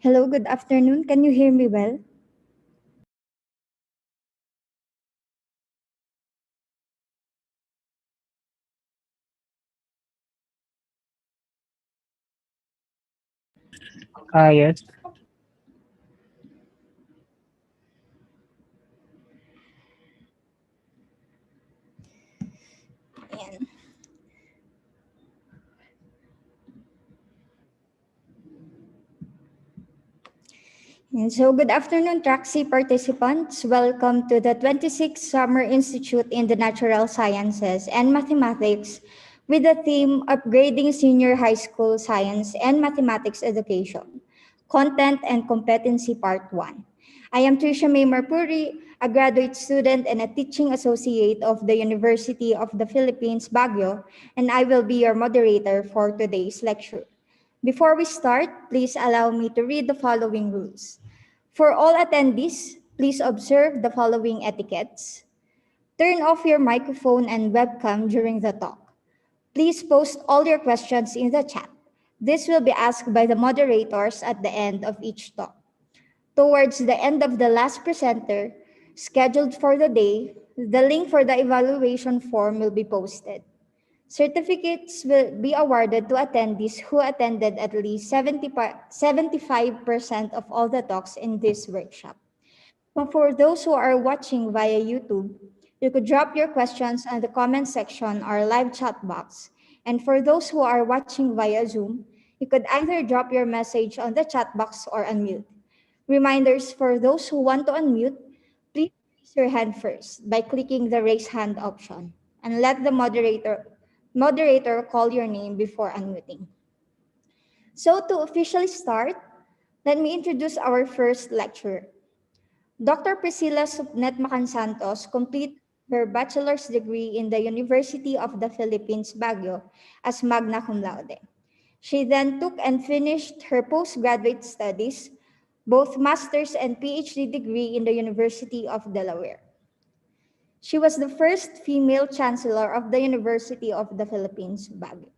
Hello, good afternoon. Can you hear me well? Yes. Ayan. And so, good afternoon, Traxi participants. Welcome to the 26th Summer Institute in the Natural Sciences and Mathematics with the theme Upgrading Senior High School Science and Mathematics Education, Content and Competency Part 1. I am Tricia May Marpuri, a graduate student and a teaching associate of the University of the Philippines, Baguio, and I will be your moderator for today's lecture. Before we start, please allow me to read the following rules. For all attendees, please observe the following etiquettes. Turn off your microphone and webcam during the talk. Please post all your questions in the chat. This will be asked by the moderators at the end of each talk. Towards the end of the last presenter, scheduled for the day, the link for the evaluation form will be posted. Certificates will be awarded to attendees who attended at least 75% of all the talks in this workshop. So for those who are watching via YouTube, you could drop your questions on the comment section or live chat box. And for those who are watching via Zoom, you could either drop your message on the chat box or unmute. Reminders for those who want to unmute, please raise your hand first by clicking the raise hand option and let the moderator call your name before unmuting. So to officially start, let me introduce our first lecturer. Dr. Priscilla Supnet Macansantos completed her bachelor's degree in the University of the Philippines, Baguio, as magna cum laude. She then took and finished her postgraduate studies, both master's and PhD degree in the University of Delaware. She was the first female chancellor of the University of the Philippines, Baguio.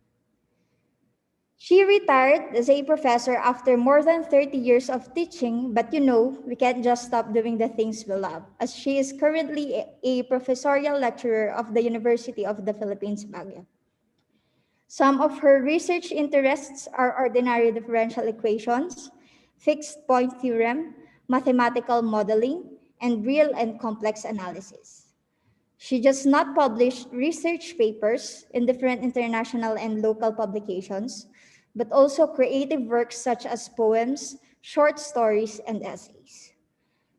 She retired as a professor after more than 30 years of teaching, but we can't just stop doing the things we love, as she is currently a professorial lecturer of the University of the Philippines, Baguio. Some of her research interests are ordinary differential equations, fixed point theorem, mathematical modeling, and real and complex analysis. She just not published research papers in different international and local publications, but also creative works such as poems, short stories, and essays.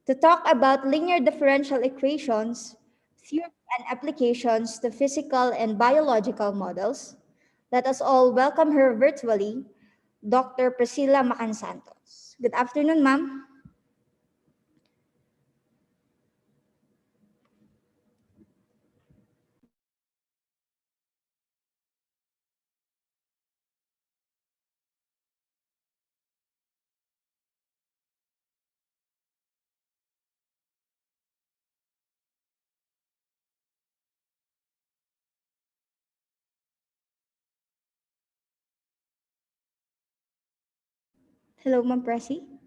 To talk about linear differential equations, theory and applications to physical and biological models, let us all welcome her virtually, Dr. Priscilla Macansantos. Good afternoon, ma'am. Hello, Ma'am Presi.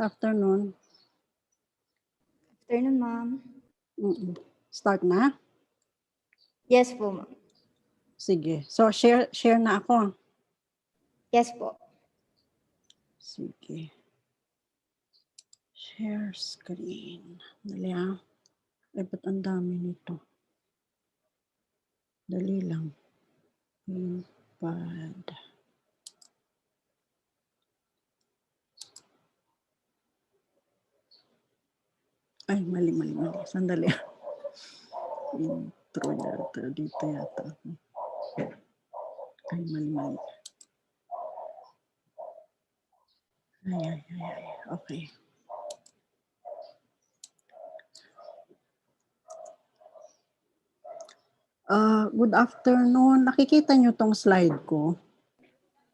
Good afternoon. Afternoon, ma'am. Start na? Yes po, ma'am. Sige. So, share na ako. Yes po. Sige. Share screen. Dali ha. Eh, ba't ang dami nito? Dali lang. Pad. Ay, mali. Sandali. Intro yata. Dito yata. Ay, mali. Ay. Okay. Good afternoon. Nakikita nyo tong slide ko?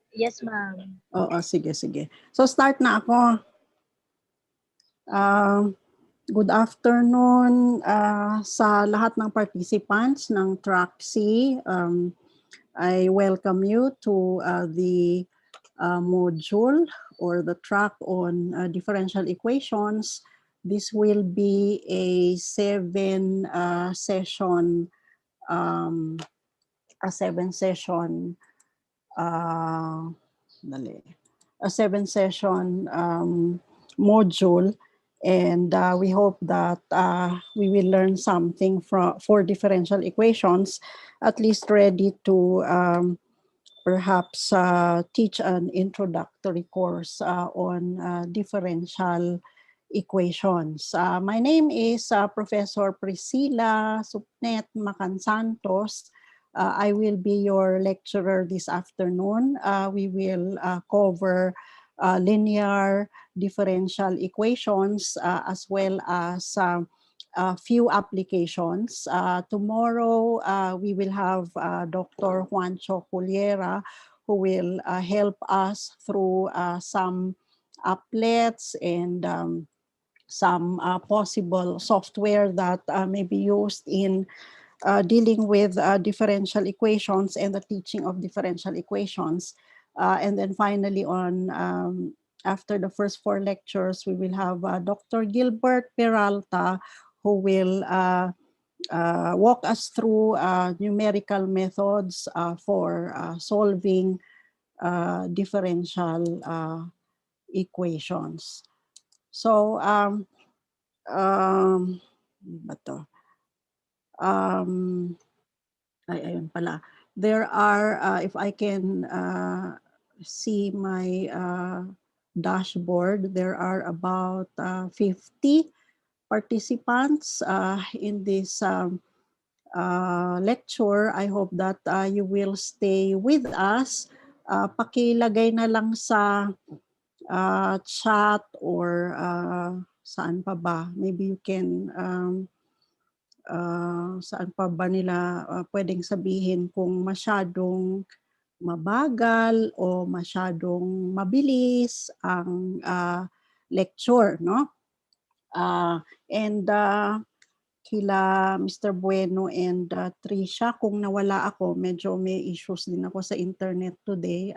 Yes, ma'am. Oo, sige. So, start na ako. Good afternoon sa lahat ng participants ng Track C. I welcome you to the module or the track on differential equations. This will be a seven session uh, a seven session module, and we hope that we will learn something for differential equations, at least ready to perhaps teach an introductory course on differential equations. My name is Professor Priscilla Supnet Macan Santos. I will be your lecturer this afternoon. We will cover linear differential equations as well as a few applications. Tomorrow, we will have Dr. Juancho Culiera, who will help us through some applets and some possible software that may be used in dealing with differential equations and the teaching of differential equations. And then finally after the first four lectures, we will have Dr. Gilbert Peralta, who will walk us through numerical methods for solving differential equations. So, bato. Ayun pala. There are, if I can see my dashboard, there are about 50 participants in this lecture. I hope that you will stay with us. Pakilagay na lang sa chat or saan pa ba? Maybe you can, saan pa ba nila pwedeng sabihin kung masyadong mabagal o masyadong mabilis ang lecture, no? And kila Mr. Bueno and Trisha, kung nawala ako, medyo may issues din ako sa internet today.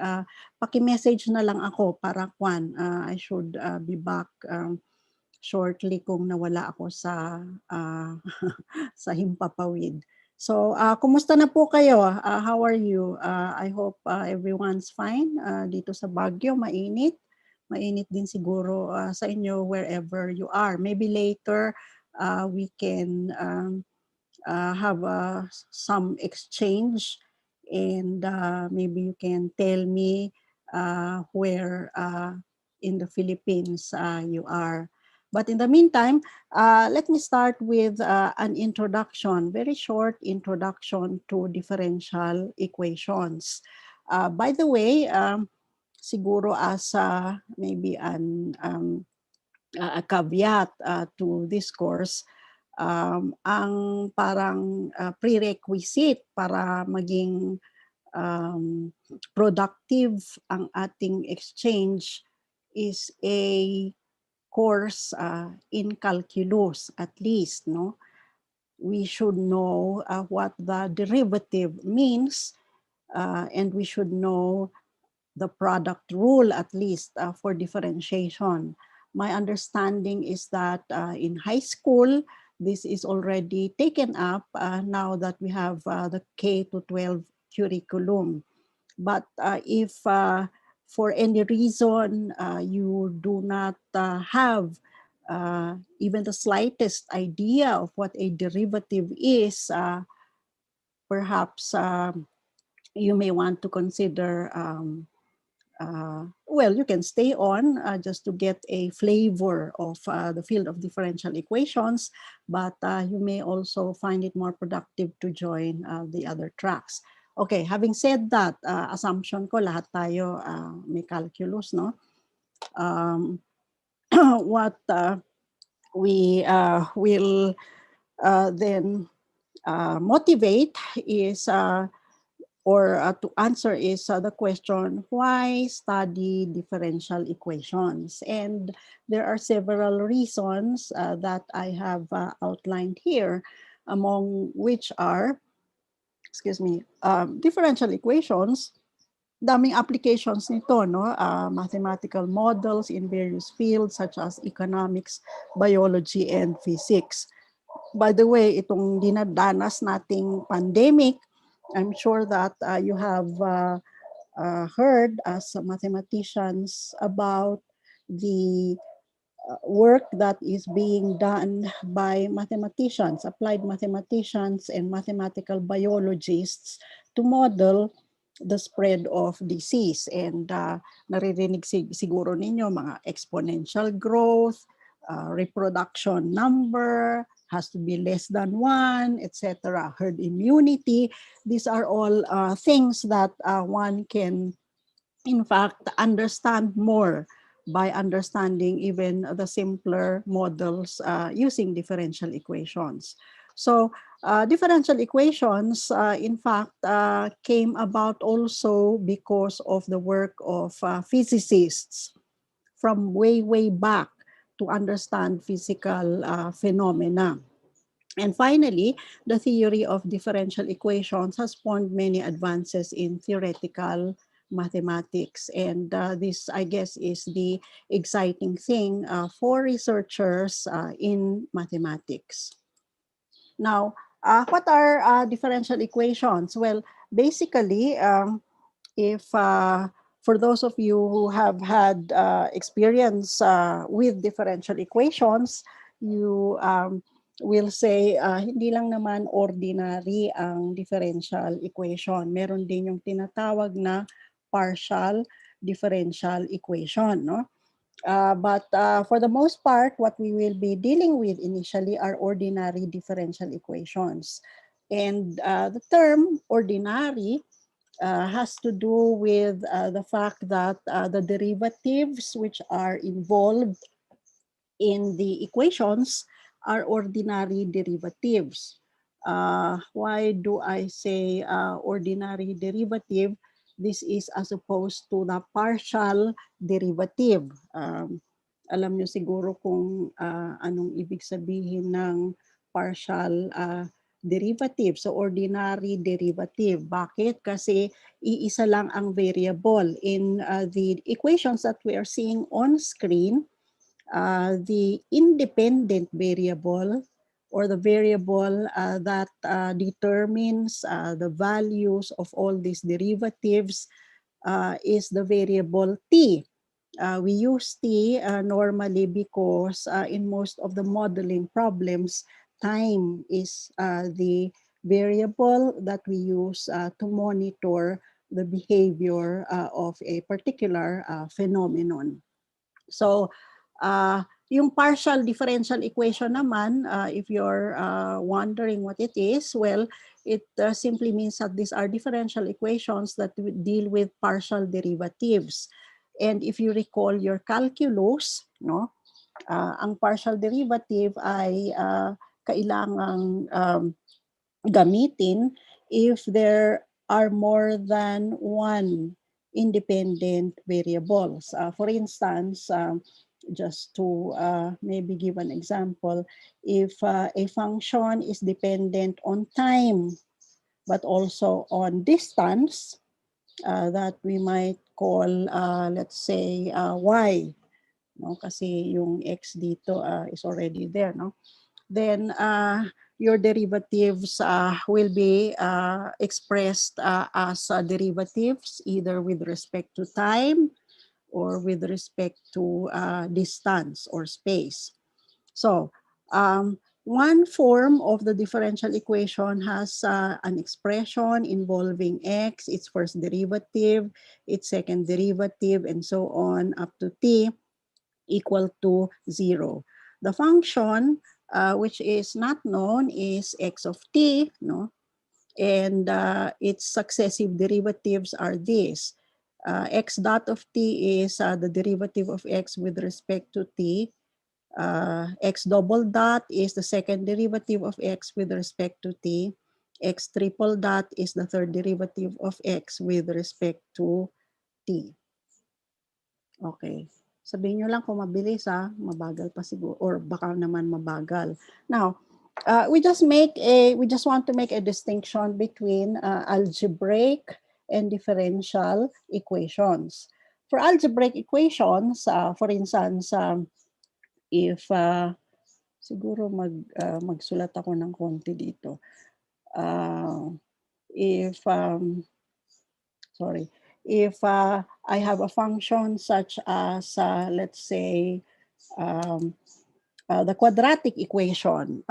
Paki-message na lang ako para I should be back shortly kung nawala ako sa sa Himpapawid. So, kumusta na po kayo? How are you? I hope everyone's fine. Dito sa Baguio, mainit. Mainit din siguro sa inyo wherever you are. Maybe later we can have some exchange, and maybe you can tell me where in the Philippines you are. But in the meantime, let me start with an introduction, very short introduction to differential equations. By the way, siguro as maybe a caveat to this course, ang parang prerequisite para maging productive ang ating exchange is a course in calculus, at least, no? We should know what the derivative means, and we should know the product rule, at least for differentiation. My understanding is that in high school, this is already taken up now that we have the K to 12 curriculum. But if for any reason you do not have even the slightest idea of what a derivative is, perhaps you may want to consider well, you can stay on just to get a flavor of the field of differential equations, but you may also find it more productive to join the other tracks. Okay, having said that, assumption ko lahat tayo may calculus, no? What we will then motivate is to answer is the question, why study differential equations? And there are several reasons that I have outlined here, among which are, excuse me, differential equations, daming applications nito, no? Mathematical models in various fields such as economics, biology, and physics. By the way, itong dinadanas nating pandemic, I'm sure that you have heard as mathematicians about the work that is being done by mathematicians, applied mathematicians and mathematical biologists to model the spread of disease. And naririnig siguro ninyo mga exponential growth, reproduction number, has to be less than 1, etc. Herd immunity. These are all things that one can, in fact, understand more by understanding even the simpler models using differential equations. So differential equations, in fact, came about also because of the work of physicists from way, way back to understand physical phenomena. And finally, the theory of differential equations has spawned many advances in theoretical mathematics. And this, I guess, is the exciting thing for researchers in mathematics. Now, what are differential equations? Well, basically, if for those of you who have had experience with differential equations, you will say, hindi lang naman ordinary ang differential equation. Meron din yung tinatawag na partial differential equation, no? But for the most part, what we will be dealing with initially are ordinary differential equations. And the term ordinary has to do with the fact that the derivatives which are involved in the equations are ordinary derivatives. Why do I say ordinary derivative? This is as opposed to the partial derivative. Alam nyo siguro kung anong ibig sabihin ng partial derivative. So ordinary derivative. Bakit? Kasi iisa lang ang variable. In the equations that we are seeing on screen, the independent variable or the variable that determines the values of all these derivatives is the variable t. We use t normally because in most of the modeling problems, time is the variable that we use to monitor the behavior of a particular phenomenon. So, yung partial differential equation naman, if you're wondering what it is, well, it simply means that these are differential equations that deal with partial derivatives. And if you recall your calculus, no, ang partial derivative ay kailangang gamitin if there are more than one independent variables. For instance, just to maybe give an example, if a function is dependent on time, but also on distance, that we might call, let's say, y, no? Kasi yung x dito is already there, no? Then your derivatives will be expressed as derivatives either with respect to time or with respect to distance or space. So one form of the differential equation has an expression involving x, its first derivative, its second derivative, and so on up to t equal to 0. The function which is not known is x of t, no? And its successive derivatives are these. X dot of t is the derivative of x with respect to t. X double dot is the second derivative of x with respect to t. X triple dot is the third derivative of x with respect to t. Okay. Sabihin nyo lang kung mabilis mabagal pa siguro or baka naman mabagal. Now, we just want to make a distinction between algebraic and differential equations. For algebraic equations, for instance, if siguro magsulat ako ng konti dito. If I have a function such as, let's say, the quadratic equation.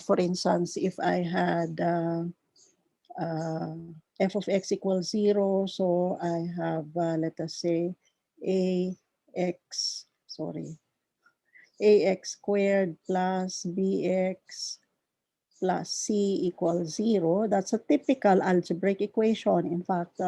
For instance, if I had f of x equals 0, so I have, let us say, ax squared plus bx plus c equals 0. That's a typical algebraic equation. In fact,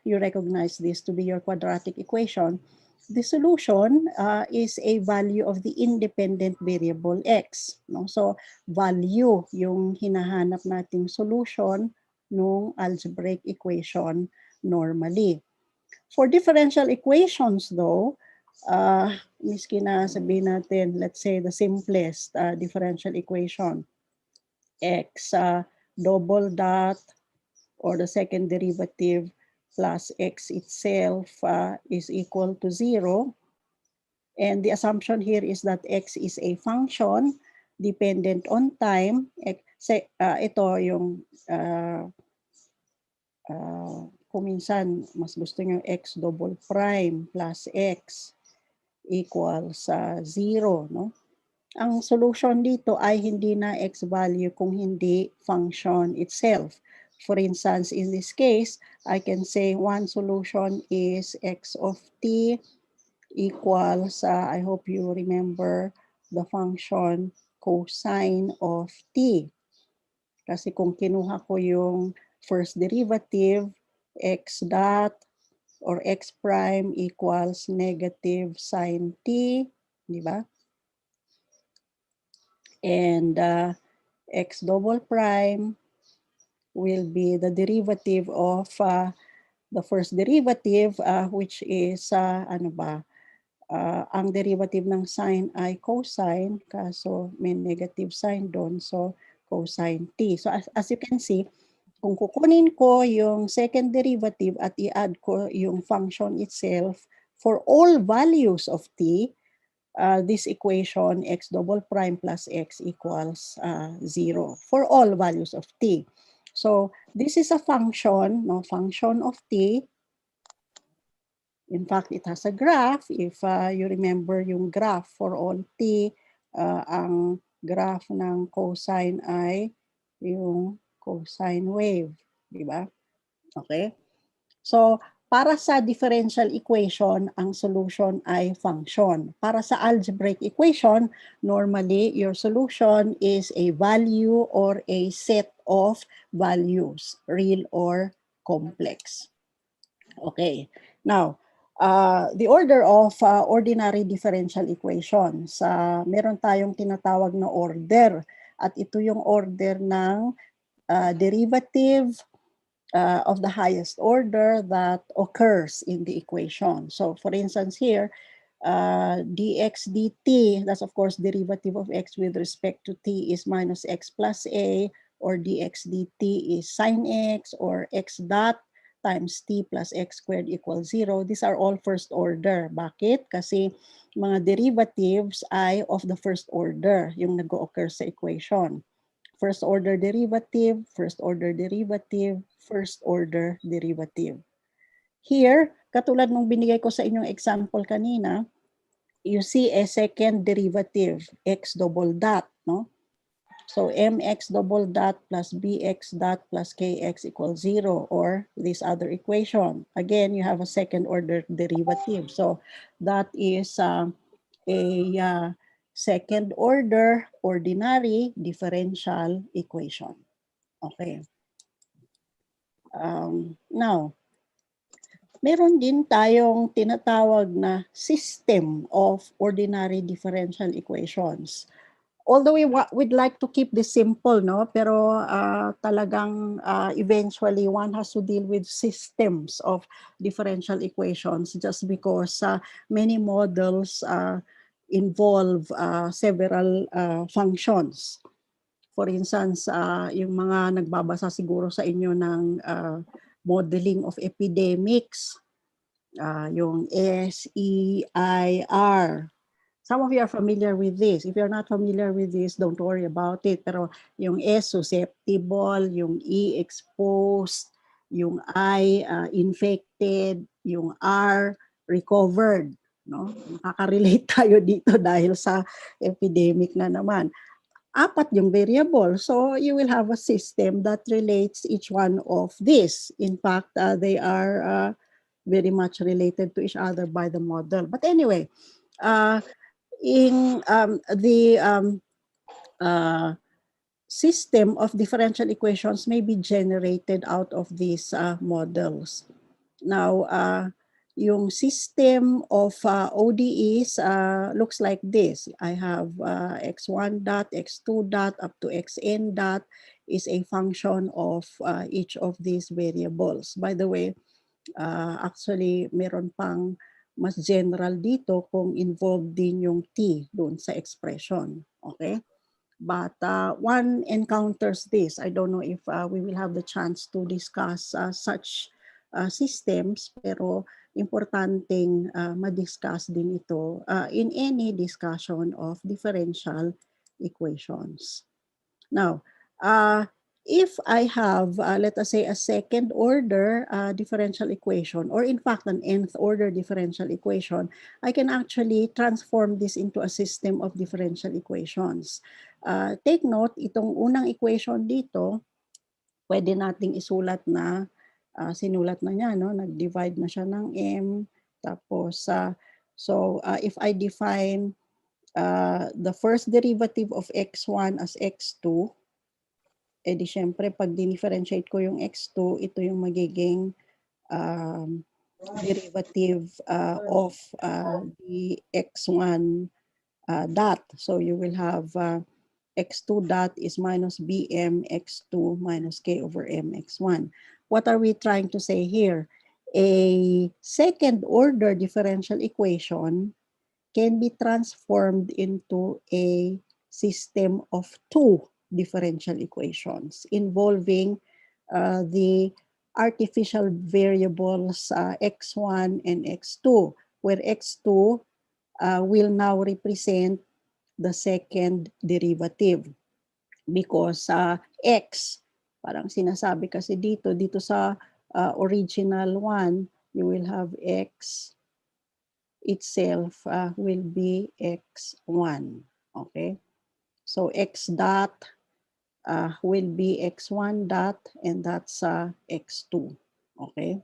you recognize this to be your quadratic equation. The solution is a value of the independent variable x. No? So, value yung hinahanap nating solution ng algebraic equation normally. For differential equations though, miski na sabihin natin, let's say the simplest differential equation, x double dot or the second derivative plus x itself is equal to 0. And the assumption here is that x is a function dependent on time. Ito yung kung minsan mas gusto nyo x double prime plus x equals 0. No? Ang solution dito ay hindi na x value kung hindi function itself. For instance, in this case, I can say one solution is x of t equals, I hope you remember the function cosine of t. Kasi kung kinuha ko yung first derivative, x dot or x prime equals negative sine t, di ba? And x double prime will be the derivative of the first derivative, which is, ang derivative ng sine ay cosine, kaso may negative sign doon, so cosine t. So as you can see, kung kukunin ko yung second derivative at i-add ko yung function itself for all values of t, this equation x double prime plus x equals 0 for all values of t. So this is a function, no, function of t. In fact, it has a graph. If you remember yung graph for all t, ang graph ng cosine ay yung cosine wave, di ba? Okay? So, para sa differential equation, ang solution ay function. Para sa algebraic equation, normally your solution is a value or a set of values, real or complex. Okay. Now, the order of ordinary differential equations. Meron tayong tinatawag na order at ito yung order ng derivative of the highest order that occurs in the equation. So for instance here, dx dt, that's of course derivative of x with respect to t is minus x plus a, or dx dt is sine x, or x dot times t plus x squared equals 0. These are all first order. Bakit? Kasi mga derivatives ay of the first order yung nag-occur sa equation. First order derivative, first order derivative, first order derivative. Here, katulad nung binigay ko sa inyong example kanina, you see a second derivative, x double dot, no? So mx double dot plus bx dot plus kx equals 0, or this other equation. Again, you have a second order derivative. So that is a second order ordinary differential equation. Okay. Now, meron din tayong tinatawag na system of ordinary differential equations. Although we'd like to keep this simple, no? Pero talagang eventually one has to deal with systems of differential equations just because many models involve several functions. For instance, yung mga nagbabasa siguro sa inyo ng modeling of epidemics, yung SEIR. Some of you are familiar with this. If you're not familiar with this, don't worry about it. Pero yung S, susceptible, yung E, exposed, yung I, infected, yung R, recovered. No? Nakaka-relate tayo dito dahil sa epidemic na naman. Apat yung variable. So you will have a system that relates each one of these. In fact, they are very much related to each other by the model. But anyway, in the system of differential equations may be generated out of these models. Now, yung system of ODEs looks like this. I have x1 dot, x2 dot, up to xn dot is a function of each of these variables. By the way, actually, meron pang mas general dito kung involved din yung t doon sa expression. Okay? But one encounters this. I don't know if we will have the chance to discuss such systems, pero importanteng ma-discuss din ito in any discussion of differential equations. Now, if I have, let us say, a second order differential equation, or in fact, an nth order differential equation, I can actually transform this into a system of differential equations. Take note, itong unang equation dito, pwede nating isulat na, sinulat na niya, no? Nag-divide na siya ng m. Tapos, if I define the first derivative of x1 as x2, eh di syempre pag dinifferentiate ko yung x2, ito yung magiging derivative of the x1 dot. So you will have x2 dot is minus bm x2 minus k over m x1. What are we trying to say here? A second order differential equation can be transformed into a system of two differential equations involving the artificial variables x1 and x2, where x2 will now represent the second derivative because x, parang sinasabi kasi dito sa original one, you will have x itself will be x1. Okay? So x dot will be x1 dot, and that's x2. Okay?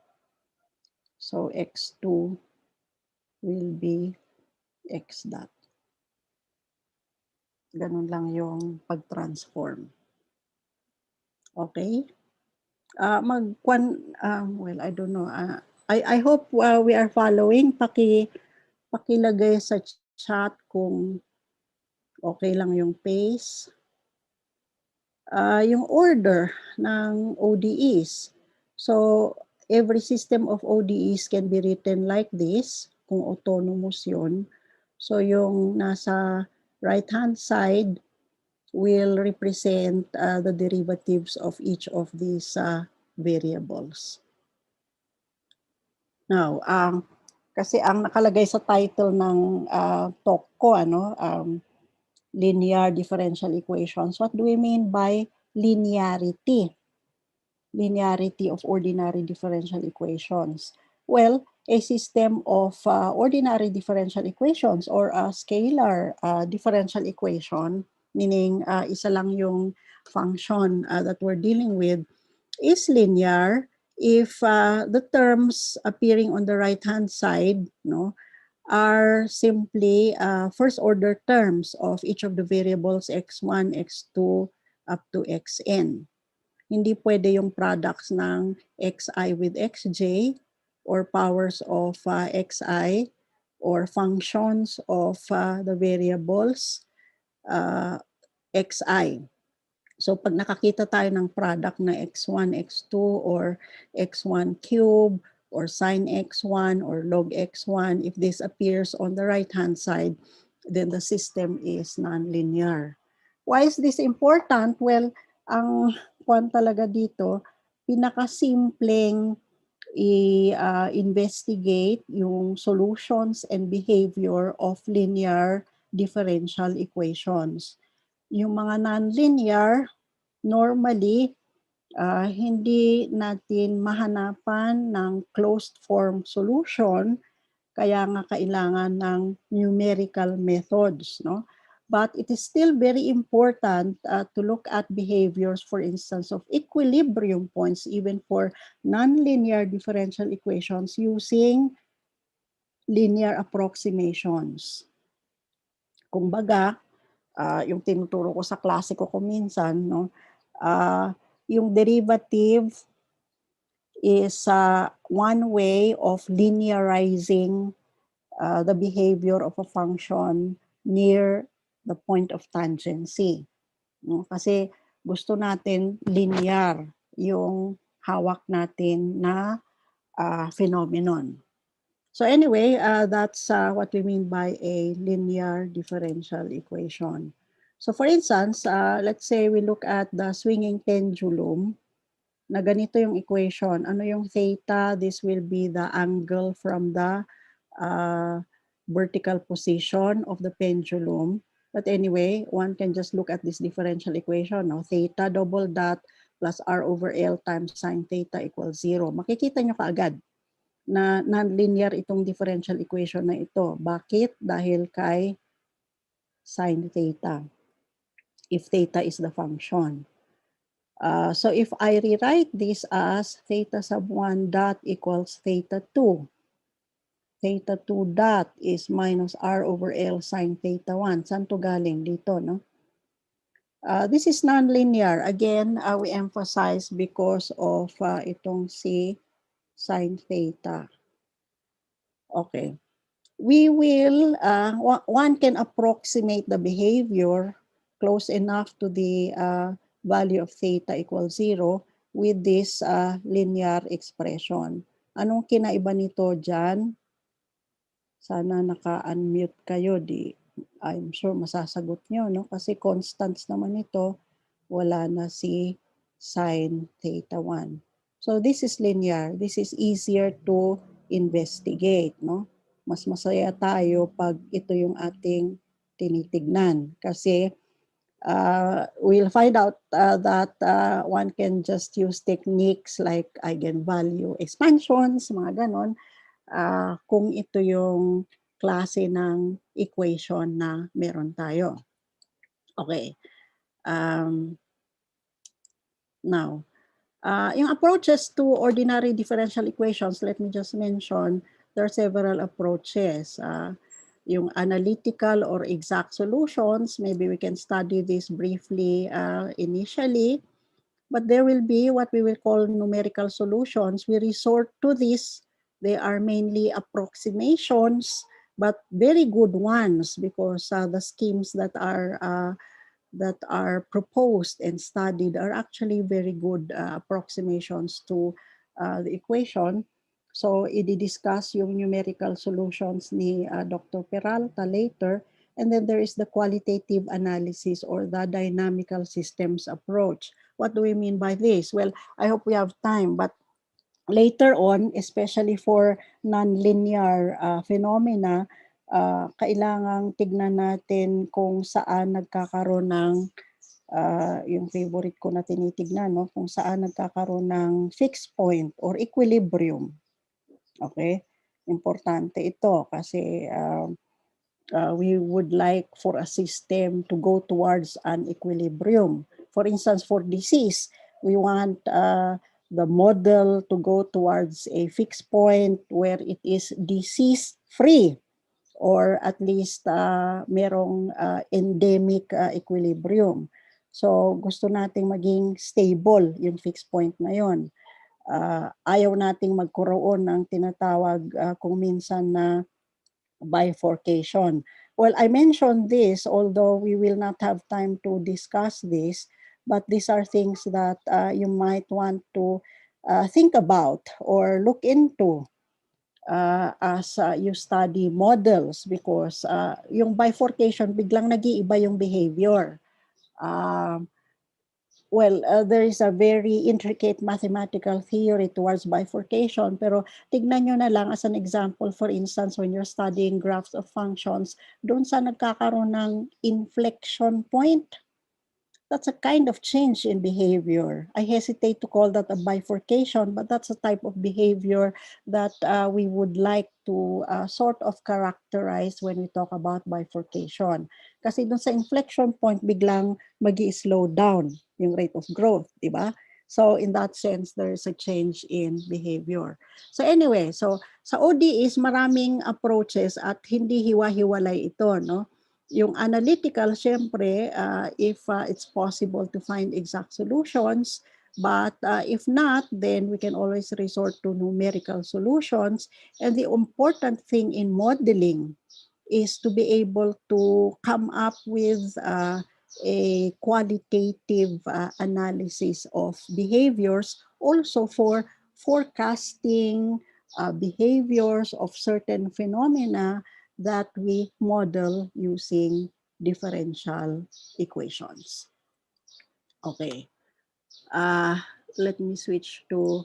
So x2 will be x dot. Ganun lang yung pag-transform. Okay? Well, I don't know. I hope we are following. Pakilagay sa chat kung okay lang yung pace. Yung order ng ODEs. So, every system of ODEs can be written like this, kung autonomous yun. So, yung nasa right-hand side will represent the derivatives of each of these variables. Now, kasi ang nakalagay sa title ng talk ko, linear differential equations. What do we mean by linearity? Linearity of ordinary differential equations. Well, a system of ordinary differential equations or a scalar differential equation meaning isa lang yung function that we're dealing with, is linear if the terms appearing on the right-hand side, no, are simply first order terms of each of the variables x1, x2, up to xn. Hindi pwede yung products ng xi with xj or powers of xi or functions of the variables xi. So pag nakakita tayo ng product na x1, x2, or x1 cube, or sine x1, or log x1, if this appears on the right-hand side, then the system is nonlinear. Why is this important? Well, ang kwan talaga dito, pinakasimpleng i-investigate yung solutions and behavior of linear differential equations. Yung mga nonlinear, normally, hindi natin mahanapan ng closed form solution, kaya nga kailangan ng numerical methods, no? But it is still very important to look at behaviors, for instance, of equilibrium points, even for nonlinear differential equations using linear approximations. Kumbaga, yung tinuturo ko sa klase ko minsan, no? Yung derivative is one way of linearizing the behavior of a function near the point of tangency. No? Kasi gusto natin linear yung hawak natin na phenomenon. So anyway, that's what we mean by a linear differential equation. So for instance, let's say we look at the swinging pendulum, na ganito yung equation. Ano yung theta? This will be the angle from the vertical position of the pendulum. But anyway, one can just look at this differential equation. No? Theta double dot plus r over L times sine theta equals 0. Makikita nyo kaagad na nonlinear itong differential equation na ito. Bakit? Dahil kay sine theta, if theta is the function. So if I rewrite this as theta sub 1 dot equals theta 2, theta 2 dot is minus r over L sine theta 1. Saan to galing? Dito, no? This is nonlinear. Again, we emphasize because of itong si sine theta. Okay. We will, one can approximate the behavior close enough to the value of theta equals 0 with this linear expression. Anong kinaiba nito dyan? Sana naka-unmute kayo. I'm sure masasagot nyo, no? Kasi constants naman ito, wala na si sine theta 1. So this is linear. This is easier to investigate, no? Mas masaya tayo pag ito yung ating tinitignan. Kasi we'll find out that one can just use techniques like eigenvalue expansions, mga ganon, kung ito yung klase ng equation na meron tayo. Okay. Now, yung approaches to ordinary differential equations, let me just mention, there are several approaches. Yung analytical or exact solutions, maybe we can study this briefly initially, but there will be what we will call numerical solutions. We resort to this. They are mainly approximations, but very good ones because the schemes that are proposed and studied are actually very good approximations to the equation. So, i-discuss yung numerical solutions ni Dr. Peralta later. And then there is the qualitative analysis or the dynamical systems approach. What do we mean by this? Well, I hope we have time, but later on, especially for nonlinear phenomena, kailangang tignan natin kung saan nagkakaroon ng yung favorite ko na tinitignan, no? Kung saan nagkakaroon ng fixed point or equilibrium. Okay? Importante ito kasi we would like for a system to go towards an equilibrium. For instance, for disease, we want the model to go towards a fixed point where it is disease-free, or at least merong endemic equilibrium. So gusto nating maging stable yung fixed point na yon. Ayaw nating magkaroon ng tinatawag kung minsan na bifurcation. Well, I mentioned this, although we will not have time to discuss this, but these are things that you might want to think about or look into as you study models, because yung bifurcation, biglang nag-iiba yung behavior. There is a very intricate mathematical theory towards bifurcation, pero tignan nyo na lang as an example, for instance, when you're studying graphs of functions, doon sa nagkakaroon ng inflection point, that's a kind of change in behavior. I hesitate to call that a bifurcation, but that's a type of behavior that we would like to sort of characterize when we talk about bifurcation. Kasi dun sa inflection point, biglang magi-slow down yung rate of growth, di ba? So in that sense, there's a change in behavior. So anyway, so sa ODEs, maraming approaches at hindi hiwa-hiwalay ito, no? Yung analytical, syempre, if it's possible to find exact solutions, but if not, then we can always resort to numerical solutions. And the important thing in modeling is to be able to come up with a qualitative analysis of behaviors, also for forecasting behaviors of certain phenomena that we model using differential equations. Okay. Let me switch to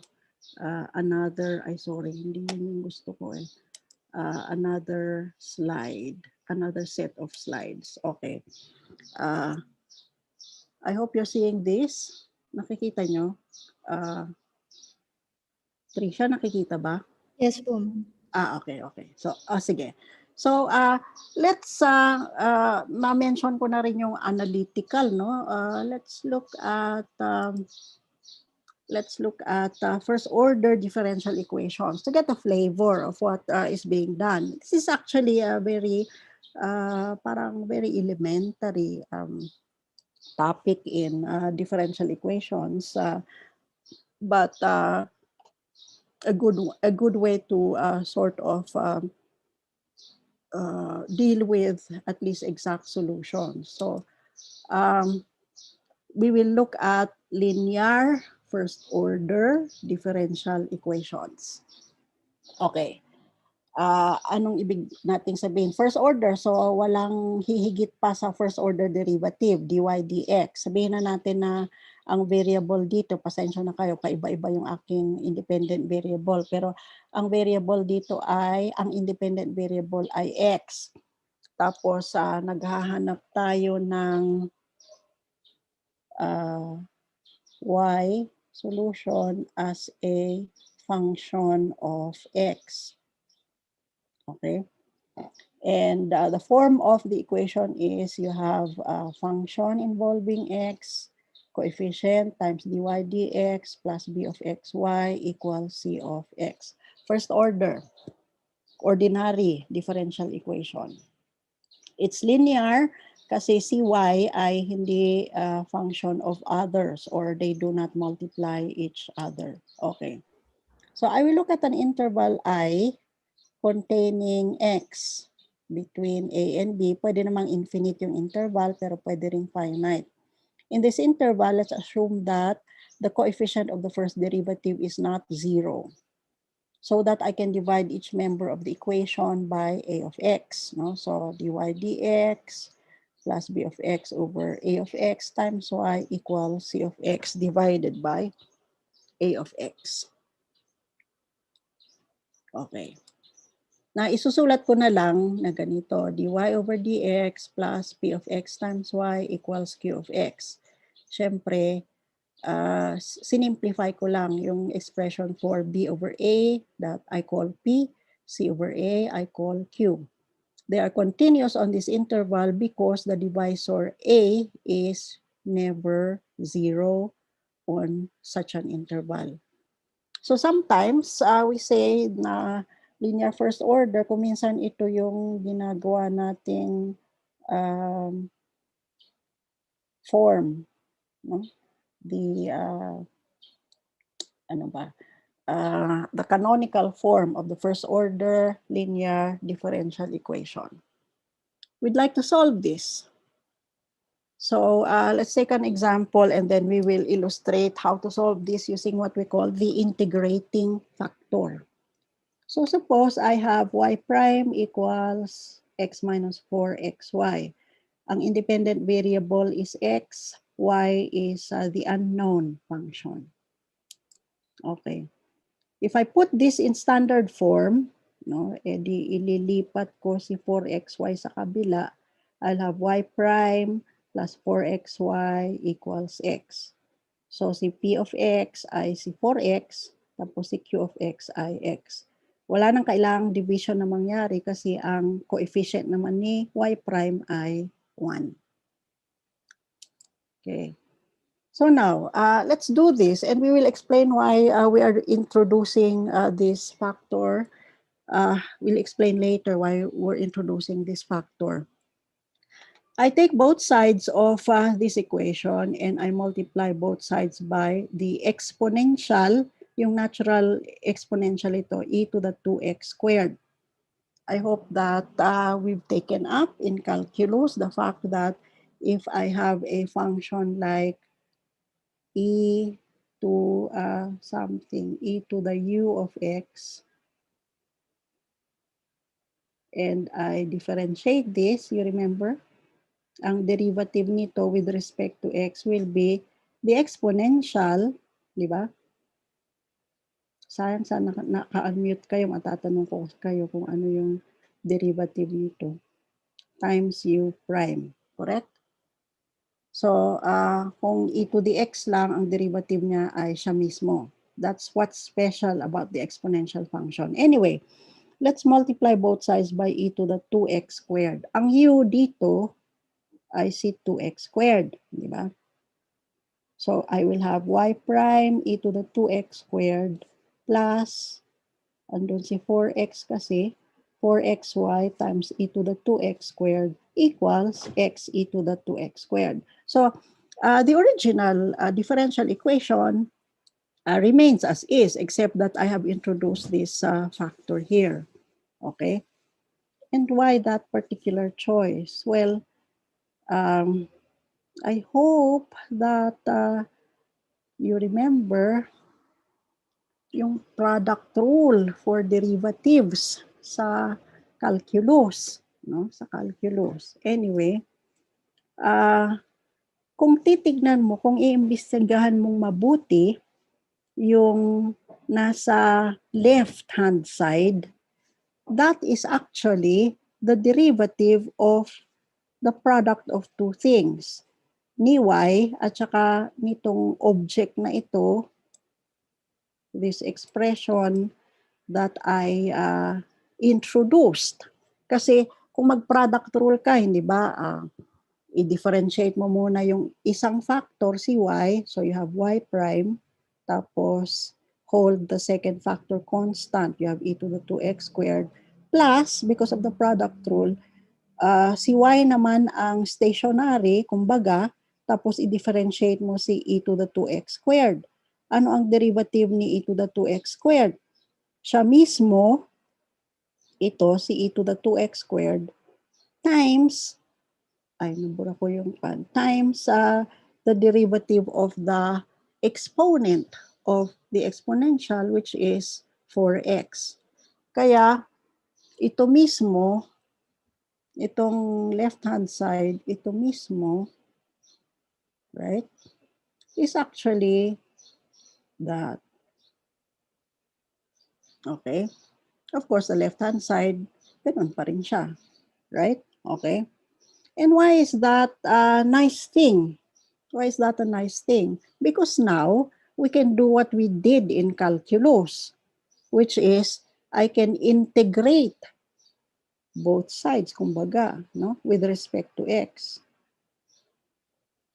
sorry, hindi yun yung gusto ko eh. Another slide, another set of slides. Okay. I hope you're seeing this. Nakikita nyo? Trisha, nakikita ba? Yes po. Okay. So, sige. So, let's, na-mention ko na rin yung analytical, no? Let's look at first order differential equations to get a flavor of what is being done. This is actually a very, parang very elementary topic in differential equations, but a good way to sort of deal with at least exact solutions. So we will look at linear first order differential equations. Okay. Anong ibig nating sabihin? First order, so walang hihigit pa sa first order derivative, dy dx. Sabihin na natin na ang variable dito, pasensya na kayo, paiba-iba yung aking independent variable, pero ang variable dito ay, ang independent variable ay x. Tapos naghahanap tayo ng y solution as a function of x. Okay. And the form of the equation is you have a function involving x, coefficient times dy dx plus b of xy equals c of x. First order, ordinary differential equation. It's linear kasi si y ay hindi function of others, or they do not multiply each other. Okay. So I will look at an interval I containing x between a and b. Pwede namang infinite yung interval, pero pwede ring finite. In this interval, let's assume that the coefficient of the first derivative is not 0, so that I can divide each member of the equation by a of x. No? So dy dx plus b of x over a of x times y equals c of x divided by a of x. Okay. Na isusulat ko na lang na ganito, dy over dx plus p of x times y equals q of x. Siyempre, sinimplify ko lang yung expression for b over a that I call p, c over a I call q. They are continuous on this interval because the divisor A is never 0 on such an interval. So sometimes we say na linear first order, kung minsan ito yung ginagawa nating form, no? The ano ba? The canonical form of the first order linear differential equation. We'd like to solve this. So let's take an example and then we will illustrate how to solve this using what we call the integrating factor. So suppose I have y prime equals x minus 4xy. Ang independent variable is x, y is the unknown function. Okay. If I put this in standard form, no, edi ililipat ko si 4xy sa kabila, I'll have y prime plus 4xy equals x. So si p of x ay si 4x, tapos si q of x ay x. Wala nang kailangang division na mangyari kasi ang coefficient naman ni y prime ay 1. Okay. So now, let's do this and we will explain why we are introducing this factor. We'll explain later why we're introducing this factor. I take both sides of this equation and I multiply both sides by the exponential, yung natural exponential ito, e to the 2x squared. I hope that we've taken up in calculus the fact that if I have a function like e to something, e to the u of x, and I differentiate this, you remember, ang derivative nito with respect to x will be the exponential, di ba? Saan naka-unmute kayo, matatanong ko kayo kung ano yung derivative nito, times u prime, correct? So, kung e to the x lang, ang derivative niya ay siya mismo. That's what's special about the exponential function. Anyway, let's multiply both sides by e to the 2x squared. Ang u dito ay si 2x squared, di ba? So, I will have y prime e to the 2x squared plus, andun si 4x kasi, 4xy times e to the 2x squared equals x e to the 2x squared. So, the original differential equation remains as is, except that I have introduced this factor here. Okay? And why that particular choice? Well, I hope that you remember yung product rule for derivatives sa calculus, no? Sa calculus. Anyway, kung titignan mo, kung iimbestigahan mong mabuti yung nasa left-hand side, that is actually the derivative of the product of two things, ni y at saka nitong object na ito, this expression that I introduced. Kasi kung mag-product rule ka, hindi ba, i-differentiate mo muna yung isang factor, si y, so you have y prime, tapos hold the second factor constant, you have e to the 2x squared, plus, because of the product rule, si y naman ang stationary, kumbaga, tapos i-differentiate mo si e to the 2x squared. Ano ang derivative ni e to the 2x squared? Siya mismo, ito, si e to the 2x squared, times, nabura ko yung times the derivative of the exponent of the exponential, which is 4x. Kaya, ito mismo, itong left-hand side, ito mismo, right, is actually that. Okay? Of course, the left-hand side, ganun pa rin siya. Right? Okay? And why is that a nice thing? Why is that a nice thing? Because now, we can do what we did in calculus, which is, I can integrate both sides, kumbaga, no? With respect to x.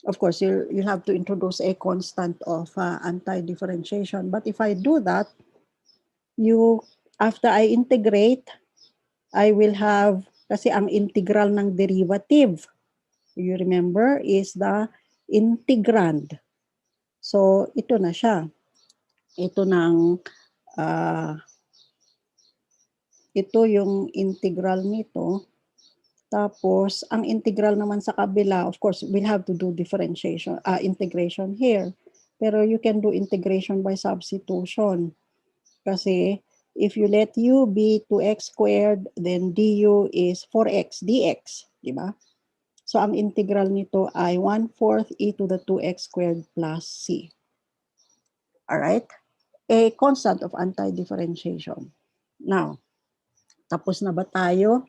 Of course, you have to introduce a constant of anti-differentiation. But if I do that, after I integrate, I will have, kasi ang integral ng derivative, you remember, is the integrand. So, ito na siya. Ito ito yung integral nito. Tapos, ang integral naman sa kabila, of course, we'll have to do integration here. Pero you can do integration by substitution. Kasi, if you let u be 2x squared, then du is 4x dx. Diba? So, ang integral nito ay 1/4 e to the 2x squared plus c. Alright? A constant of anti-differentiation. Now, tapos na ba tayo?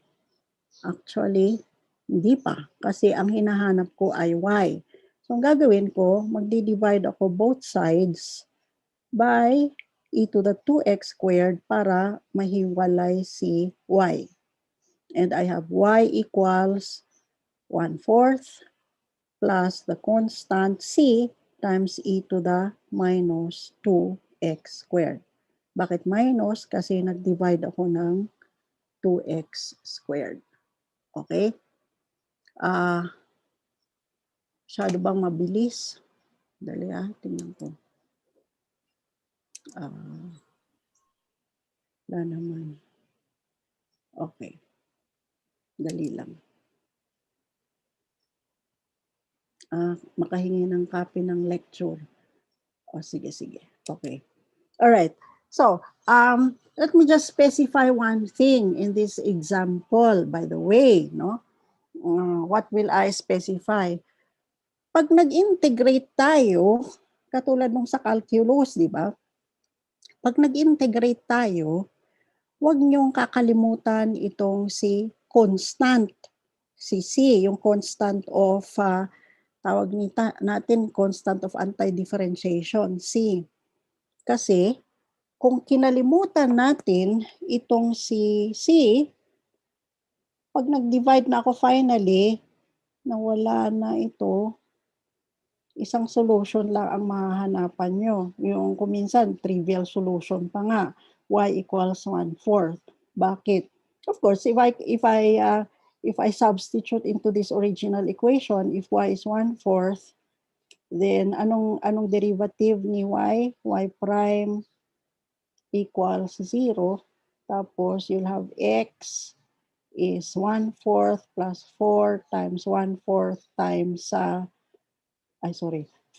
Actually, hindi pa. Kasi ang hinahanap ko ay y. So, ang gagawin ko, magdi-divide ako both sides by e to the 2x squared para mahiwalay si y. And I have y equals 1/4 plus the constant c times e to the minus 2x squared. Bakit minus? Kasi nag-divide ako ng 2x squared. Okay? Masyado bang mabilis? Dali tingnan ko. Wala naman. Okay. Dali lang. Makahingi ng copy ng lecture. Sige. Okay. All right. So, let me just specify one thing in this example, by the way, no? What will I specify? Pag nag-integrate tayo, katulad nung sa calculus, di ba? Pag nag-integrate tayo, huwag niyong kakalimutan itong si constant. Si C, yung constant of, tawag natin constant of anti-differentiation, C. Kasi, kung kinalimutan natin itong si C, pag nag-divide na ako finally, nawala na ito, isang solution lang ang mahahanapan nyo. Yung kuminsan, trivial solution pa nga, y equals 1/4. Bakit? Of course, if I substitute into this original equation, if y is 1/4, then anong derivative ni y? Y prime equals 0. Tapos you'll have x is 1/4 plus 4 times 1/4 times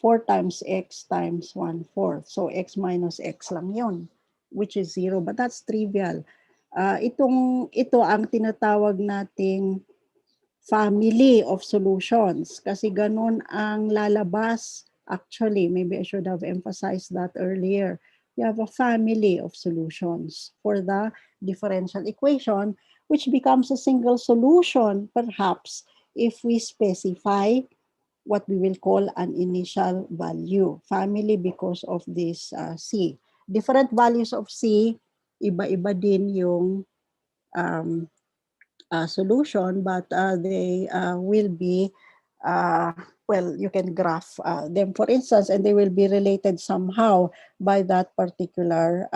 4 times x times 1/4. So, x minus x lang yon, which is 0. But that's trivial. Ito ang tinatawag nating family of solutions. Kasi ganun ang lalabas. Actually, maybe I should have emphasized that earlier. You have a family of solutions for the differential equation, which becomes a single solution, perhaps, if we specify what we will call an initial value. Family because of this C. Different values of C, iba-iba din yung solution, but they will be, well, you can graph them, for instance, and they will be related somehow by that particular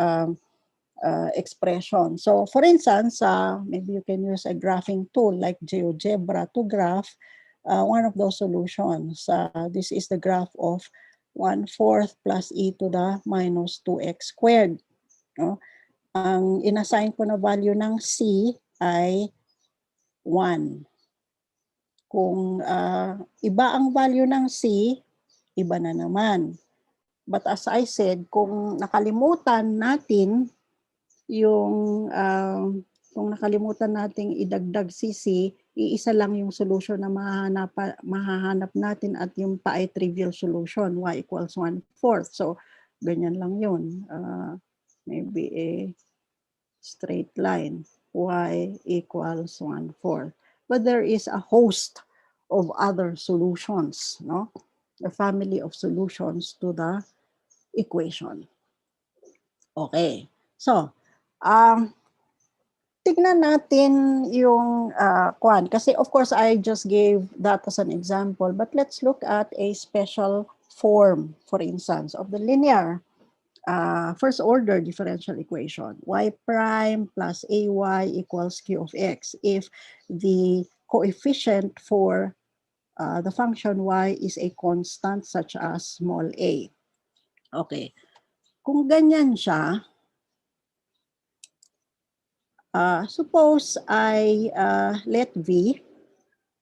expression. So, for instance, maybe you can use a graphing tool like GeoGebra to graph one of those solutions. This is the graph of 1/4 plus e to the minus 2x squared. No? Ang inassign ko na value ng c ay 1. Kung iba ang value ng c, iba na naman. But as I said, kung nakalimutan natin yung kung nakalimutan nating idagdag si C, iisa lang yung solution na mahahanap natin at yung pa ay trivial solution, y equals 1/4. So, ganyan lang yun. Maybe a straight line, y equals 1/4. But there is a host of other solutions, no? A family of solutions to the equation. Okay. So, tignan natin yung kwan. Kasi of course, I just gave that as an example. But let's look at a special form, for instance, of the linear first order differential equation. Y prime plus AY equals Q of X. If the coefficient for the function Y is a constant such as small a. Okay. Kung ganyan siya, suppose I let V,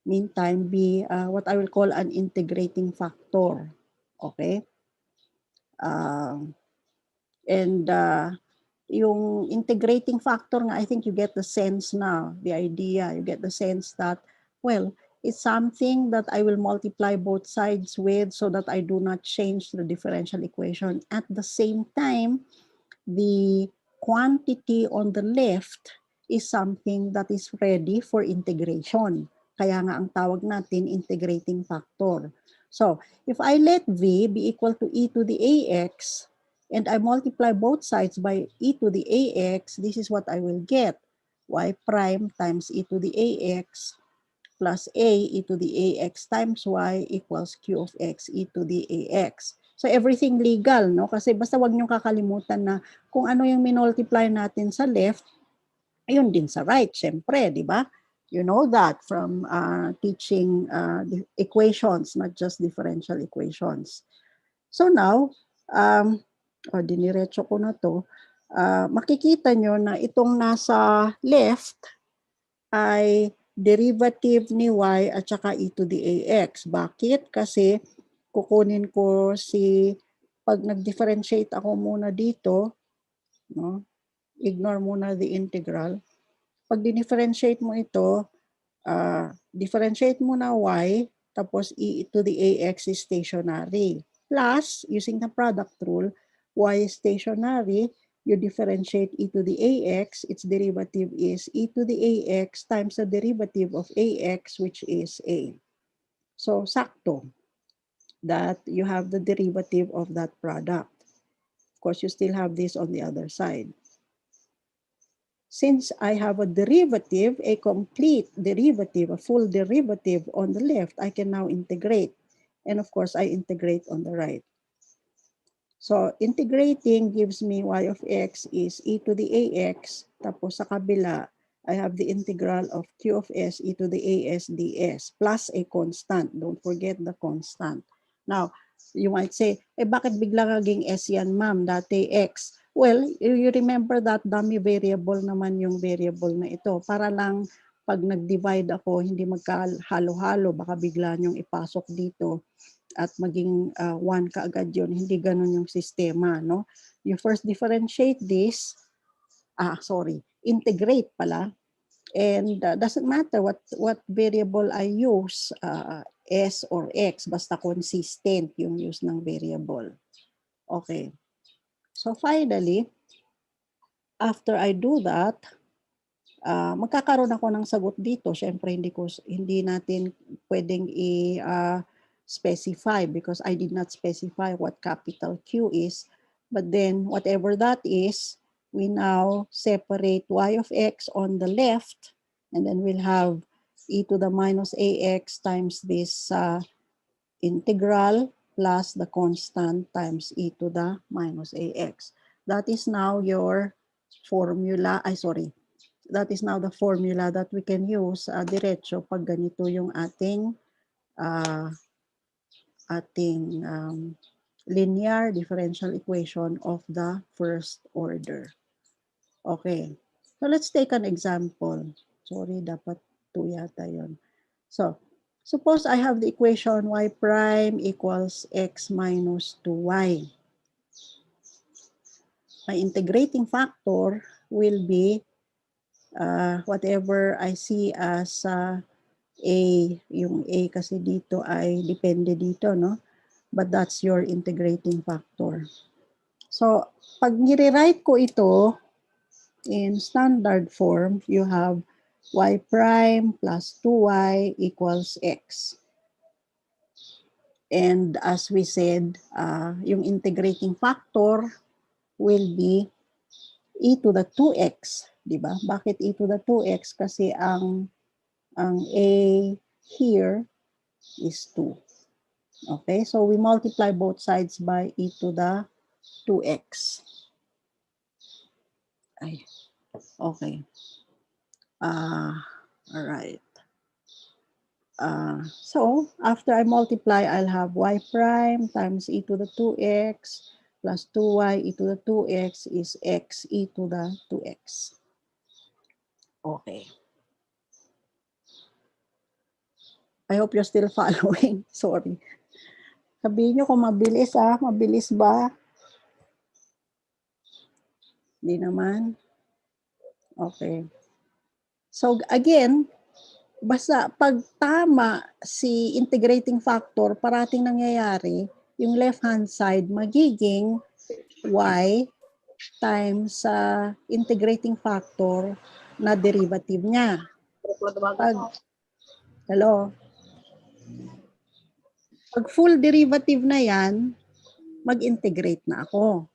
meantime, be what I will call an integrating factor. Okay? And yung integrating factor nga, I think you get the sense now, the idea. You get the sense that, well, it's something that I will multiply both sides with so that I do not change the differential equation. At the same time, the quantity on the left is something that is ready for integration. Kaya nga ang tawag natin integrating factor. So, if I let V be equal to e to the ax, and I multiply both sides by e to the ax, this is what I will get. Y prime times e to the ax plus a e to the ax times y equals q of x e to the ax. So everything legal, no? Kasi basta wag niyong kakalimutan na kung ano yung minultiply natin sa left, ayun din sa right, syempre, di ba? You know that from teaching the equations, not just differential equations. So now, diniretso ko na to, makikita nyo na itong nasa left ay derivative ni y at saka e to the ax. Bakit? Kasi kukunin ko pag nag-differentiate ako muna dito, no? Ignore muna the integral. Pag differentiate mo ito, differentiate mo na y, tapos e to the ax is stationary. Plus, using the product rule, y is stationary, you differentiate e to the ax, its derivative is e to the ax times the derivative of ax, which is a. So, sakto that you have the derivative of that product. Of course, you still have this on the other side. Since I have a derivative, a complete derivative, a full derivative on the left, I can now integrate. And of course, I integrate on the right. So, integrating gives me y of x is e to the ax. Tapos sa kabila, I have the integral of q of s e to the as ds plus a constant. Don't forget the constant. Now, you might say, bakit bigla naging s yan, ma'am? Dati x. Well, you remember that dummy variable naman yung variable na ito. Para lang pag nag-divide ako, hindi magkahalo-halo, baka bigla nyong ipasok dito at maging 1 kaagad yun. Hindi ganun yung sistema, no? You first differentiate this, integrate pala, and doesn't matter what variable I use, s or x, basta consistent yung use ng variable. Okay. So finally, after I do that, magkakaroon ako ng sagot dito. Siyempre, hindi natin pwedeng specify because I did not specify what capital Q is. But then, whatever that is, we now separate y of x on the left, and then we'll have e to the minus ax times this integral plus the constant times e to the minus ax. That is now your formula. That is now the formula that we can use diretso pag ganito yung ating linear differential equation of the first order. Okay. So let's take an example. Sorry, dapat 2 yata yun. So, suppose I have the equation y prime equals x minus 2y. My integrating factor will be whatever I see as a, yung a kasi dito ay depende dito, no? But that's your integrating factor. So, pag nire-write ko ito in standard form, you have y prime plus 2y equals x. And as we said, yung integrating factor will be e to the 2x di ba? Bakit e to the 2x? Kasi ang a here is 2. Okay, so we multiply both sides by e to the 2x. Ay, okay. All right. So after I multiply, I'll have y prime times e to the 2x plus 2y e to the 2x is x e to the 2x. Okay. I hope you're still following. Sorry. Sabihin nyo kung mabilis Mabilis ba? Hindi naman. Okay. So again, basta pag tama si integrating factor, parating nangyayari, yung left-hand side magiging y times sa integrating factor na derivative niya. Hello? Pag full derivative na yan, mag-integrate na ako.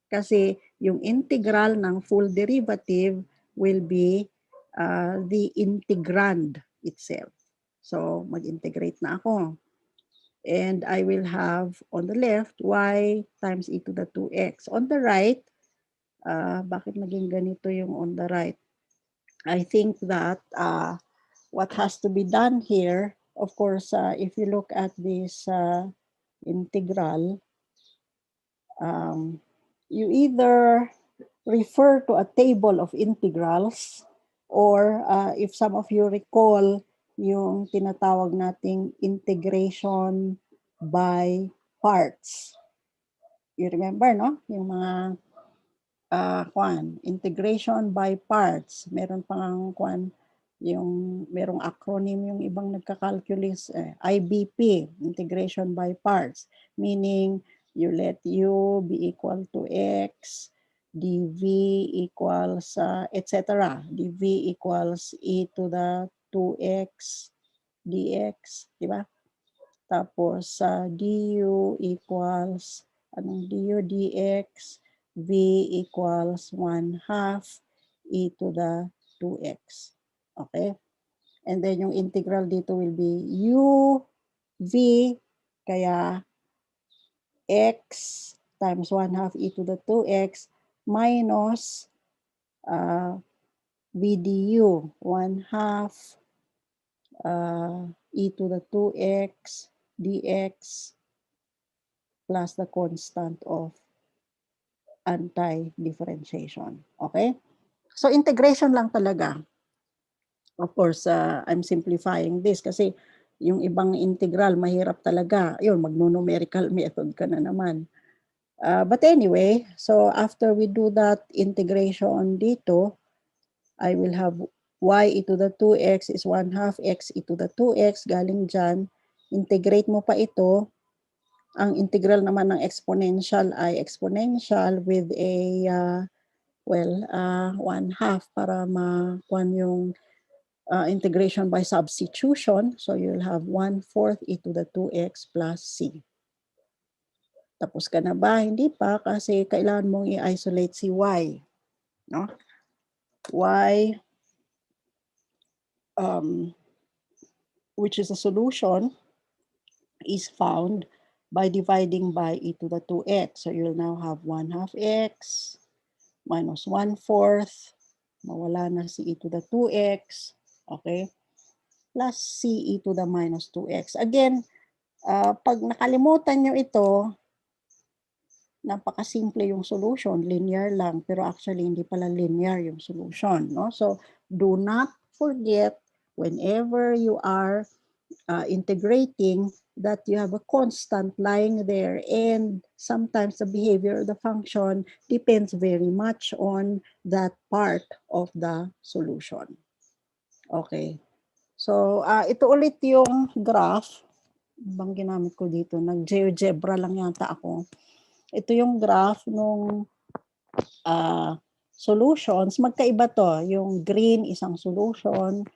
Kasi yung integral ng full derivative will be the integrand itself. So, mag-integrate na ako. And I will have on the left, y times e to the 2x. On the right, bakit naging ganito yung on the right? I think that what has to be done here, of course, if you look at this integral, you either refer to a table of integrals or if some of you recall yung tinatawag nating integration by parts. You remember, no? Yung mga integration by parts. Meron pang yung merong acronym yung ibang nagka-calculus, IBP, integration by parts, meaning you let u be equal to x, dv equals etc. dv equals e to the 2x dx, di ba? Tapos du equals du dx, v equals 1/2 e to the 2x. Okay? And then yung integral dito will be u v, kaya x times 1/2 e to the 2x minus v du, 1/2 e to the 2x dx plus the constant of anti-differentiation. Okay? So integration lang talaga. Of course, I'm simplifying this kasi yung ibang integral mahirap talaga. Yun, magno-numerical method ka na naman. But anyway, so after we do that integration dito, I will have y e to the 2x is 1/2 x e to the 2x. Galing dyan, integrate mo pa ito. Ang integral naman ng exponential ay exponential with a, 1/2 para makuha yung integration by substitution. So you'll have 1/4 e to the 2x plus c. Tapos ka na ba? Hindi pa kasi kailangan mong i-isolate si y. No? Y, which is a solution, is found by dividing by e to the 2x. So you'll now have 1/2 x minus 1/4. Mawala na si e to the 2x. Okay? Plus c e to the minus 2x. Again, pag nakalimutan nyo ito, napakasimple yung solution, linear lang, pero actually hindi pala linear yung solution. No? So do not forget whenever you are integrating that you have a constant lying there, and sometimes the behavior of the function depends very much on that part of the solution. Okay. So ito ulit yung graph. Bang ginamit ko dito? Nag-GeoGebra lang yata ako. Ito yung graph nung solutions. Magkaiba to. Yung green, isang solution,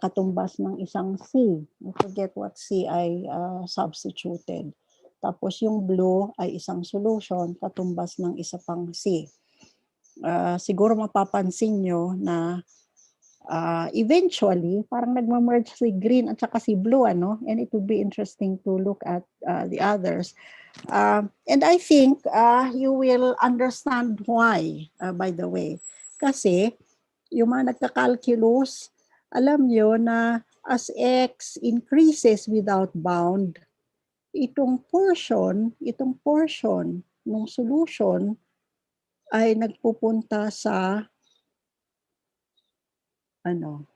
katumbas ng isang C. I forget what C I substituted. Tapos yung blue ay isang solution, katumbas ng isa pang C. siguro mapapansin nyo na eventually, parang nagmamerge si green at saka si blue, ano? And it would be interesting to look at the others. And I think you will understand why, by the way. Kasi, yung mga nagka-calculus, alam nyo na as x increases without bound, itong portion ng solution ay nagpupunta sa ano,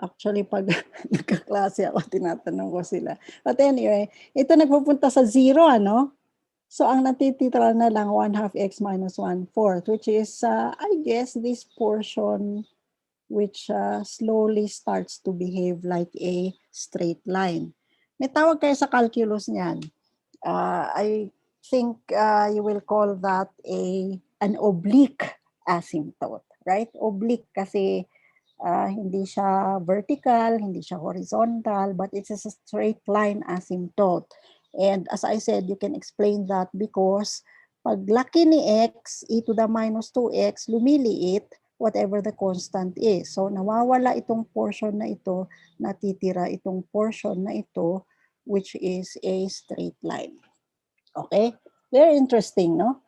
actually, pag nagkaklase ako, tinatanong ko sila. But anyway, ito nagpupunta sa 0, ano? So, ang natitira na lang 1/2 x minus 1/4, which is, I guess, this portion which slowly starts to behave like a straight line. May tawag kayo sa calculus niyan. I think you will call that an oblique asymptote, right? Oblique kasi hindi siya vertical, hindi siya horizontal, but it's a straight line asymptote. And as I said, you can explain that because pag laki ni x, e to the minus 2x, lumiliit whatever the constant is. So nawawala itong portion na ito, natitira itong portion na ito, which is a straight line. Okay? Very interesting, no?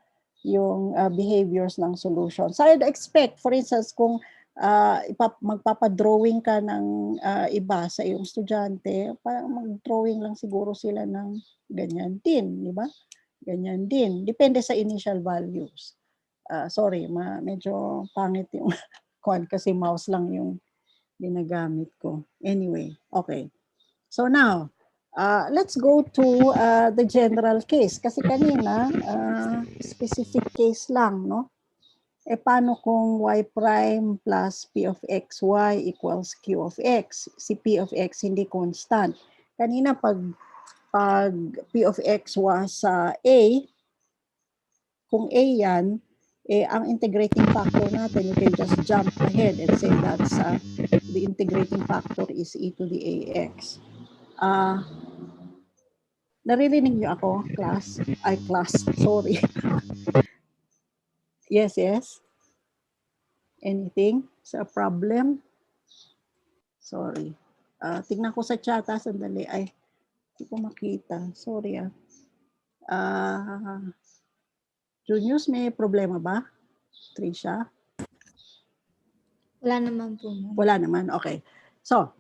Yung behaviors ng solution. So I'd expect, for instance, kung magpapadrawing ka ng iba sa iyong estudyante, mag-drawing lang siguro sila ng ganyan din, di ba? Ganyan din. Depende sa initial values. Sorry, medyo pangit yung kwan kasi mouse lang yung ginagamit ko. Anyway, okay. So now, let's go to the general case. Kasi kanina, specific case lang, no? E paano kung y prime plus p of xy equals q of x? Si p of x hindi constant. Kanina pag p of x was a, kung a yan, ang integrating factor natin, you can just jump ahead and say that's the integrating factor is e to the ax. Naririnig niyo ako, class? Class, sorry. Yes. Anything? Sa problem? Sorry. Tignan ko sa chat, sandali. Hindi ko makita. Sorry, Junius, may problema ba? Trisha? Wala naman po. Wala naman, okay. So,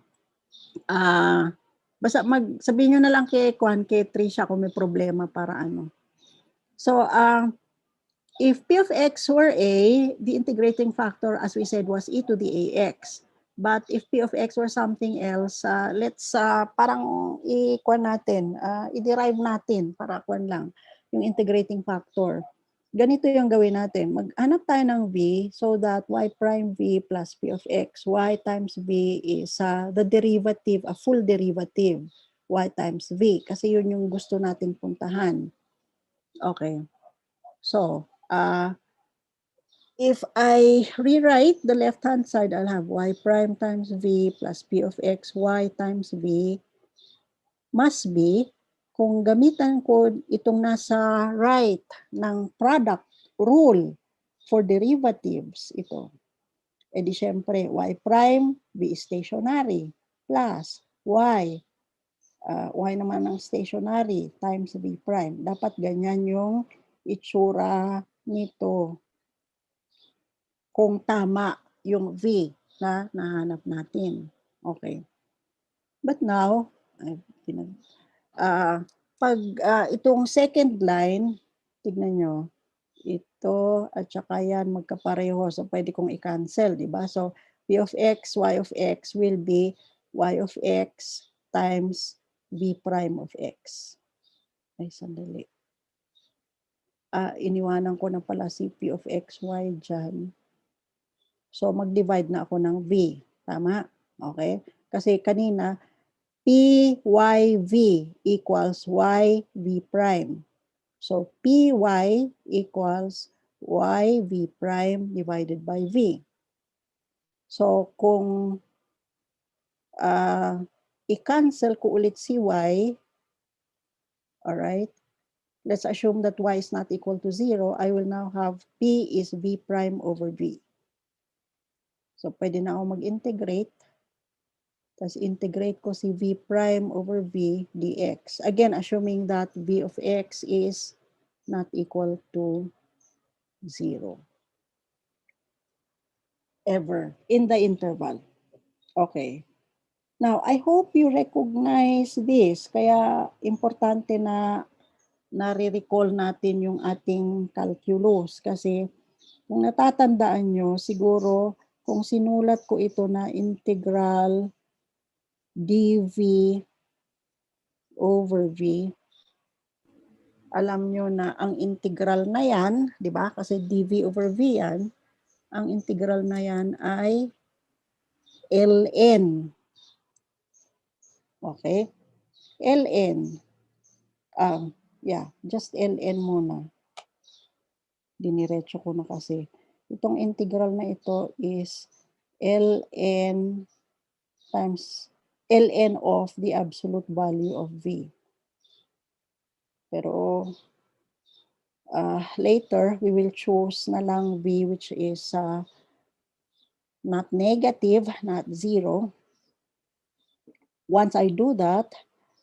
basta sabihin nyo na lang kay Trisha kung may problema para ano. So, if p of x were a, the integrating factor, as we said, was e to the ax. But if p of x were something else, let's parang i-derive natin para lang yung integrating factor. Ganito yung gawin natin. Maghanap tayo ng v so that y prime v plus p of x, y times v is the derivative, a full derivative, y times v. Kasi yun yung gusto natin puntahan. Okay. So, if I rewrite the left-hand side, I'll have y prime times v plus p of x, y times v must be, kung gamitan ko itong nasa right ng product rule for derivatives, ito. E di syempre, y prime, v is stationary, plus y naman ang stationary, times v prime. Dapat ganyan yung itsura nito kung tama yung V na nahanap natin. Okay. But now, pag itong second line, tignan nyo, ito at saka yan magkapareho. So, pwede kong i-cancel, di ba? So, P of x, y of x will be y of x times v prime of x. Ay, sandali. Iniwanan ko na pala si P of x, y dyan. So, mag-divide na ako ng V. Tama? Okay? Kasi kanina, PYV equals YV prime. So, PY equals YV prime divided by V. So, kung i-cancel ko ulit si Y, alright, let's assume that y is not equal to 0, I will now have p is v prime over v. So, pwede na ako mag-integrate. Tapos, integrate ko si v prime over v dx. Again, assuming that v of x is not equal to 0. Ever in the interval. Okay. Now, I hope you recognize this. Kaya, importante na nare-recall natin yung ating calculus. Kasi, kung natatandaan nyo, siguro, kung sinulat ko ito na integral dv over v, alam nyo na ang integral na yan, di ba? Kasi dv over v yan, ang integral na yan ay ln. Okay? ln. Just ln muna. Diniretso ko na kasi. Itong integral na ito is ln times ln of the absolute value of v. Pero later, we will choose na lang v which is not negative, not 0. Once I do that,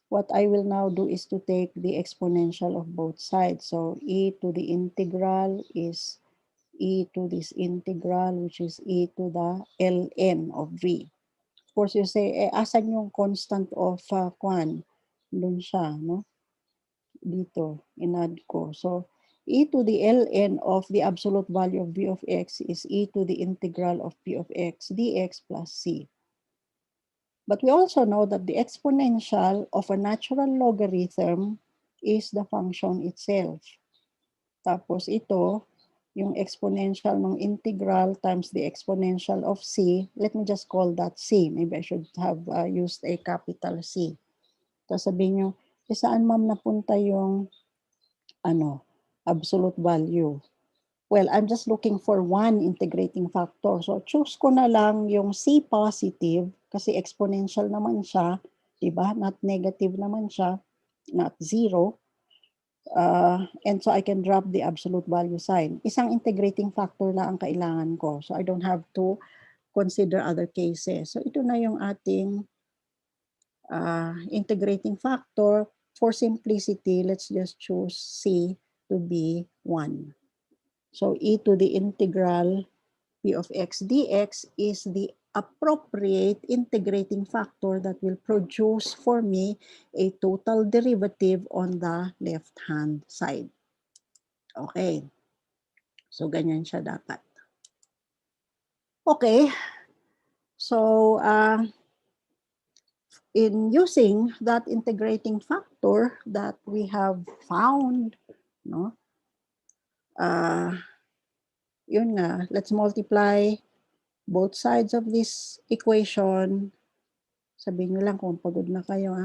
what I will now do is to take the exponential of both sides. So e to the integral is e to this integral, which is e to the ln of v. Of course, you say, asan yung constant of kwan? Doon siya, no? Dito, inad ko. So, e to the ln of the absolute value of v of x is e to the integral of p of x dx plus c. But we also know that the exponential of a natural logarithm is the function itself. Tapos ito, yung exponential ng integral times the exponential of c. Let me just call that c. Maybe I should have used a capital C. Tapos sabihin nyo, saan ma'am napunta yung absolute value? Well, I'm just looking for one integrating factor. So, choose ko na lang yung C positive kasi exponential naman siya, diba? Not negative naman siya, not 0. And so, I can drop the absolute value sign. Isang integrating factor lang ang kailangan ko. So, I don't have to consider other cases. So, ito na yung ating integrating factor. For simplicity, let's just choose C to be 1. So e to the integral p of x dx is the appropriate integrating factor that will produce for me a total derivative on the left-hand side. Okay. So ganyan siya dapat. Okay. So in using that integrating factor that we have found, no? Yun nga, let's multiply both sides of this equation. Sabihin nyo lang kung pagod na kayo,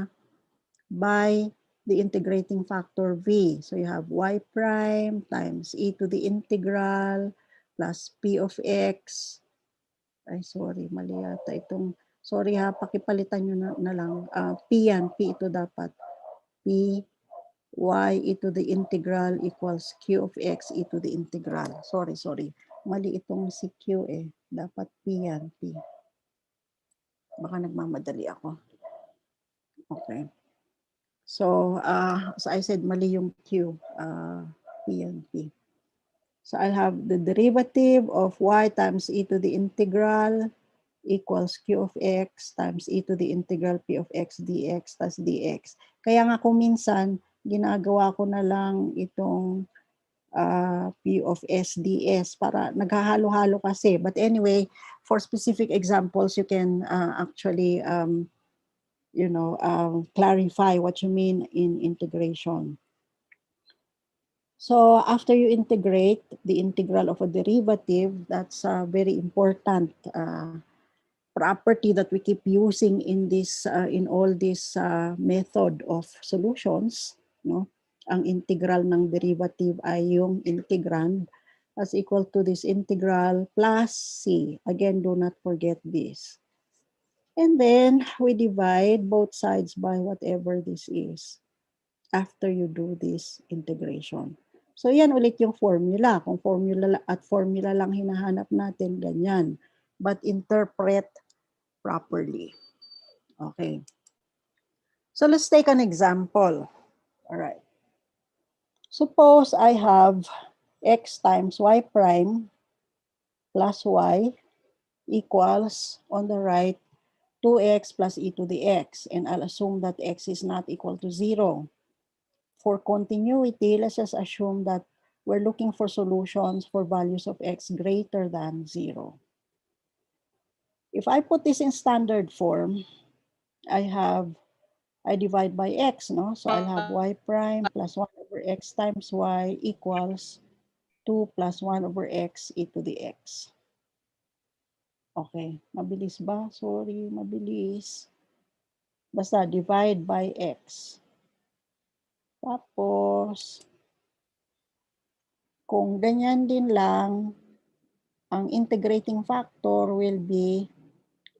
by the integrating factor v. So you have y prime times e to the integral plus p of x. Ay, sorry, mali yata itong, sorry pakipalitan nyo na lang. P yan, p ito dapat. P y e to the integral equals q of x e to the integral. Sorry. Mali itong si q Dapat p yan, p. Baka nagmamadali ako. Okay. So, as I said, mali yung q, p and p. So, I'll have the derivative of y times e to the integral equals q of x times e to the integral p of x dx plus dx. Kaya nga kung minsan, ginagawa ko na lang itong p of s ds para naghahalo-halo kasi. But anyway, for specific examples, you can actually clarify what you mean in integration. So after you integrate the integral of a derivative, that's a very important property that we keep using in this in all this method of solutions. No, ang integral ng derivative ay yung integrand as equal to this integral plus c. Again, do not forget this. And then we divide both sides by whatever this is. after you do this integration. So yan ulit yung formula. Kung formula lang hinahanap natin, ganyan. But interpret properly. Okay. So let's take an example. All right. Suppose I have x times y prime plus y equals, on the right, 2x plus e to the x. And I'll assume that x is not equal to 0. For continuity, let's just assume that we're looking for solutions for values of x greater than 0. If I put this in standard form, I divide by x, no? So I'll have y prime plus 1 over x times y equals 2 plus 1 over x e to the x. Okay, mabilis ba? Sorry, mabilis. Basta divide by x. Tapos, kung ganyan din lang, ang integrating factor will be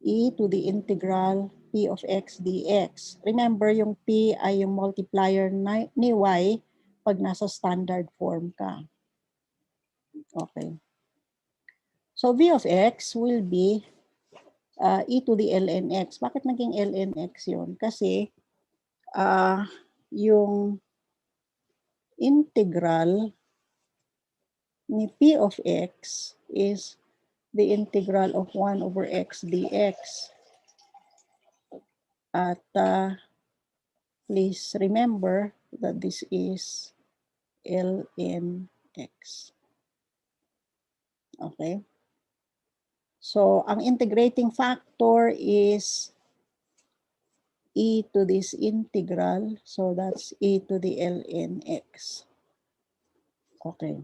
e to the integral p of x dx. Remember, yung p ay yung multiplier ni y pag nasa standard form ka. Okay. So v of x will be e to the ln x. Bakit naging ln x yun? Kasi yung integral ni p of x is the integral of 1 over x dx. At please remember that this is ln x. Okay? So, ang integrating factor is e to this integral. So, that's e to the ln x. Okay.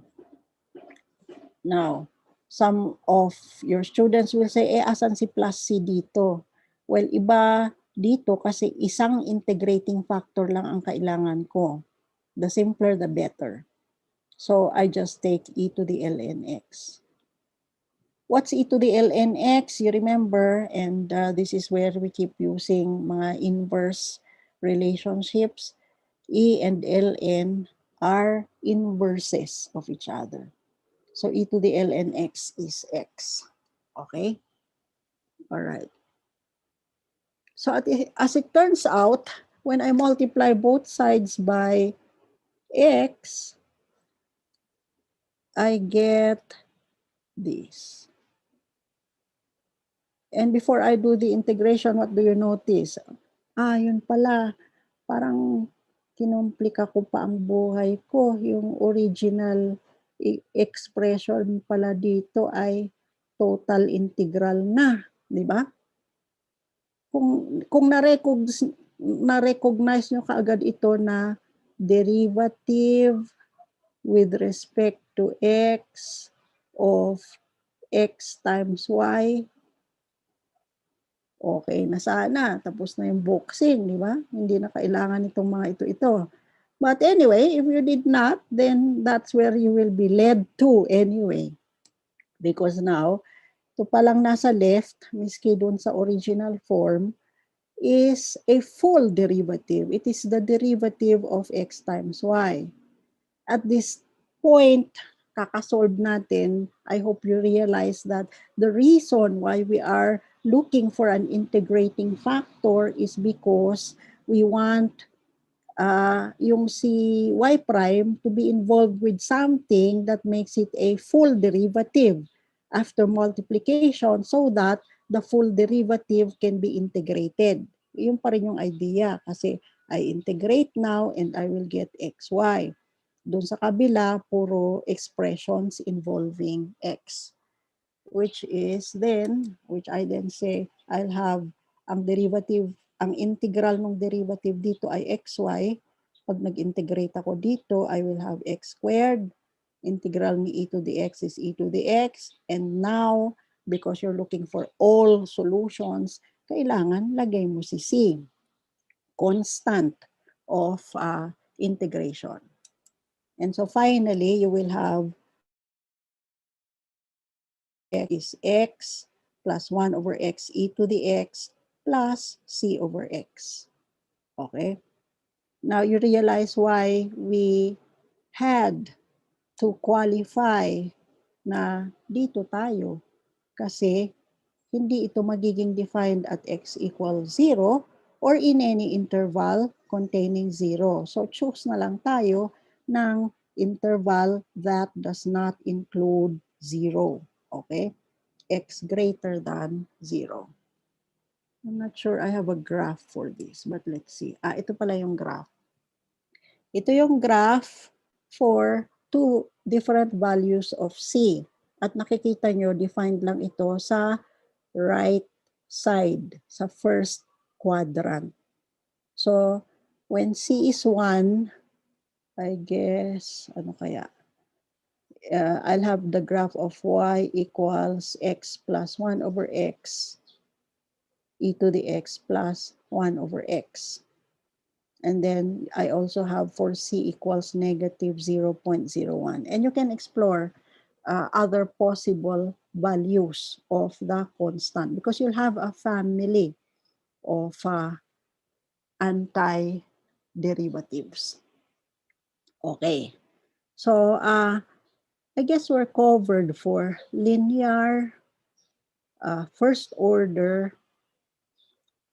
Now, some of your students will say, asan si plus c dito? Well, iba dito kasi isang integrating factor lang ang kailangan ko. The simpler, the better. So, I just take e to the ln x. What's e to the ln x? You remember, and this is where we keep using mga inverse relationships. E and ln are inverses of each other. So e to the ln x is x. Okay? All right. So as it turns out, when I multiply both sides by x, I get this. And before I do the integration, what do you notice? Yun pala, parang kinomplika ko pa ang buhay ko. Yung original expression pala dito ay total integral na, di ba? Kung na-recognize nyo kaagad ito na derivative with respect to x of x times y, okay na sana. Tapos na yung boxing, di ba? Hindi na kailangan itong mga ito. But anyway, if you did not, then that's where you will be led to anyway. Because now, ito palang nasa left, miski dun sa original form, is a full derivative. It is the derivative of x times y. At this point, kakasolve natin, I hope you realize that the reason why we are looking for an integrating factor is because we want yung si y prime to be involved with something that makes it a full derivative after multiplication so that the full derivative can be integrated. Yung pa rin yung idea kasi I integrate now and I will get xy. Doon sa kabila, puro expressions involving x. Which I then say, I'll have ang derivative, ang integral ng derivative dito ay xy. Pag nag-integrate ako dito, I will have x squared. Integral ni e to the x is e to the x. And now, because you're looking for all solutions, kailangan lagay mo si c. Constant of integration. And so finally, you will have x is x plus 1 over x e to the x plus c over x. Okay? Now you realize why we had to qualify na dito tayo. Kasi hindi ito magiging defined at x equals 0 or in any interval containing 0. So choose na lang tayo ng interval that does not include 0. Okay? X greater than 0. I'm not sure I have a graph for this, but let's see. Ito pala yung graph. Ito yung graph for two different values of C. At nakikita nyo, defined lang ito sa right side, sa first quadrant. So, when C is 1, I guess, ano kaya? I'll have the graph of y equals x plus 1 over x e to the x plus 1 over x. And then I also have for C equals negative 0.01. And you can explore other possible values of the constant because you'll have a family of anti-derivatives. Okay. So I guess we're covered for linear first order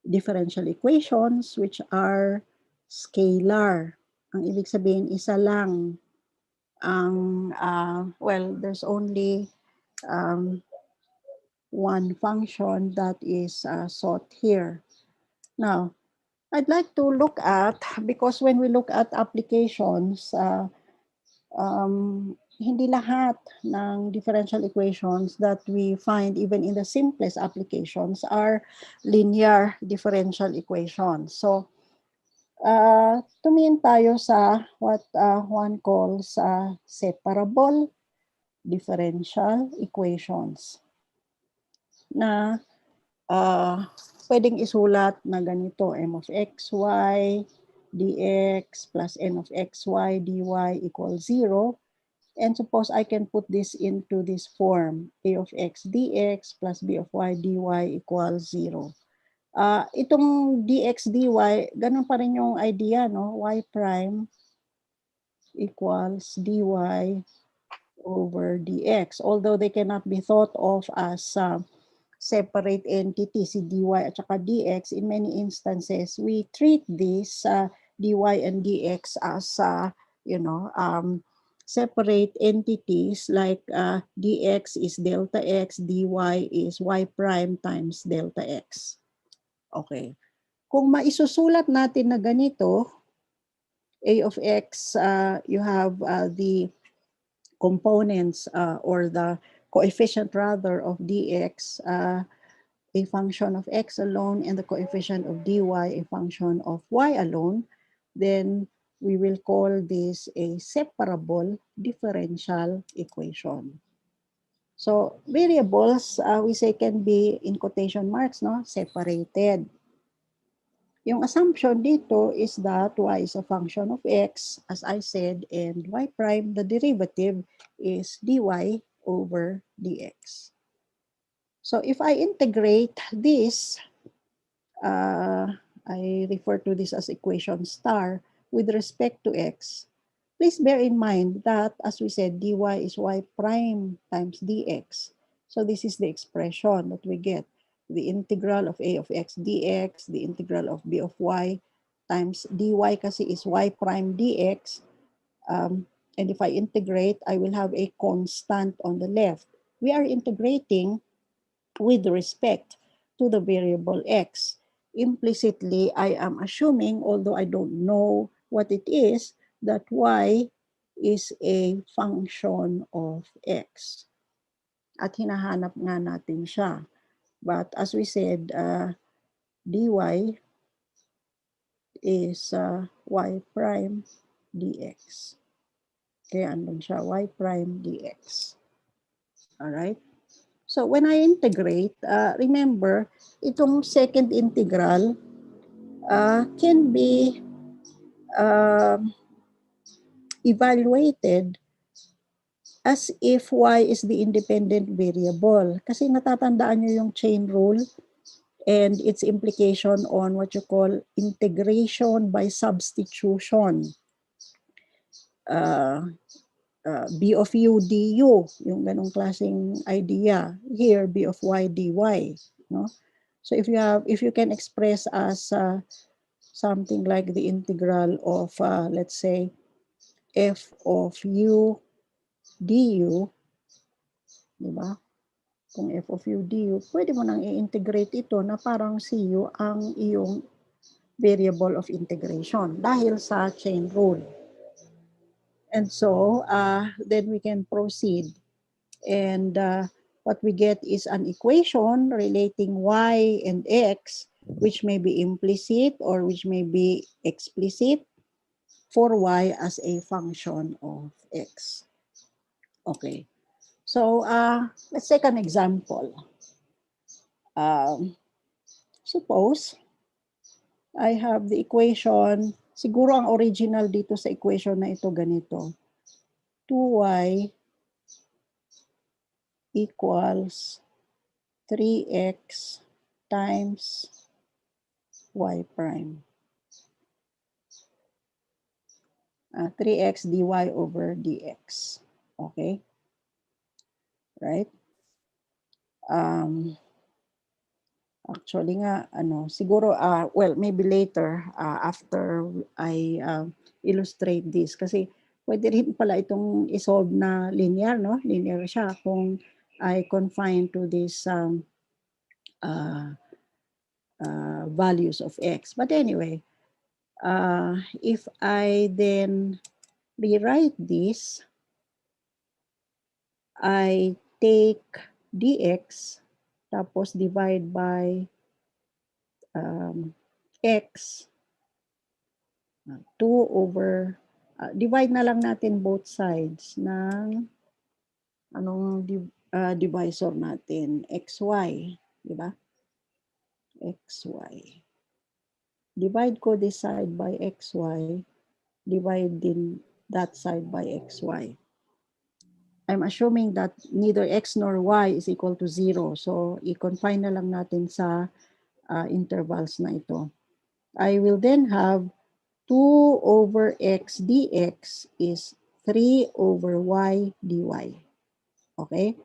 differential equations which are scalar. Ang ibig sabihin, isa lang ang, well, there's only one function that is sought here. Now, I'd like to look at, because when we look at applications, hindi lahat ng differential equations that we find even in the simplest applications are linear differential equations. So, tumingin tayo sa what one calls separable differential equations na pwedeng isulat na ganito, m of xy dx plus n of xy dy equals 0. And suppose I can put this into this form, a of x dx plus b of y dy equals 0. Itong dx dy, ganun pa rin yung idea, no? Y prime equals dy over dx. Although they cannot be thought of as separate entity, si dy at saka dx, in many instances, we treat this dy and dx as, separate entities like dx is delta x, dy is y prime times delta x. Okay. Kung maisusulat natin na ganito, a of x, you have the components or the coefficient rather of dx, a function of x alone, and the coefficient of dy, a function of y alone, then we will call this a separable differential equation. So variables, we say can be in quotation marks, no, separated. Yung assumption dito is that y is a function of x, as I said, and y prime, the derivative, is dy over dx. So if I integrate this, I refer to this as equation star with respect to x. Please bear in mind that, as we said, dy is y prime times dx. So this is the expression that we get. The integral of a of x dx, the integral of b of y times dy kasi is y prime dx. And if I integrate, I will have a constant on the left. We are integrating with respect to the variable x. Implicitly, I am assuming, although I don't know what it is, that y is a function of x. At hinahanap nga natin siya. But as we said, dy is y prime dx. Kaya andun siya, y prime dx. Alright? So when I integrate, remember, itong second integral can be evaluated as if y is the independent variable. Kasi natatandaan nyo yung chain rule, and its implication on what you call integration by substitution. B of u du, yung ganong klaseng idea. Here, B of y dy. No? So if you can express as something like the integral of, let's say, f of u du, di ba? Kung f of u du, pwede mo nang i-integrate ito na parang si u ang iyong variable of integration dahil sa chain rule. And so, then we can proceed. And what we get is an equation relating y and x, which may be implicit or which may be explicit for y as a function of x. Okay. So, let's take an example. Suppose I have the equation, siguro ang original dito sa equation na ito ganito. 2y equals 3x times y prime. 3x dy over dx. Okay? Right? Actually nga, siguro, well, maybe later, after I illustrate this. Kasi pwede rin pala itong isolve na linear, no? Linear siya kung I confine to these values of x. But anyway, if I then rewrite this, I take dx tapos divide by x 2 over divide na lang natin both sides ng anong divisor natin, xy, di ba? xy. Divide ko this side by xy, divide din that side by xy. I'm assuming that neither x nor y is equal to 0. So, i-confine na lang natin sa intervals na ito. I will then have 2 over x dx is 3 over y dy. Okay?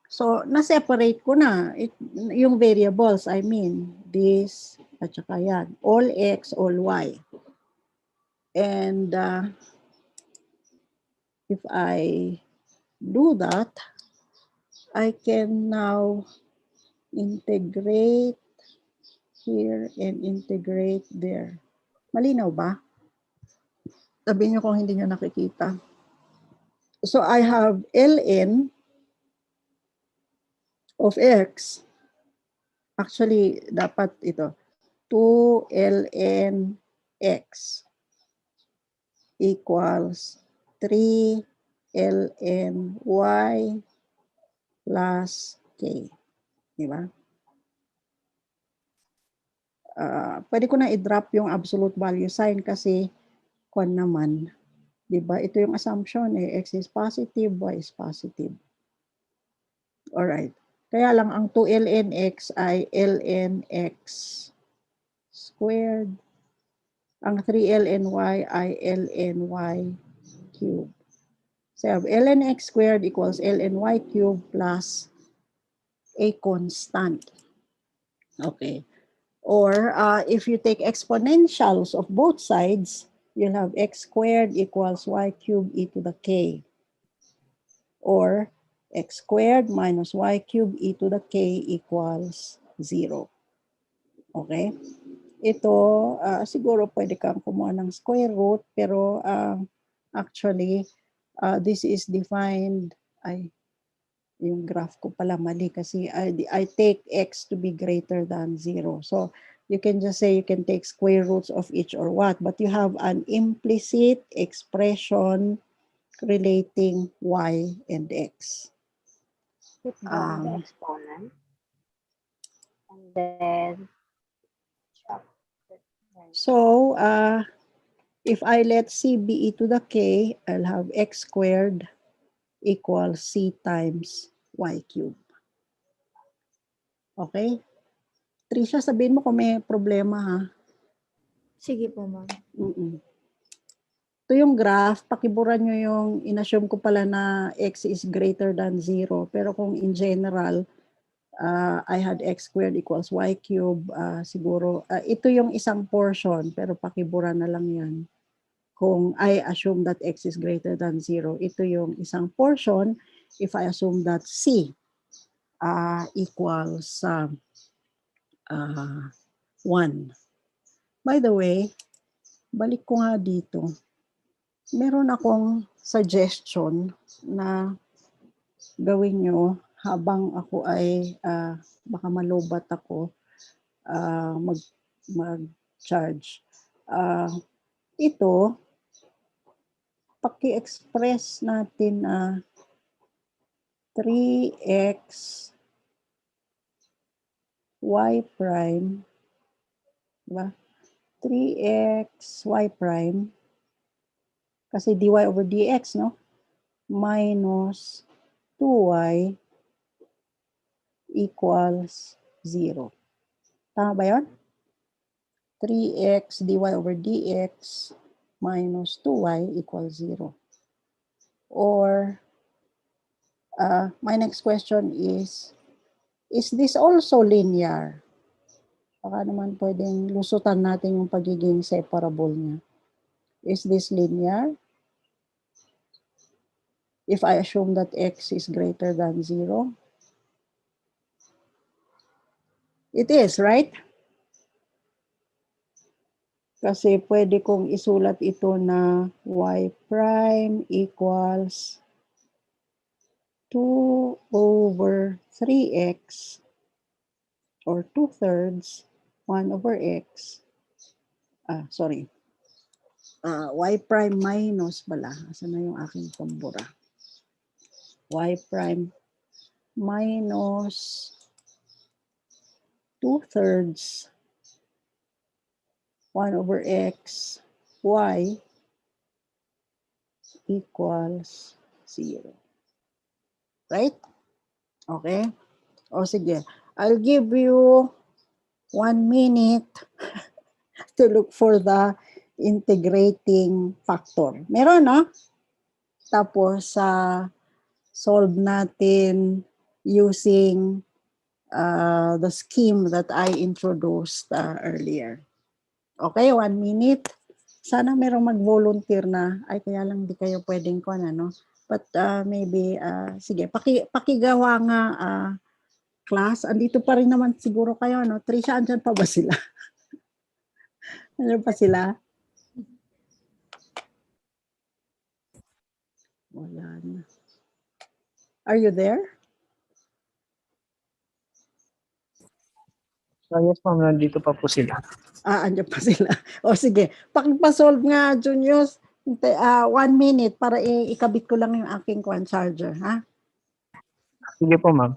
So, na-separate ko na yung variables. I mean, this at saka yan. All x, all y. And if I do that, I can now integrate here and integrate there. Malinaw ba? Sabihin niyo kung hindi niyo nakikita. So I have ln of x. Actually, dapat ito. 2 ln x equals 3 ln y plus k. Diba? Pwede ko na i-drop yung absolute value sign kasi kung naman, diba? Ito yung assumption x is positive, y is positive. Alright. Kaya lang ang 2 ln x ay ln x squared. Ang 3 ln y ay ln y cubed. So ln x squared equals ln y cubed plus a constant. Okay. Or if you take exponentials of both sides, you'll have x squared equals y cubed e to the k. Or x squared minus y cubed e to the k equals 0. Okay? Ito, siguro pwede kang kumuha ng square root, pero actually, this is defined, yung graph ko pala mali kasi I take x to be greater than 0. So, you can just say you can take square roots of each or what, but you have an implicit expression relating y and x. Put down the exponent. And then, so, if I let c be e to the k, I'll have x squared equals c times y cubed. Okay? Trisha, sabihin mo kung may problema ha. Sige po, ma'am. Mm-mm. Ito yung graph, pakiburan nyo yung inassume ko pala na x is greater than 0. Pero kung in general, I had x squared equals y cube, siguro, ito yung isang portion, pero pakiburan na lang yan. Kung I assume that x is greater than 0, ito yung isang portion. If I assume that c equals 1. By the way, balik ko nga dito. Meron akong suggestion na gawin nyo habang ako ay baka malubat ako mag-charge. Ito, paki-express natin 3x y prime, diba? 3x y prime, kasi dy over dx, no? Minus 2y equals 0. Tama ba yun? 3x dy over dx minus 2y equals 0. Or, my next question is this also linear? Baka naman pwedeng lusutan natin yung pagiging separable niya. Is this linear? If I assume that x is greater than 0? It is, right? Kasi pwede kong isulat ito na y prime equals 2 over 3x or 2/3 1 over x. Sorry. Y prime minus pala. Asan na yung aking pambura? Y prime minus 2/3 1 over x y equals 0. Right? Okay? O sige. I'll give you 1 minute to look for the integrating factor. Meron, no? Tapos, solve natin using the scheme that I introduced earlier. Okay, 1 minute. Sana merong mag-volunteer na. Ay, kaya lang di kayo pwedeng ko na, no? But maybe, sige, pakigawa nga class. Andito pa rin naman siguro kayo, no? Trisha, andyan pa ba sila? Andyan pa sila? Wala na. Are you there? Yes, ma'am, nandito pa po sila. Andyan pa sila. O sige, pakipasolve nga, Juniors. 1 minute para ikabit ko lang yung aking charger, ha? Sige po, ma'am.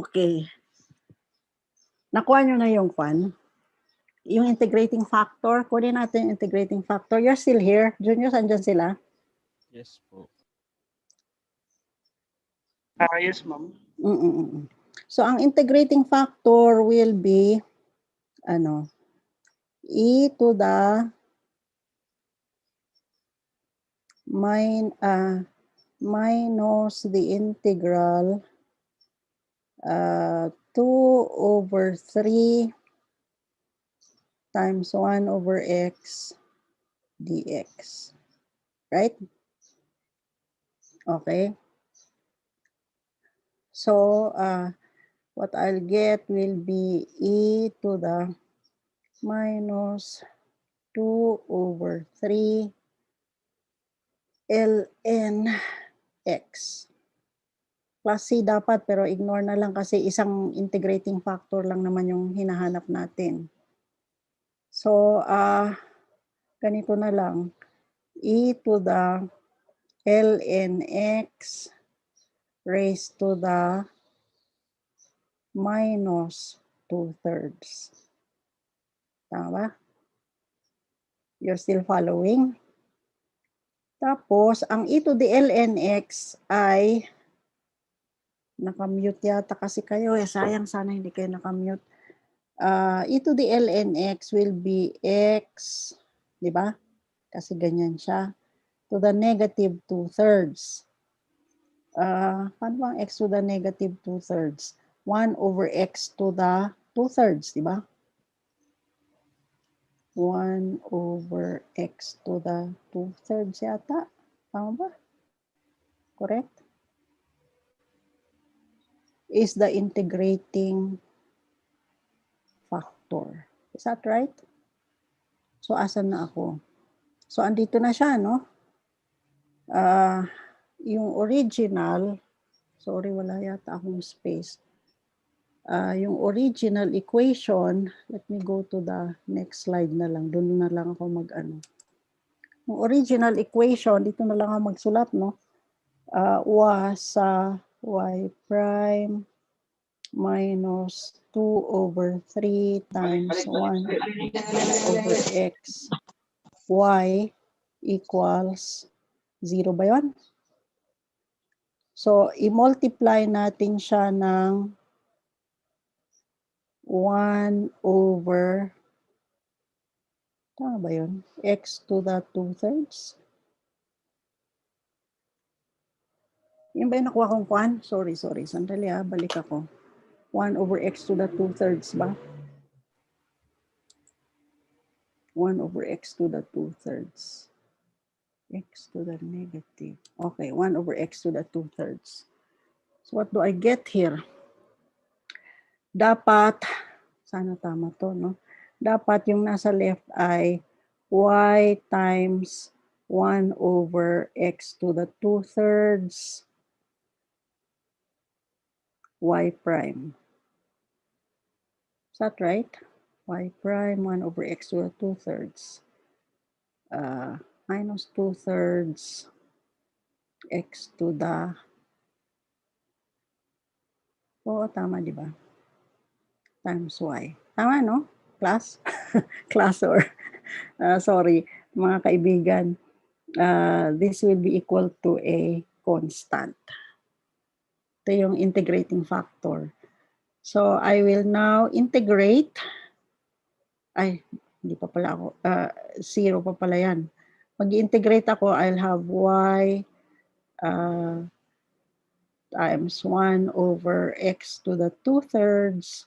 Okay. Nakuha nyo na yung kwan? Yung integrating factor. Kunin natin yung integrating factor. You're still here. Junior, andyan sila? Yes po. Yes, ma'am. So, ang integrating factor will be, ano, e to the minus the integral 2/3 times 1/x dx. Right? Okay. So, what I'll get will be e to the minus 2/3 ln x. Plus c dapat, pero ignore na lang kasi isang integrating factor lang naman yung hinahanap natin. So, ganito na lang. E to the ln x raised to the minus 2/3. Tama? You're still following? Tapos, ang e to the ln x ay, nakamute yata kasi kayo. Sayang, sana hindi kayo nakamute. E to the ln x will be x, di ba? Kasi ganyan siya. To the negative 2/3. Paano bang x to the negative 2/3? 1/x to the 2/3, di ba? 1/x to the 2/3 yata. Tama ba? Correct? Is the integrating factor. Is that right? So, asan na ako? So, andito na siya, no? Yung original, sorry, wala yata akong space. Yung original equation, let me go to the next slide na lang. Doon na lang ako mag-ano. Yung original equation, dito na lang ako magsulat, no? Was y prime minus 2/3 times 1/x y equals 0 ba yun? So, i-multiply natin siya ng 1/, tama ba yun? X to the 2/3? Yung ba yung nakuha kong kwan? Sorry. Sandali balik ako. 1/x to the 2/3 ba? 1/x to the 2/3. X to the negative. Okay, 1/x to the 2/3. So what do I get here? Dapat, sana tama to, no? Dapat yung nasa left ay y times 1/x to the 2/3 y prime. Is that right? Y prime 1/x to the 2/3 minus 2/3 x to the, oo, tama, di ba? Times y. Tama, no? Class? Class or, sorry, mga kaibigan. This will be equal to a constant. Ito yung integrating factor. So, I will now integrate. Ay, hindi pa pala ako. 0 pa pala yan. Mag-integrate ako, I'll have y times 1/x to the 2/3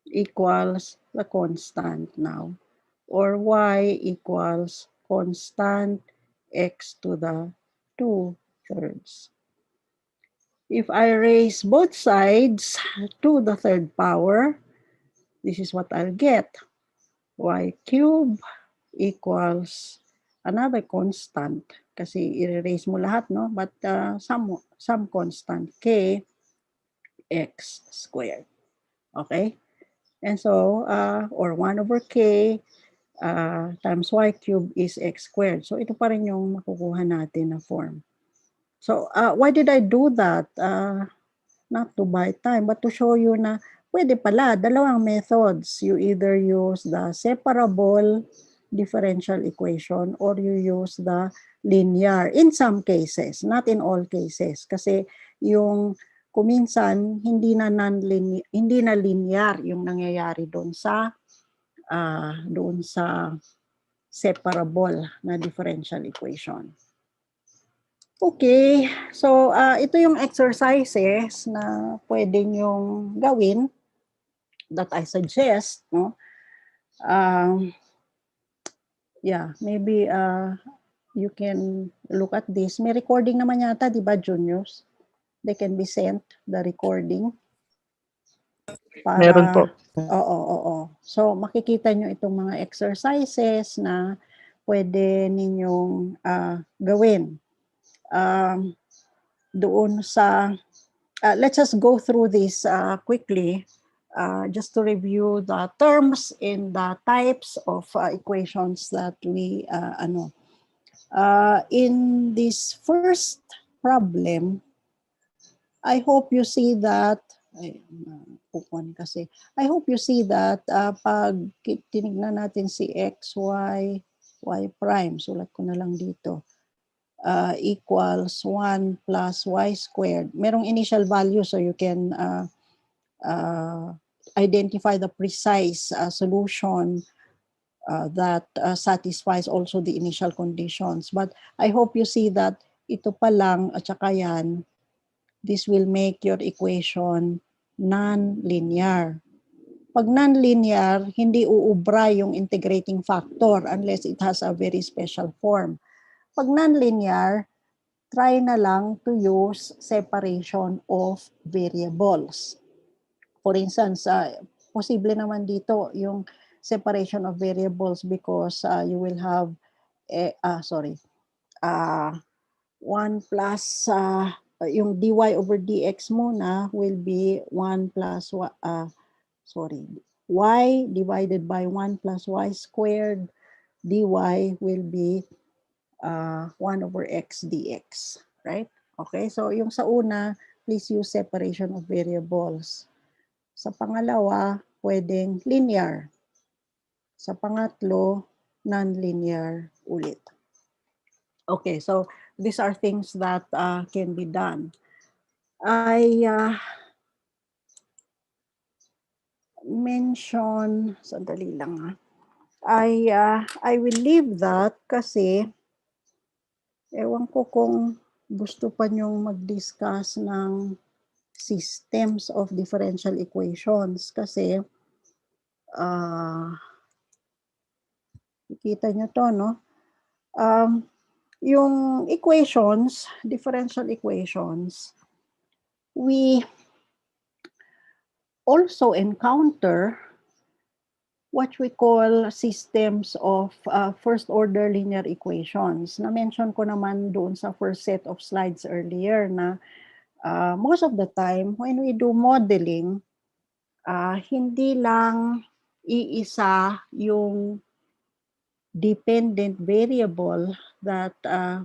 equals the constant now. Or y equals constant x to the 2/3. If I raise both sides to the 3rd power, this is what I'll get. Y cubed equals another constant. Kasi i-erase mo lahat, no? But some constant, k x squared. Okay? And so, or 1/k times y cubed is x squared. So, ito pa rin yung makukuha natin na form. So, why did I do that? not to buy time, but to show you na pwede pala, dalawang methods. You either use the separable differential equation or you use the linear in some cases, not in all cases. Kasi yung kuminsan hindi na non-linear, hindi na linear yung nangyayari doon sa separable na differential equation. Okay, so ito yung exercises na pwede nyong gawin that I suggest, no? Yeah, maybe you can look at this. May recording naman yata, di ba, juniors? They can be sent, the recording. Meron po. Oo. So, makikita nyo itong mga exercises na pwede ninyong gawin. Doon sa, let's just go through this quickly, just to review the terms and the types of equations that we, in this first problem, I hope you see that, I hope you see that pag tinignan natin si x, y, y prime, sulat ko na lang dito, equals 1 plus y squared. Merong initial value so you can identify the precise solution that satisfies also the initial conditions. But I hope you see that ito pa lang at saka yan, this will make your equation non-linear. Pag non-linear, hindi uubra yung integrating factor unless it has a very special form. Pag non-linear, try na lang to use separation of variables. For instance, posible naman dito yung separation of variables because you will have, 1 plus, yung dy over dx muna will be 1 plus, y divided by 1 plus y squared, dy will be 1 over x dx, right? Okay, so yung sa una, please use separation of variables. Sa pangalawa, pwedeng linear. Sa pangatlo, non-linear ulit. Okay, so these are things that can be done. I mention, sandali lang I will leave that kasi ewan ko kung gusto pa niyong mag-discuss ng systems of differential equations kasi ikita nyo to, no? Yung equations, differential equations, we also encounter what we call systems of first-order linear equations. Na-mention ko naman doon sa first set of slides earlier na most of the time, when we do modeling, hindi lang iisa yung dependent variable that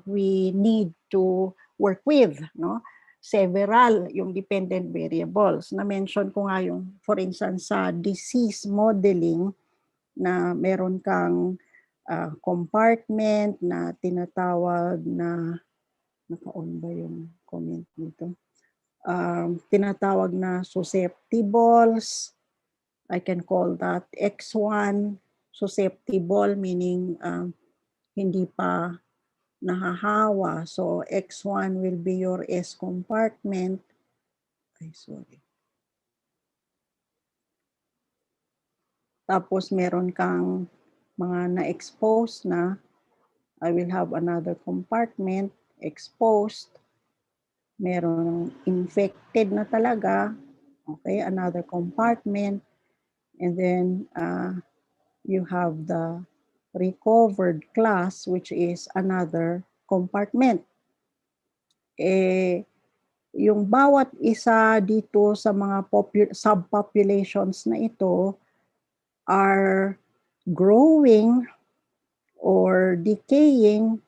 we need to work with, no? Several yung dependent variables. Na-mention ko nga yung, for instance, sa disease modeling na meron kang compartment na tinatawag na, naka-on ba yung comment nito? Tinatawag na susceptibles. I can call that X1 susceptible, meaning hindi pa nahahawa. So X1 will be your S compartment. Tapos meron kang mga na-expose na. I will have another compartment, exposed. Meron infected na talaga. Okay, another compartment. And then you have the recovered class, which is another compartment. Yung bawat isa dito sa mga subpopulations na ito are growing or decaying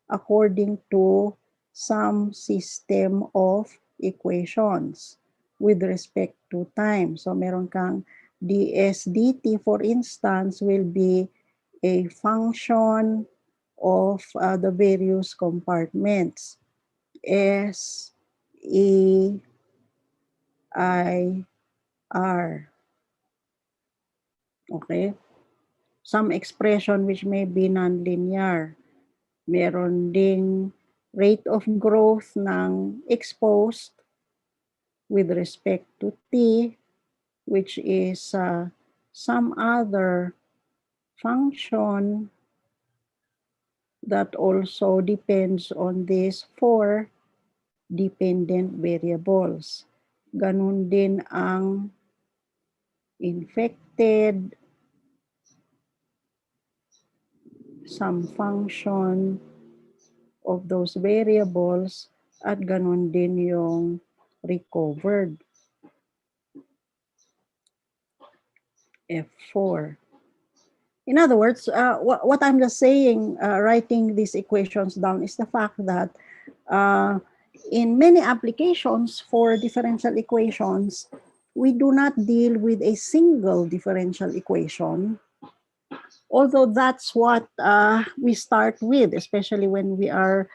according to some system of equations. with respect to time. So meron kang ds dt, for instance, will be a function of the various compartments. S, E, I, R. Okay? Some expression which may be nonlinear. Meron ding rate of growth ng exposed with respect to T, which is some other function that also depends on these four dependent variables. Ganun din ang infected, some function of those variables, at ganun din yung recovered, F4. In other words, what I'm just saying, writing these equations down, is the fact that in many applications for differential equations, we do not deal with a single differential equation, although that's what we start with, especially when we are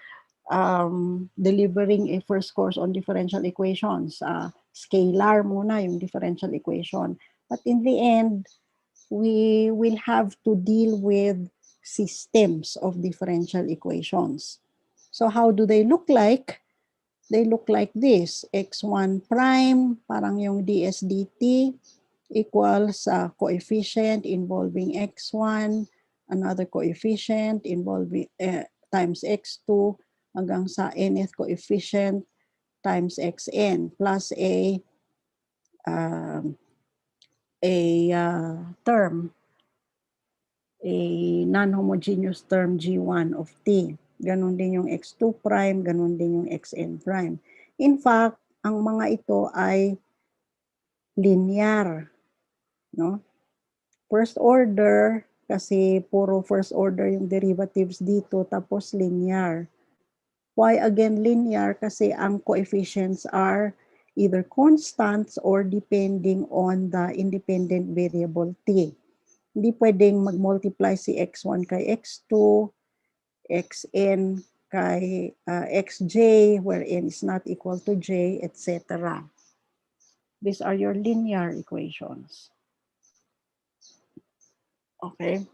delivering a first course on differential equations. Scalar muna yung differential equation. But in the end, we will have to deal with systems of differential equations. So how do they look like? They look like this. X1 prime, parang yung ds dt, equals coefficient involving x1, another coefficient involving times x2, hanggang sa nth coefficient times xn, plus a term, a non-homogeneous term G1 of T. Ganon din yung X2 prime, ganon din yung Xn prime. In fact, ang mga ito ay linear, no? First order, kasi puro first order yung derivatives dito, tapos linear. Why again linear? Kasi ang coefficients are either constants or depending on the independent variable T. Hindi pwedeng mag-multiply si x1 kay x2, xn kay xj, where n is not equal to j, etc. These are your linear equations. Okay.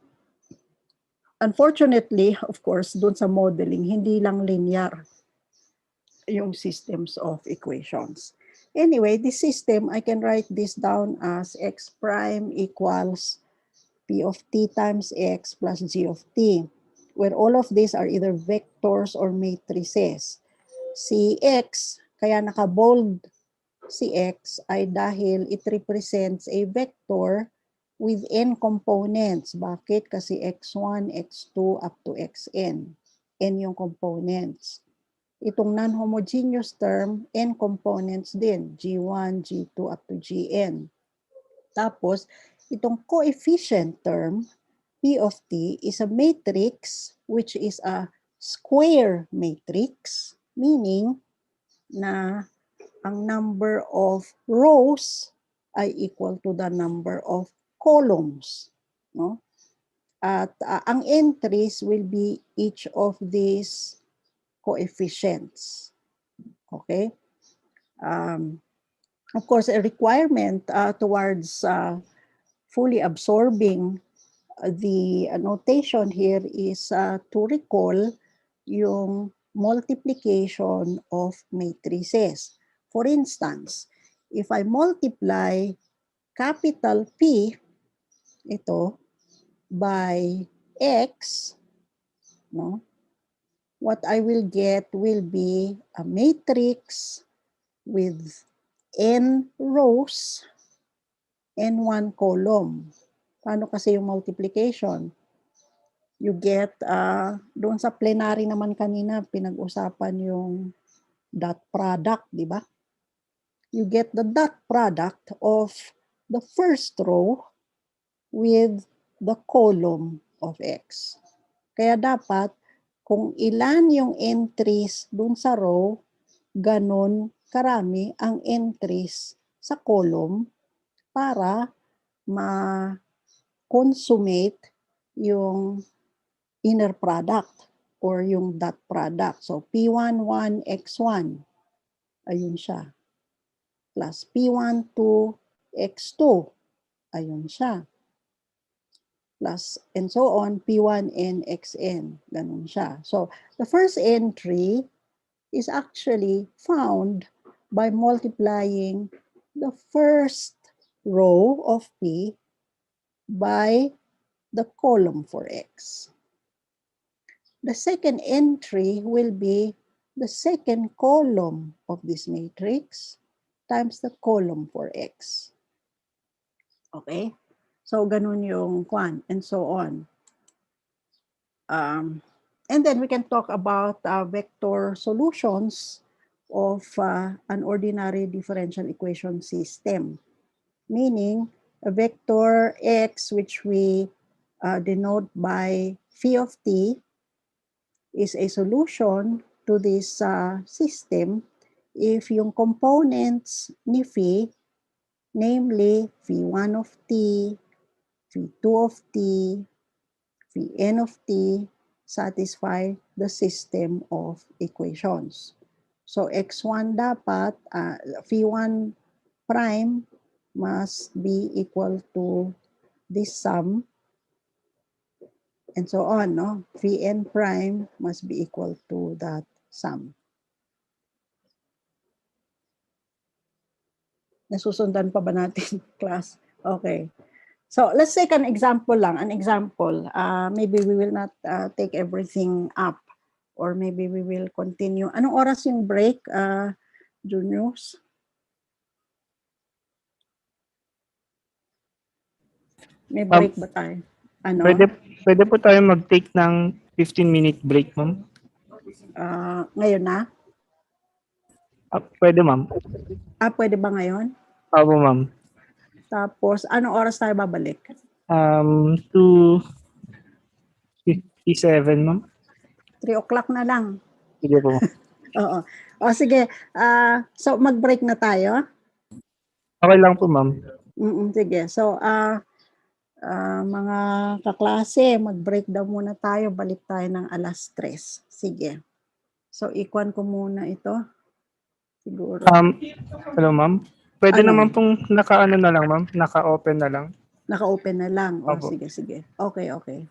Unfortunately, of course, dun sa modeling, hindi lang linear yung systems of equations. Anyway, this system, I can write this down as x prime equals p of t times x plus g of t, where all of these are either vectors or matrices. Si x, kaya naka-bold si x, ay dahil it represents a vector with n components. Bakit? Kasi x1, x2, up to xn. N yung components. Itong non-homogeneous term, n components din. G1, G2, up to Gn. Tapos, itong coefficient term, P of t, is a matrix which is a square matrix, meaning na ang number of rows ay equal to the number of columns. No? At ang entries will be each of these coefficients. Okay? Of course, a requirement towards fully absorbing the notation here is to recall yung multiplication of matrices. For instance, if I multiply capital P, ito, by X, no, what I will get will be a matrix with n rows and 1 column. Paano kasi yung multiplication? You get, doon sa plenary naman kanina, pinag-usapan yung dot product, di ba? You get the dot product of the first row with the column of X. Kaya dapat, kung ilan yung entries doon sa row, ganun karami ang entries sa column para ma-consummate yung inner product or yung dot product. So, P11X1, ayun siya. Plus P12X2, ayun siya. Plus, and so on, P1NXN, ganun siya. So, the first entry is actually found by multiplying the first row of P by the column for X. The second entry will be the second column of this matrix times the column for X. Okay? So, ganun yung kwan, and so on. And then we can talk about vector solutions of an ordinary differential equation system, meaning a vector x, which we denote by phi of t, is a solution to this system if yung components ni phi, namely phi1 of t, phi2 of t, phi of t, satisfy the system of equations. So x1 dapat, phi1 prime must be equal to this sum, and so on, no? Phi n prime must be equal to that sum. Nasusundan pa ba natin, class? Okay. So let's take an example lang, an example. Maybe we will not take everything up, or maybe we will continue. Anong oras yung break, juniors? May break ba tayo? Ano? Pwede po tayo mag-take ng 15-minute break, ma'am. Ngayon na? Pwede, ma'am. Pwede ba ngayon? Opo, ma'am. Tapos, anong oras tayo babalik? 2:57, ma'am. 3 o'clock na lang. Sige po. Oo. O sige, so mag-break na tayo? Okay lang po, ma'am. Sige. So, mga kaklase, mag-break daw muna tayo. Balik tayo ng 3:00. Sige. So, ikwan ko muna ito. Siguro. Hello, ma'am. Pwede Ano? naman pong naka-ano na lang, ma'am. Naka-open na lang. Naka-open na lang. O, Opo. sige, sige. Okay, okay.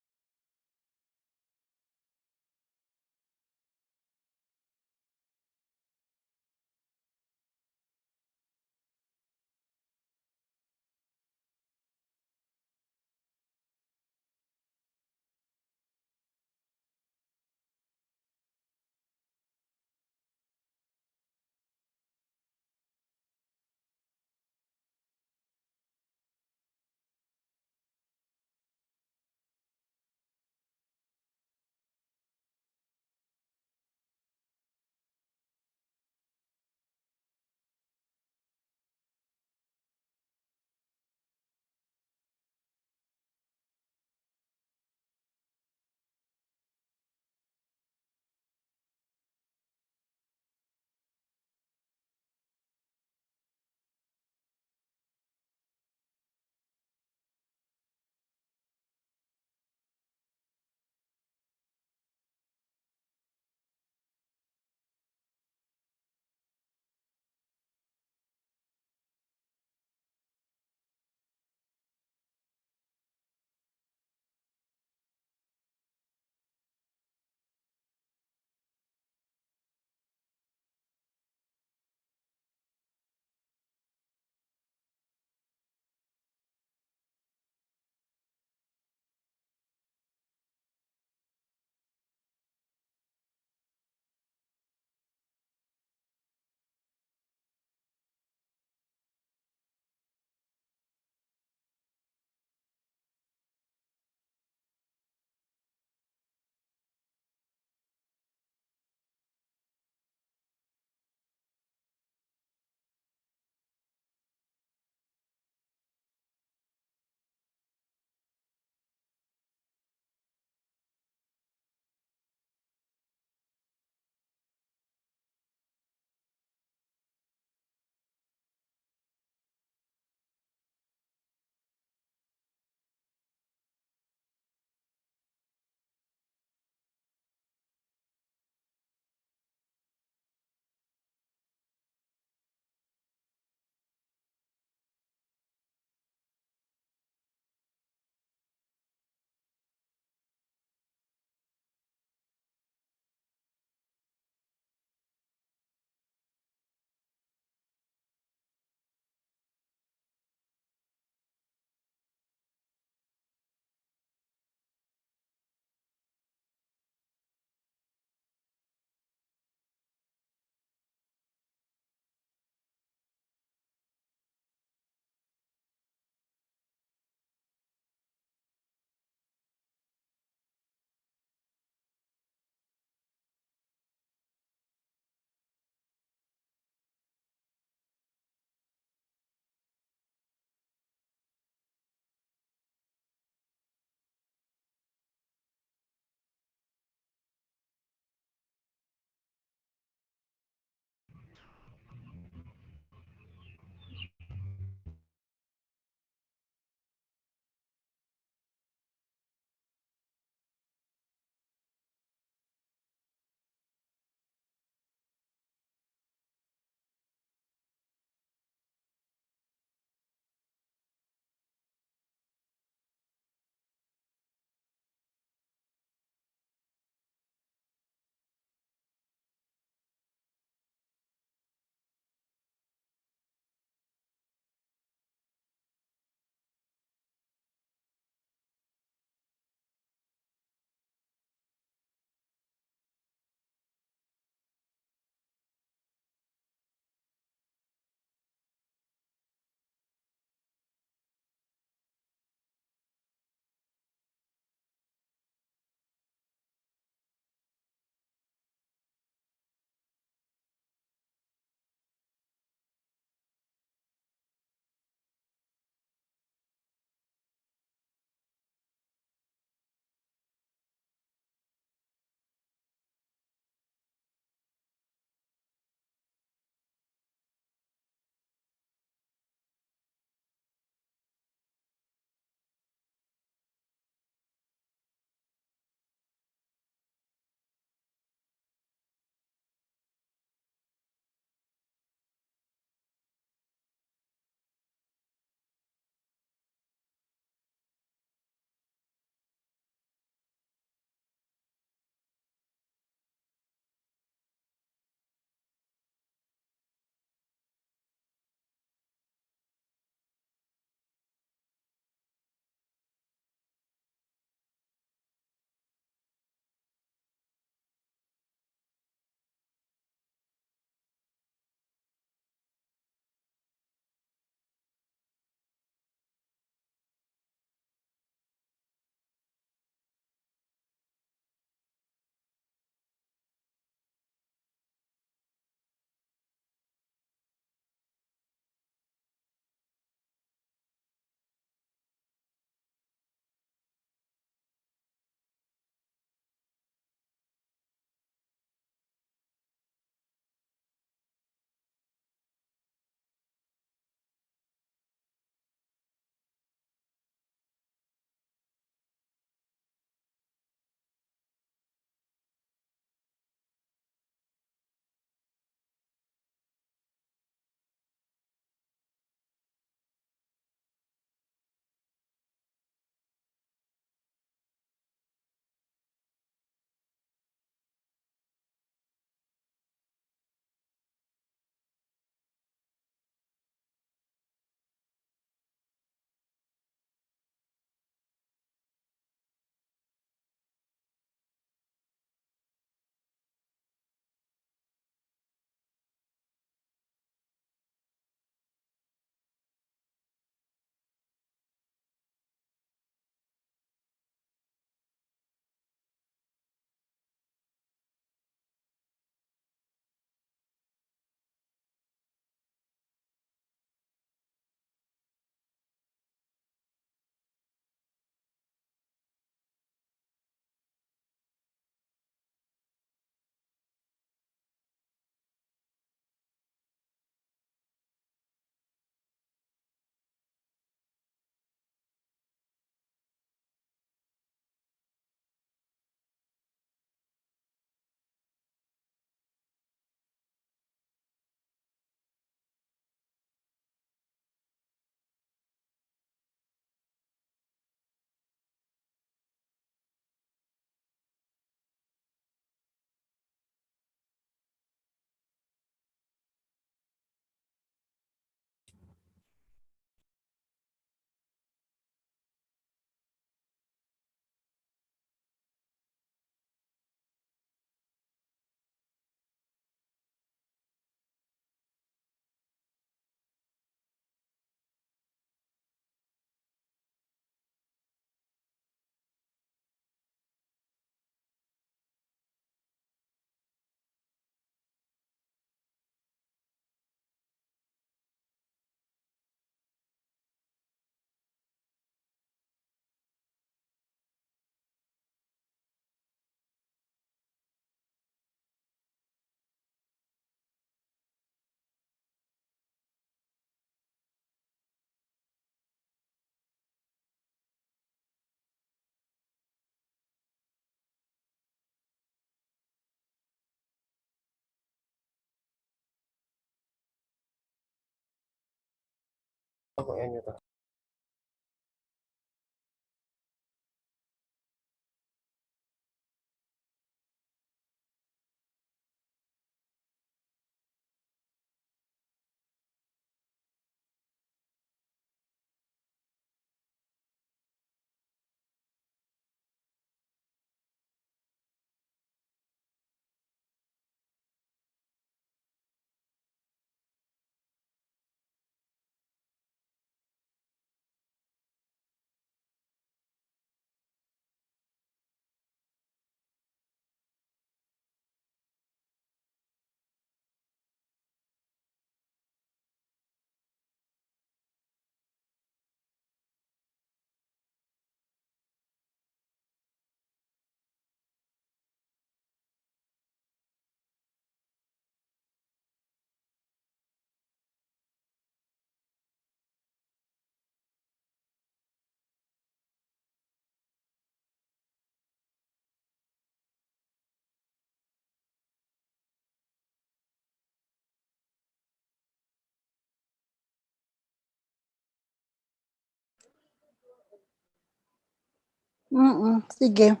Sige.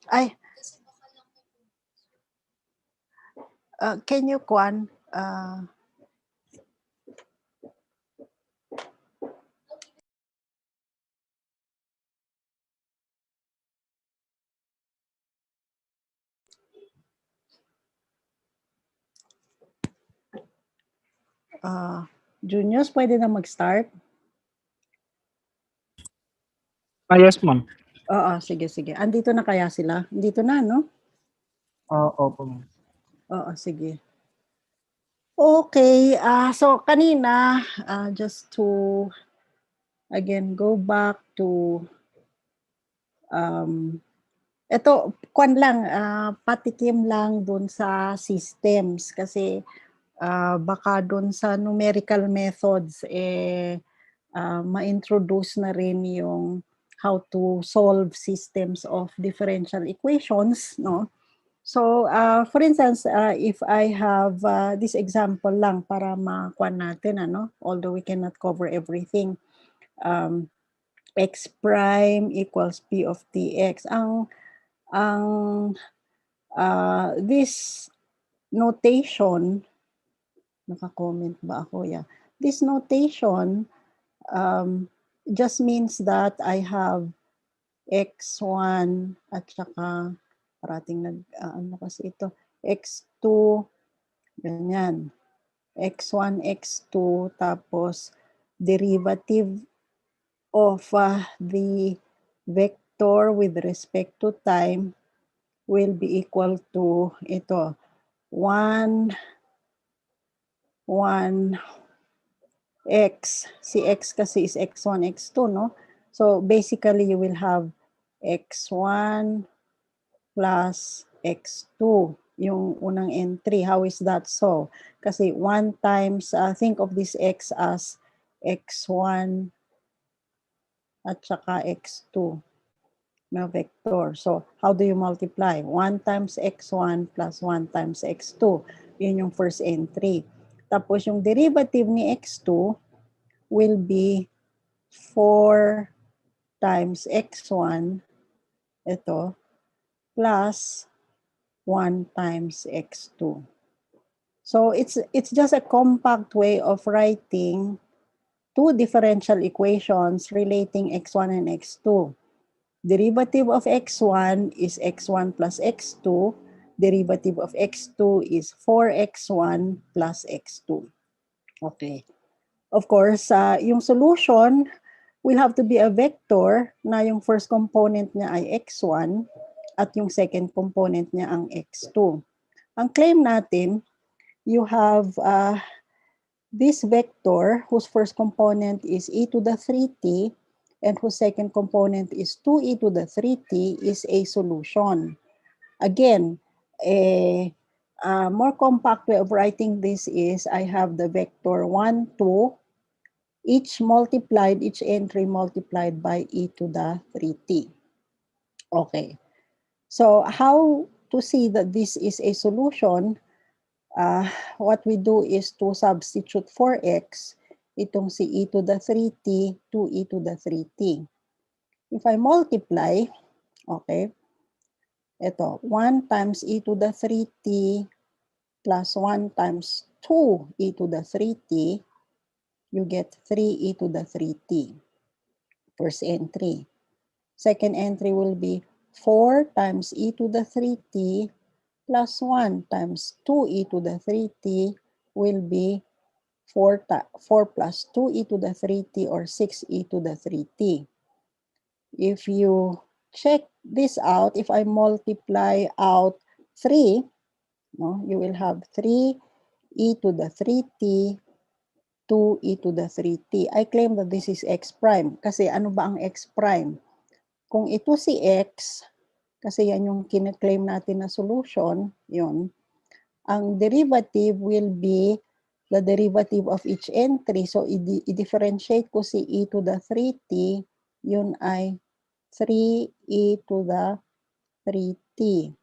Ay, can you, Kwan, Juniors, pwede na mag-start? Yes, ma'am. Oo, sige, sige. Andito na kaya sila? Andito na, no? Opo, ma'am. Oo, sige. Okay, so kanina, just to, again, go back to, ito, kwan lang, patikim lang dun sa systems kasi baka dun sa numerical methods, ma-introduce na rin yung how to solve systems of differential equations, no? So, for instance, if I have this example lang para makuha natin, ano, although we cannot cover everything, x prime equals p of tx. This notation, naka-comment ba ako? Yeah. This notation just means that I have x1 at saka parating ano kasi ito, x2, ganyan. x1, x2, tapos derivative of the vector with respect to time will be equal to ito, 1, 1, x. Si x kasi is x1, x2, no? So basically, you will have x1 plus x2, yung unang entry. How is that so? Kasi 1 times, think of this x as x1 at saka x2 na vector. So how do you multiply? 1 times x1 plus 1 times x2. Yun yung first entry. Tapos yung derivative ni x2 will be 4 times x1, ito, plus 1 times x2. So it's just a compact way of writing two differential equations relating x1 and x2. Derivative of x1 is x1 plus x2. Derivative of x2 is 4x1 plus x2. Okay. Of course, yung solution will have to be a vector na yung first component niya ay x1 at yung second component niya ang x2. Ang claim natin, you have this vector whose first component is e to the 3t and whose second component is 2e to the 3t is a solution. Again, a more compact way of writing this is I have the vector 1, 2, each entry multiplied by e to the 3t. Okay. So how to see that this is a solution? What we do is to substitute for x itong si e to the 3t, 2e to the 3t. If I multiply, okay, ito, 1 times e to the 3t plus 1 times 2e to the 3t, you get 3e to the 3t. First entry. Second entry will be 4 times e to the 3t plus 1 times 2e to the 3t will be 4 plus 2e to the 3t or 6e to the 3t. If you check this out, if I multiply out 3, no, you will have 3e to the 3t, 2e to the 3t. I claim that this is x prime. Kasi ano ba ang x prime? Kung ito si x, kasi yan yung kine-claim natin na solution, yun, ang derivative will be the derivative of each entry. So, i-differentiate ko si e to the 3t, yun ay 3e to the 3t.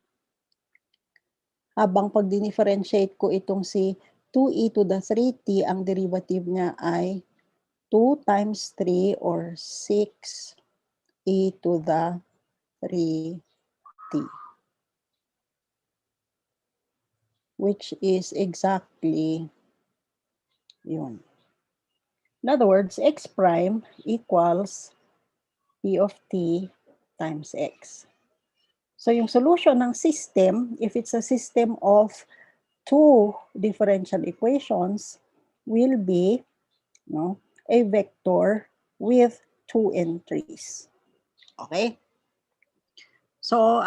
Habang pag dinifferentiate ko itong si 2e to the 3t, ang derivative niya ay 2 times 3 or 6e to the 3t. Which is exactly yun. In other words, x prime equals p of t times x. So yung solution ng system, if it's a system of two differential equations, will be a vector with two entries. Okay? So,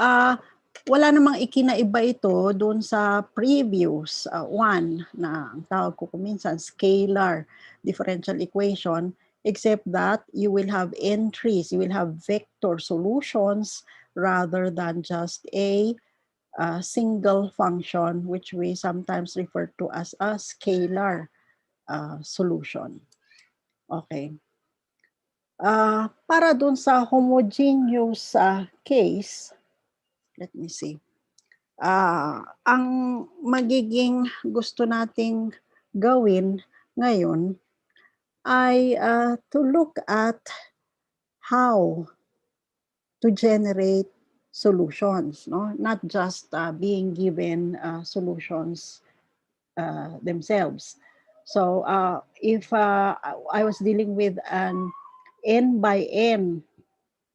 wala namang ikinaiba ito doon sa previous one na ang tawag ko minsan scalar differential equation, except that you will have entries, you will have vector solutions rather than just a single function, which we sometimes refer to as a scalar solution. Okay. Para dun sa homogeneous case, let me see. Ang magiging gusto nating gawin ngayon ay to look at how to generate solutions, no? Not just being given solutions themselves. So if I was dealing with an n by n,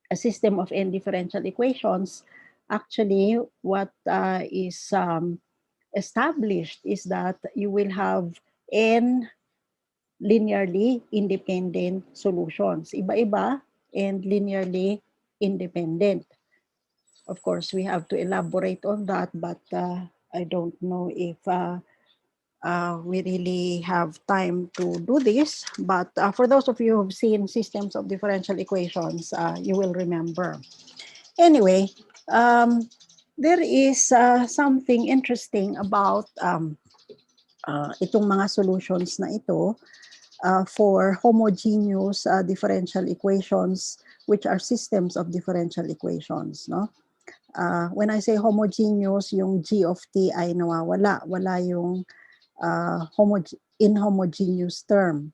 a system of n differential equations, actually what is established is that you will have n linearly independent solutions. Iba-iba and linearly independent. Of course, we have to elaborate on that, but I don't know if we really have time to do this. But for those of you who've seen systems of differential equations, you will remember. Anyway, there is something interesting about itong mga solutions na ito for homogeneous differential equations, which are systems of differential equations. No? When I say homogeneous, yung g of t ay nawawala. Wala yung inhomogeneous term.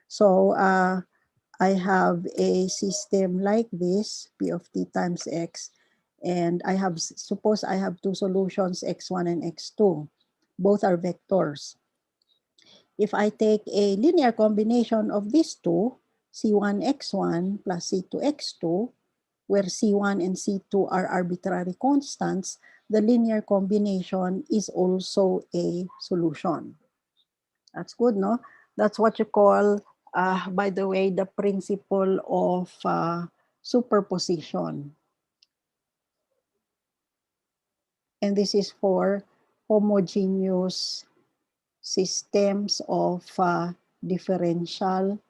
So I have a system like this, p of t times x, and suppose I have two solutions, x1 and x2. Both are vectors. If I take a linear combination of these two, c1x1 plus c2x2, where c1 and c2 are arbitrary constants, the linear combination is also a solution. That's good, no? That's what you call, by the way, the principle of superposition. And this is for homogeneous systems of differential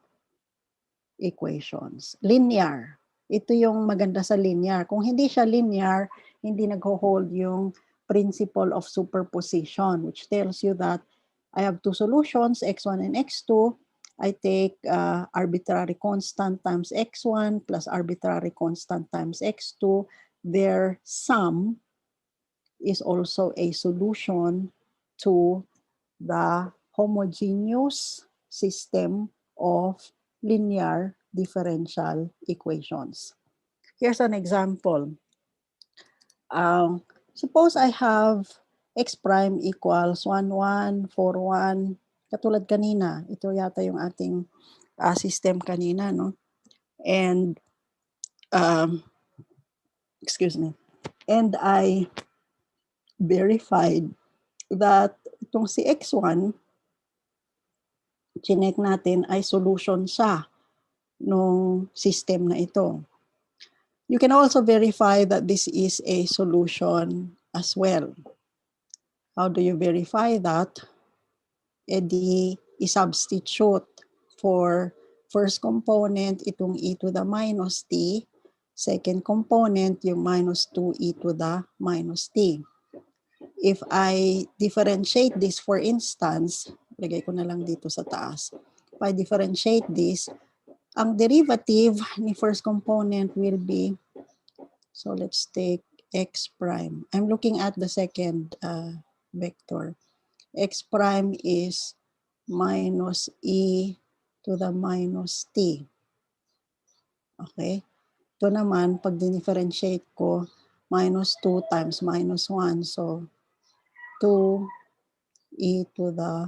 equations. Linear. Ito yung maganda sa linear. Kung hindi siya linear, hindi nag-hold yung principle of superposition, which tells you that I have two solutions, x1 and x2. I take arbitrary constant times x1 plus arbitrary constant times x2. Their sum is also a solution to the homogeneous system of linear differential equations. Here's an example. Suppose I have x prime equals 1, 1, 4, 1. Katulad kanina, ito yata yung ating system kanina, no? And, excuse me, and I verified that itong si x1, chinek natin ay solution siya nung system na ito. You can also verify that this is a solution as well. How do you verify that? E di i-substitute for first component itong e to the minus t, second component yung minus 2e to the minus t. If I differentiate this, for instance, lagay ko na lang dito sa taas. If I differentiate this, ang derivative ni first component will be, so let's take x prime. I'm looking at the second vector. X prime is minus e to the minus t. Okay? Ito naman, pag dinifferentiate ko, minus 2 times minus 1. So, 2e to the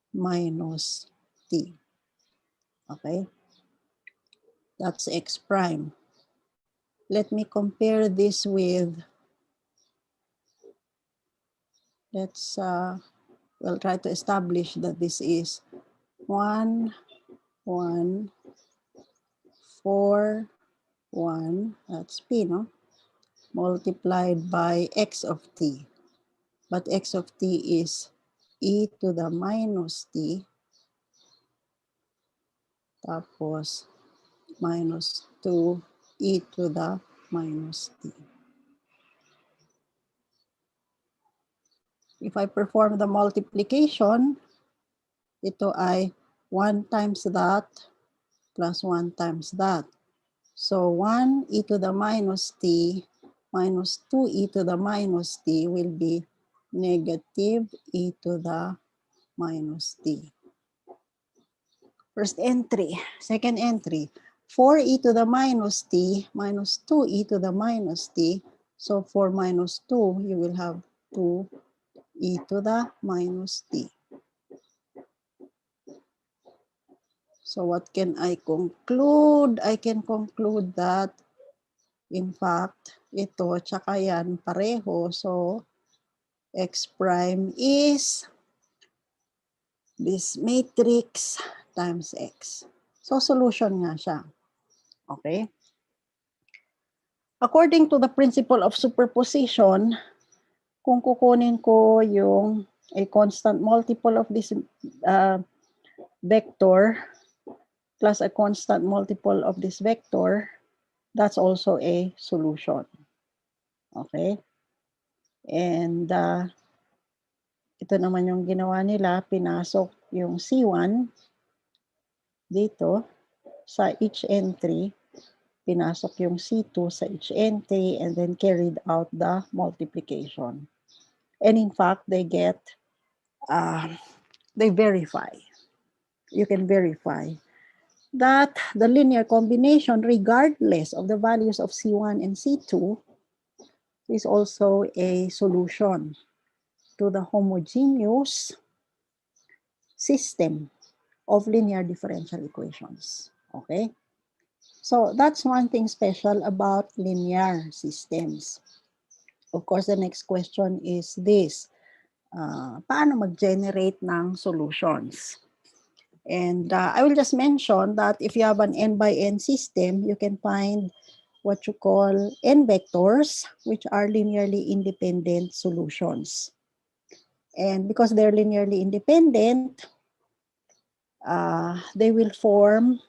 minus t. Okay? That's x prime. Let me compare this with, we'll try to establish that this is 1, 1, 4, 1, that's p, no? Multiplied by x of t. But x of t is e to the minus t, tapos minus 2 e to the minus t. If I perform the multiplication, ito ay 1 times that plus 1 times that. So 1 e to the minus t minus 2 e to the minus t will be negative e to the minus t. First entry. Second entry, 4e to the minus t minus 2e to the minus t. So 4 minus 2, you will have 2e to the minus t. So what can I conclude? I can conclude that, in fact, ito tsaka yan pareho. So x prime is this matrix times x. So solution nga siya. Okay? According to the principle of superposition, kung kukunin ko yung a constant multiple of this vector plus a constant multiple of this vector, that's also a solution. Okay? And ito naman yung ginawa nila, pinasok yung C1 dito sa each entry, pinasok yung C2 sa each entry, and then carried out the multiplication. And in fact, they get, they verify. You can verify that the linear combination, regardless of the values of C1 and C2, is also a solution to the homogeneous system of linear differential equations. Okay? So that's one thing special about linear systems. Of course, the next question is this. Paano mag-generate ng solutions? And I will just mention that if you have an n by n system, you can find what you call n vectors, which are linearly independent solutions. And because they're linearly independent, they will form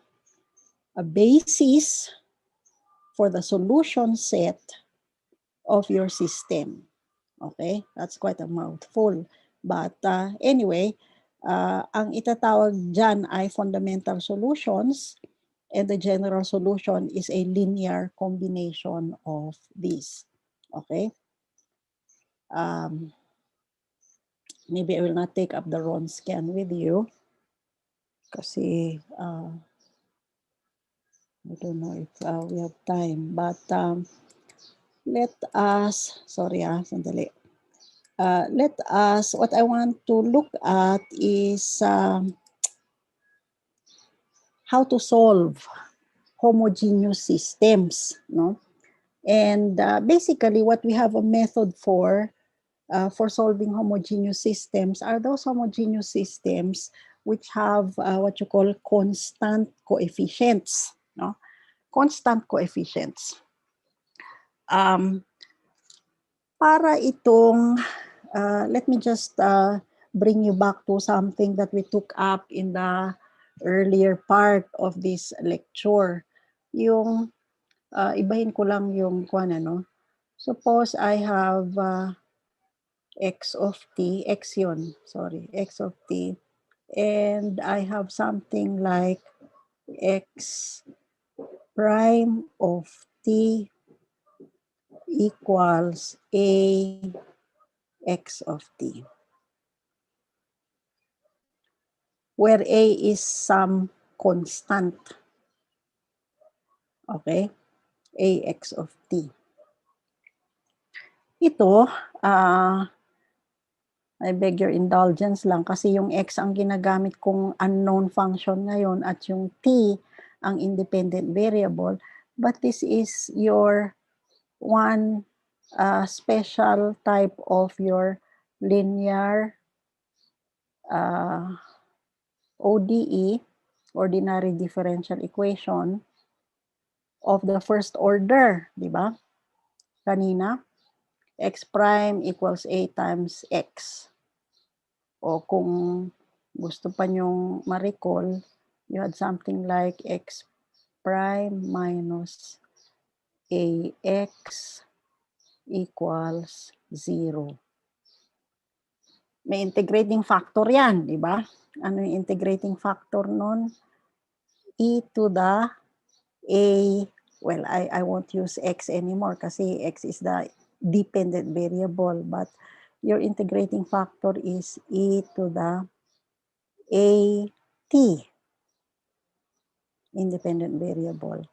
a basis for the solution set of your system. Okay, that's quite a mouthful. But anyway, ang itatawag dyan ay fundamental solutions, and the general solution is a linear combination of these. Okay. Maybe I will not take up the Ron scan with you. Kasi I don't know if we have time, but let us, sorry sandali. Let us, what I want to look at is how to solve homogeneous systems, no? And basically what we have a method for solving homogeneous systems are those homogeneous systems which have what you call constant coefficients, no? Constant coefficients. Para itong, let me just bring you back to something that we took up in the earlier part of this lecture. Yung, ibahin ko lang yung kuwan, ano. Suppose I have x of t, x yun, sorry, x of t, and I have something like x prime of t equals a x of t, where a is some constant, okay, ax of t. Ito, I beg your indulgence lang kasi yung x ang ginagamit kong unknown function ngayon at yung t ang independent variable, but this is your one special type of your linear ODE, ordinary differential equation of the first order, di ba? Kanina, x prime equals a times x. O kung gusto pa nyong ma-recall, you had something like x prime minus ax equals 0. May integrating factor yan, di ba? Ano yung integrating factor nun? E to the a, well, I won't use x anymore kasi x is the dependent variable, but your integrating factor is e to the a t, independent variable.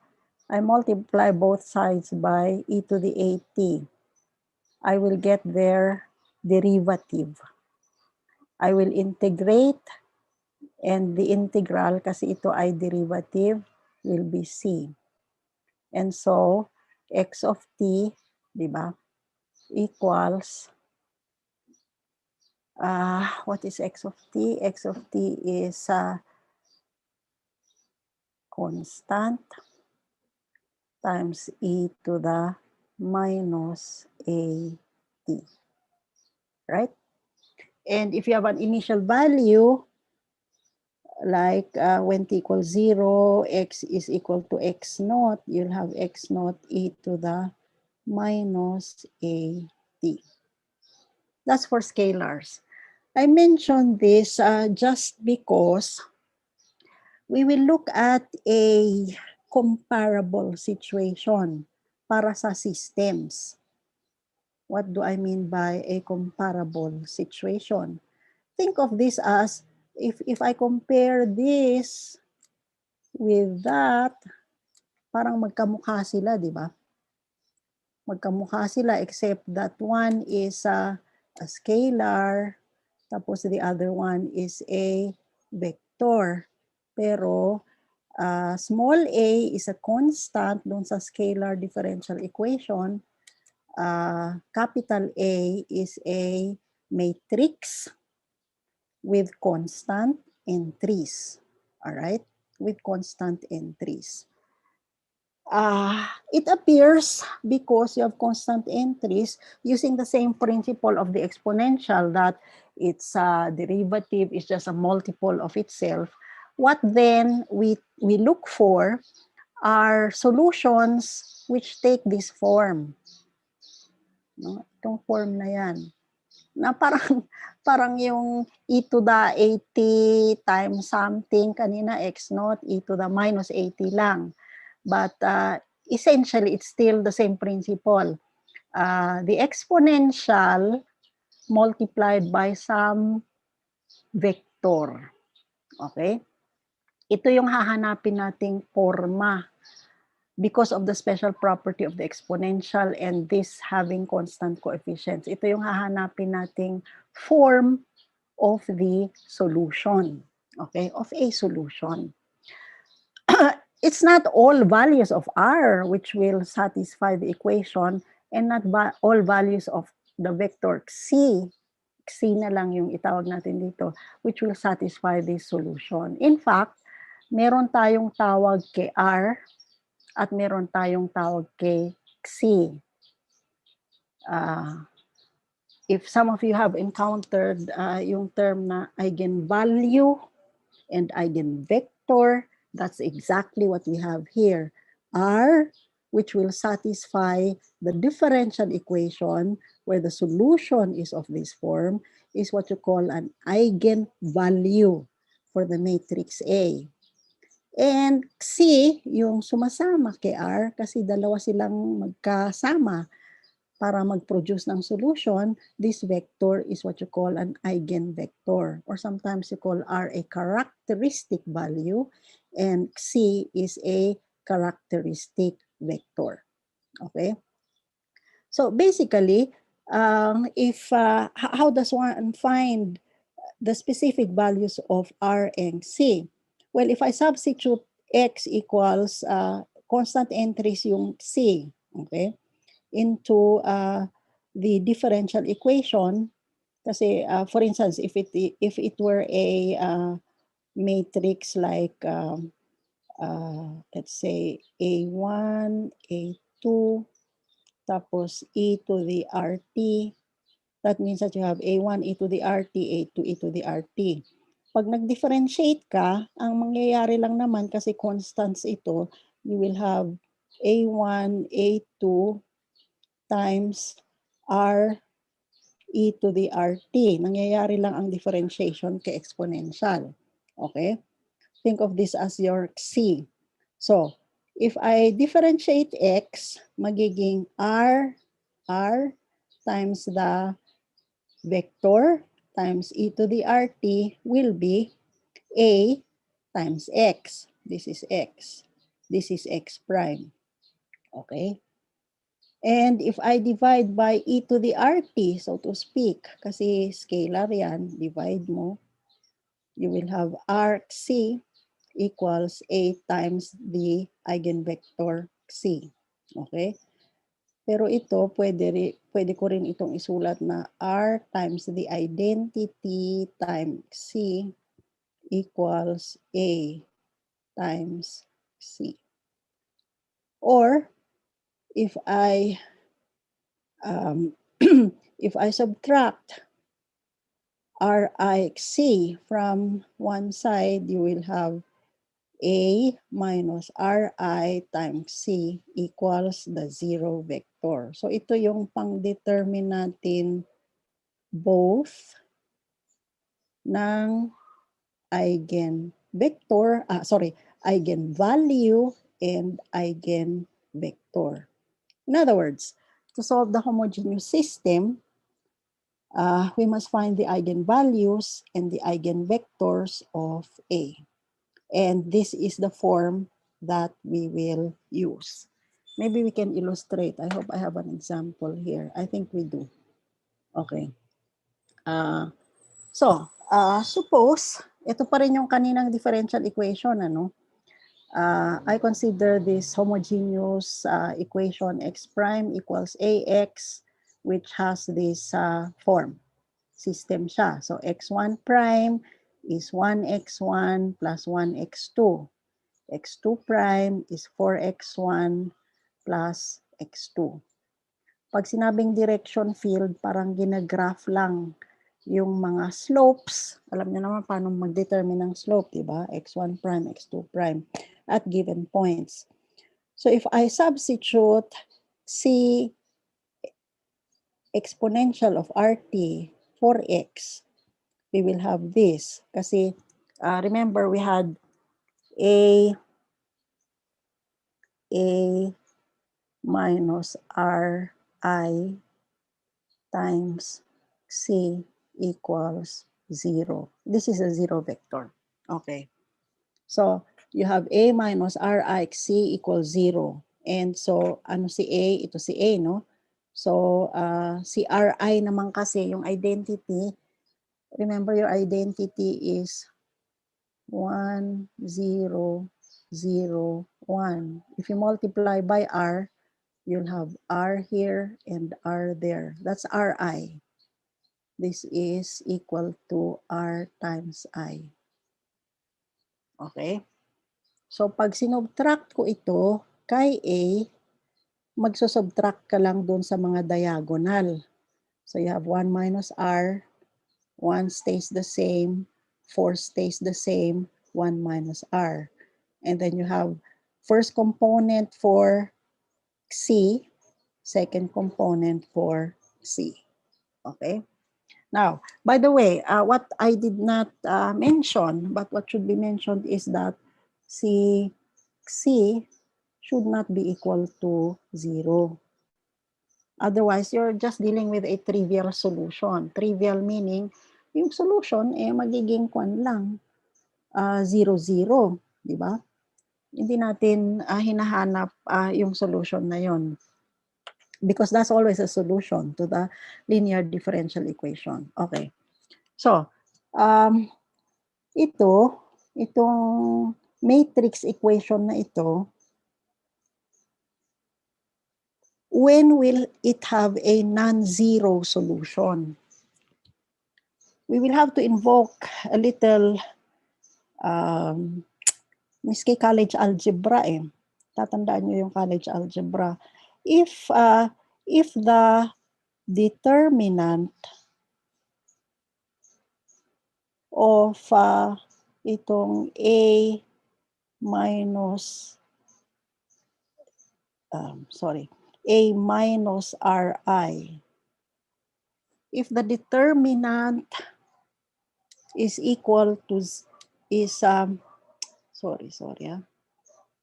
I multiply both sides by e to the a t. I will get their derivative. I will integrate, and the integral, kasi ito ay derivative, will be c. And so, x of t, di ba, equals, what is x of t? X of t is constant times e to the minus a t, right? And if you have an initial value, like when t equals 0, x is equal to x naught, you'll have x naught e to the minus a t. That's for scalars. I mentioned this just because we will look at a comparable situation para sa systems. What do I mean by a comparable situation? Think of this as if I compare this with that, parang magkamukha sila, di ba? Magkamukha sila except that one is a scalar, tapos the other one is a vector. Pero small a is a constant dun sa scalar differential equation. Capital A is a matrix with constant entries. All right? With constant entries. It appears because you have constant entries using the same principle of the exponential that its derivative is just a multiple of itself. What then we look for are solutions which take this form. No? Itong form na yan. Na parang, parang yung e to the 80 times something, kanina x naught, e to the minus 80 lang. But essentially, it's still the same principle. The exponential multiplied by some vector. Okay? ito yung hahanapin nating forma because of the special property of the exponential and this having constant coefficients. Ito yung hahanapin nating form of the solution, okay, of a solution. It's not all values of r which will satisfy the equation and not all values of the vector c. C na lang yung itawag natin dito, which will satisfy this solution. In fact, meron tayong tawag kay R at meron tayong tawag kay C. If some of you have encountered yung term na eigenvalue and eigenvector, that's exactly what we have here. R, which will satisfy the differential equation where the solution is of this form, is what you call an eigenvalue for the matrix A. And C, yung sumasama kay R, kasi dalawa silang magkasama para mag-produce ng solution, this vector is what you call an eigenvector. Or sometimes you call R a characteristic value and C is a characteristic vector. Okay? So basically, how does one find the specific values of R and C? Well, if I substitute X equals constant entries yung C, okay, into the differential equation, kasi for instance, if it were a matrix like let's say A1, A2, tapos E to the RT, that means that you have A1, E to the RT, A2, E to the RT. Pag nag-differentiate ka, ang mangyayari lang naman kasi constants ito, you will have A1, A2 times R e to the RT. Nangyayari lang ang differentiation kay exponential. Okay? Think of this as your C. So, if I differentiate X, magiging R times the vector times e to the RT will be A times X. This is X. This is X prime. Okay? And if I divide by e to the RT, so to speak, kasi scalar yan, divide mo, you will have RC equals A times the eigenvector C. Okay? Pero ito, pwede ko rin itong isulat na R times the identity times C equals A times C. Or, if I if I subtract RIC from one side, you will have A minus RI times C equals the zero vector. So ito yung pang-determine natin both ng eigenvalue and eigenvector. In other words, to solve the homogeneous system, we must find the eigenvalues and the eigenvectors of A. And this is the form that we will use. Maybe we can illustrate. I hope I have an example here. I think we do. Okay. Suppose, ito pa rin yung kaninang differential equation, ano? I consider this homogeneous equation x prime equals ax, which has this form. System siya. So x1 prime is 1x1 plus 1x2. x2 prime is 4x1 plus x2. Pag sinabing direction field, parang ginagraph lang yung mga slopes. Alam niyo naman paano mag-determine ng slope, di ba? x1 prime, x2 prime at given points. So if I substitute C exponential of RT for x, we will have this. Kasi remember we had A minus RI times C equals 0. This is a zero vector. Okay. So, you have A minus Rix C equals 0. And so, ano si A? Ito si A, no? So, si Ri naman kasi, yung identity, remember your identity is 1, 0, 0, 1. If you multiply by R, you'll have R here and R there. That's Ri. This is equal to R times I. Okay? So, pag sinubtract ko ito kay A, magsusubtract ka lang dun sa mga diagonal. So, you have 1 minus R, 1 stays the same, 4 stays the same, 1 minus R. And then you have first component for C, second component for C. Okay? Now, by the way, what I did not mention, but what should be mentioned is that C should not be equal to 0. Otherwise, you're just dealing with a trivial solution. Trivial meaning, yung solution, magiging kwan lang, 0, 0. Di ba? Hindi natin hinahanap yung solution na yon. Because that's always a solution to the linear differential equation. Okay. So, itong matrix equation na ito, when will it have a non-zero solution? We will have to invoke a little miski college algebra Tatandaan nyo yung college algebra. If the determinant of itong A minus A minus Ri, if the determinant is equal to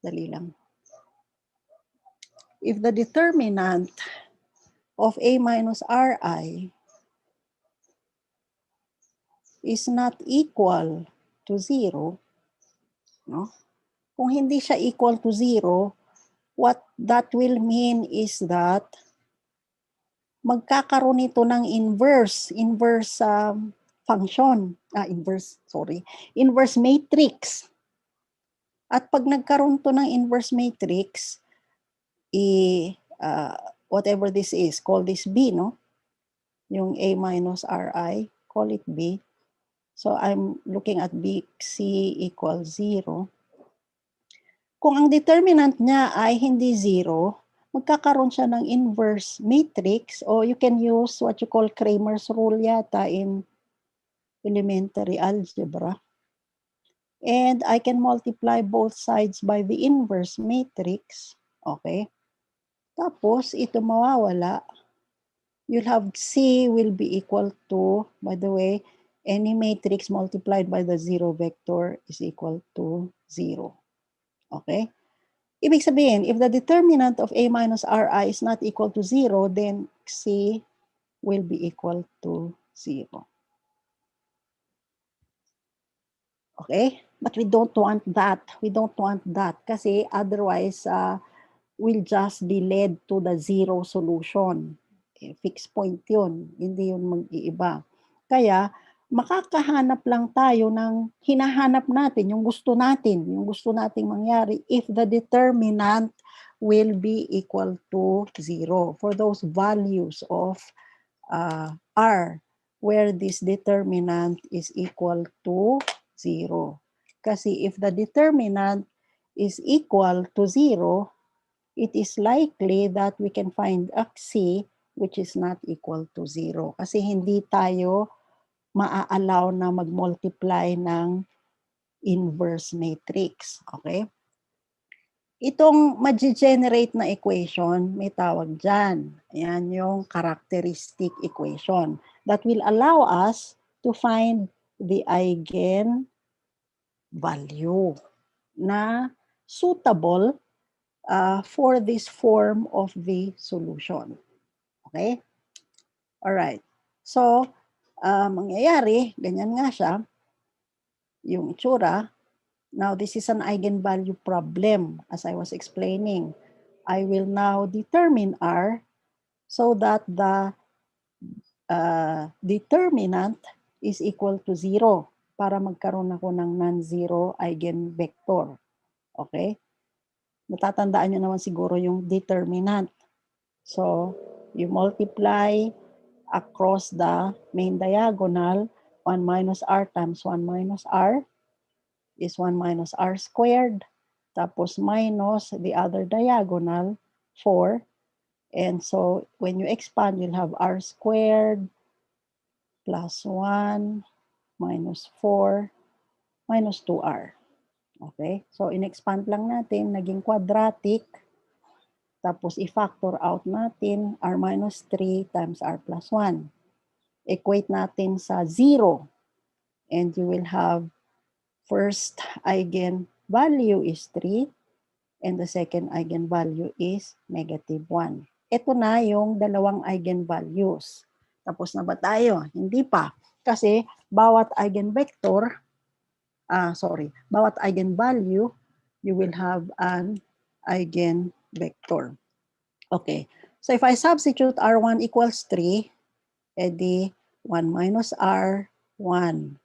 dali lang. If the determinant of A minus Ri is not equal to 0, no? Kung hindi siya equal to 0, what that will mean is that magkakaroon ito ng inverse function, inverse matrix. At pag nagkaroon to ng inverse matrix, whatever this is, call this B, no? Yung A minus Ri, call it B. So I'm looking at B, C equals 0. Kung ang determinant niya ay hindi 0, magkakaroon siya ng inverse matrix, or you can use what you call Cramer's rule yata in elementary algebra. And I can multiply both sides by the inverse matrix. Okay? Tapos, ito mawawala. You'll have C will be equal to, by the way, any matrix multiplied by the 0 vector is equal to 0. Okay? Ibig sabihin, if the determinant of A minus Ri is not equal to 0, then C will be equal to 0. Okay? But we don't want that. We don't want that kasi otherwise we'll just be led to the 0 solution. Fixed point yun. Hindi yun mag-iiba. Kaya makakahanap lang tayo ng hinahanap natin, yung gusto nating mangyari if the determinant will be equal to 0 for those values of R where this determinant is equal to 0. Kasi if the determinant is equal to 0, it is likely that we can find a C which is not equal to 0. Kasi hindi tayo maa-allow na mag-multiply ng inverse matrix. Okay? Itong mag-generate na equation, may tawag dyan. Ayan yung characteristic equation that will allow us to find the eigen value na suitable for this form of the solution. Okay? Alright. So, mangyayari, ganyan nga siya, yung itsura, Now, this is an eigenvalue problem, as I was explaining. I will now determine R so that the determinant is equal to 0 para magkaroon ako ng non-zero eigenvector. Okay? Natatandaan nyo naman siguro yung determinant. So, you multiply across the main diagonal, 1 minus r times 1 minus r is 1 minus r squared. Tapos minus the other diagonal, 4. And so, when you expand, you'll have r squared plus 1 minus 4 minus 2r. Okay? So, in-expand lang natin, naging quadratic. Tapos, i-factor out natin r minus 3 times r plus 1. Equate natin sa 0. And you will have first eigenvalue is 3. And the second eigenvalue is negative 1. Ito na yung dalawang eigenvalues. Tapos na ba tayo? Hindi pa. Kasi bawat eigenvector, bawat eigenvalue, you will have an eigenvector. Okay. So if I substitute R1 equals 3, edi 1 minus R, 1.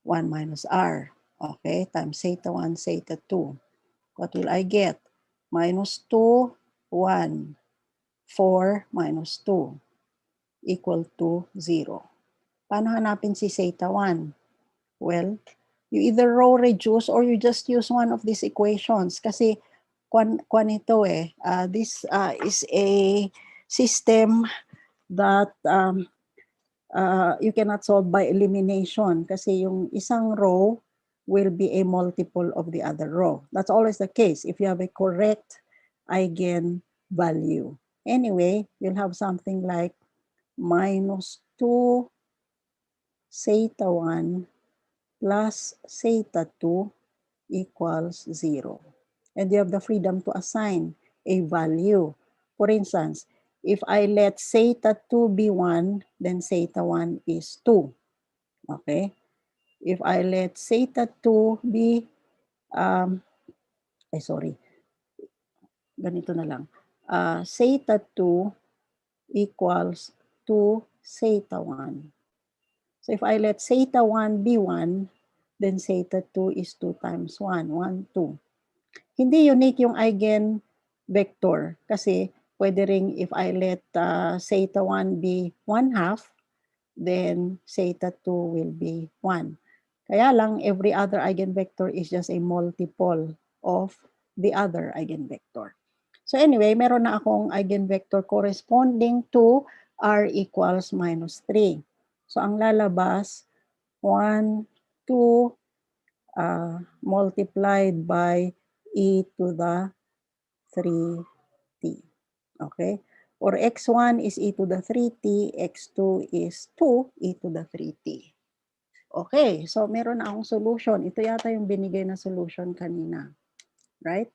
1 minus R. Okay, times theta 1, theta 2. What will I get? Minus 2, 1. 4 minus 2 equal to 0. Paano hanapin si theta 1? Well, you either row reduce or you just use one of these equations. Kasi kwan ito eh. This is a system that you cannot solve by elimination. Kasi yung isang row will be a multiple of the other row. That's always the case if you have a correct eigenvalue. Anyway, you'll have something like minus 2 theta 1 plus theta 2 equals 0. And you have the freedom to assign a value. For instance, if I let theta 2 be 1, then theta 1 is 2. Okay? If I let theta 2 be, ganito na lang. Theta 2 equals 2 theta 1. So if I let theta 1 be 1, then theta 2 is 2 times 1, 1, 2. Hindi unique yung eigenvector kasi pwede ring if I let theta 1 be 1 half, then theta 2 will be 1. Kaya lang, every other eigenvector is just a multiple of the other eigenvector. So anyway, meron na akong eigenvector corresponding to r equals minus 3. So ang lalabas, 1, 2, multiplied by e to the 3t. Okay? Or x1 is e to the 3t, x2 is 2 e to the 3t. Okay, so meron na akong solution. Ito yata yung binigay na solution kanina. Right?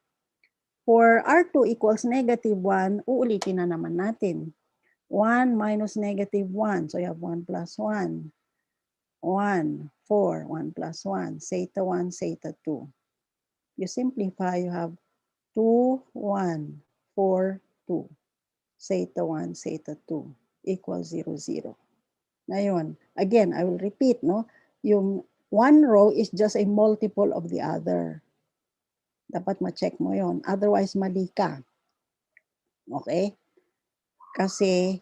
For R2 equals negative 1, uulitin na naman natin. 1 minus negative 1. So you have 1 plus 1. 1, 4, 1 plus 1. Theta 1, theta 2. You simplify, you have 2, 1, 4, 2. Theta 1, theta 2 equals 0, 0. Ngayon, again, I will repeat, no? Yung one row is just a multiple of the other. Dapat ma-check mo yon. Otherwise, mali ka. Okay? Kasi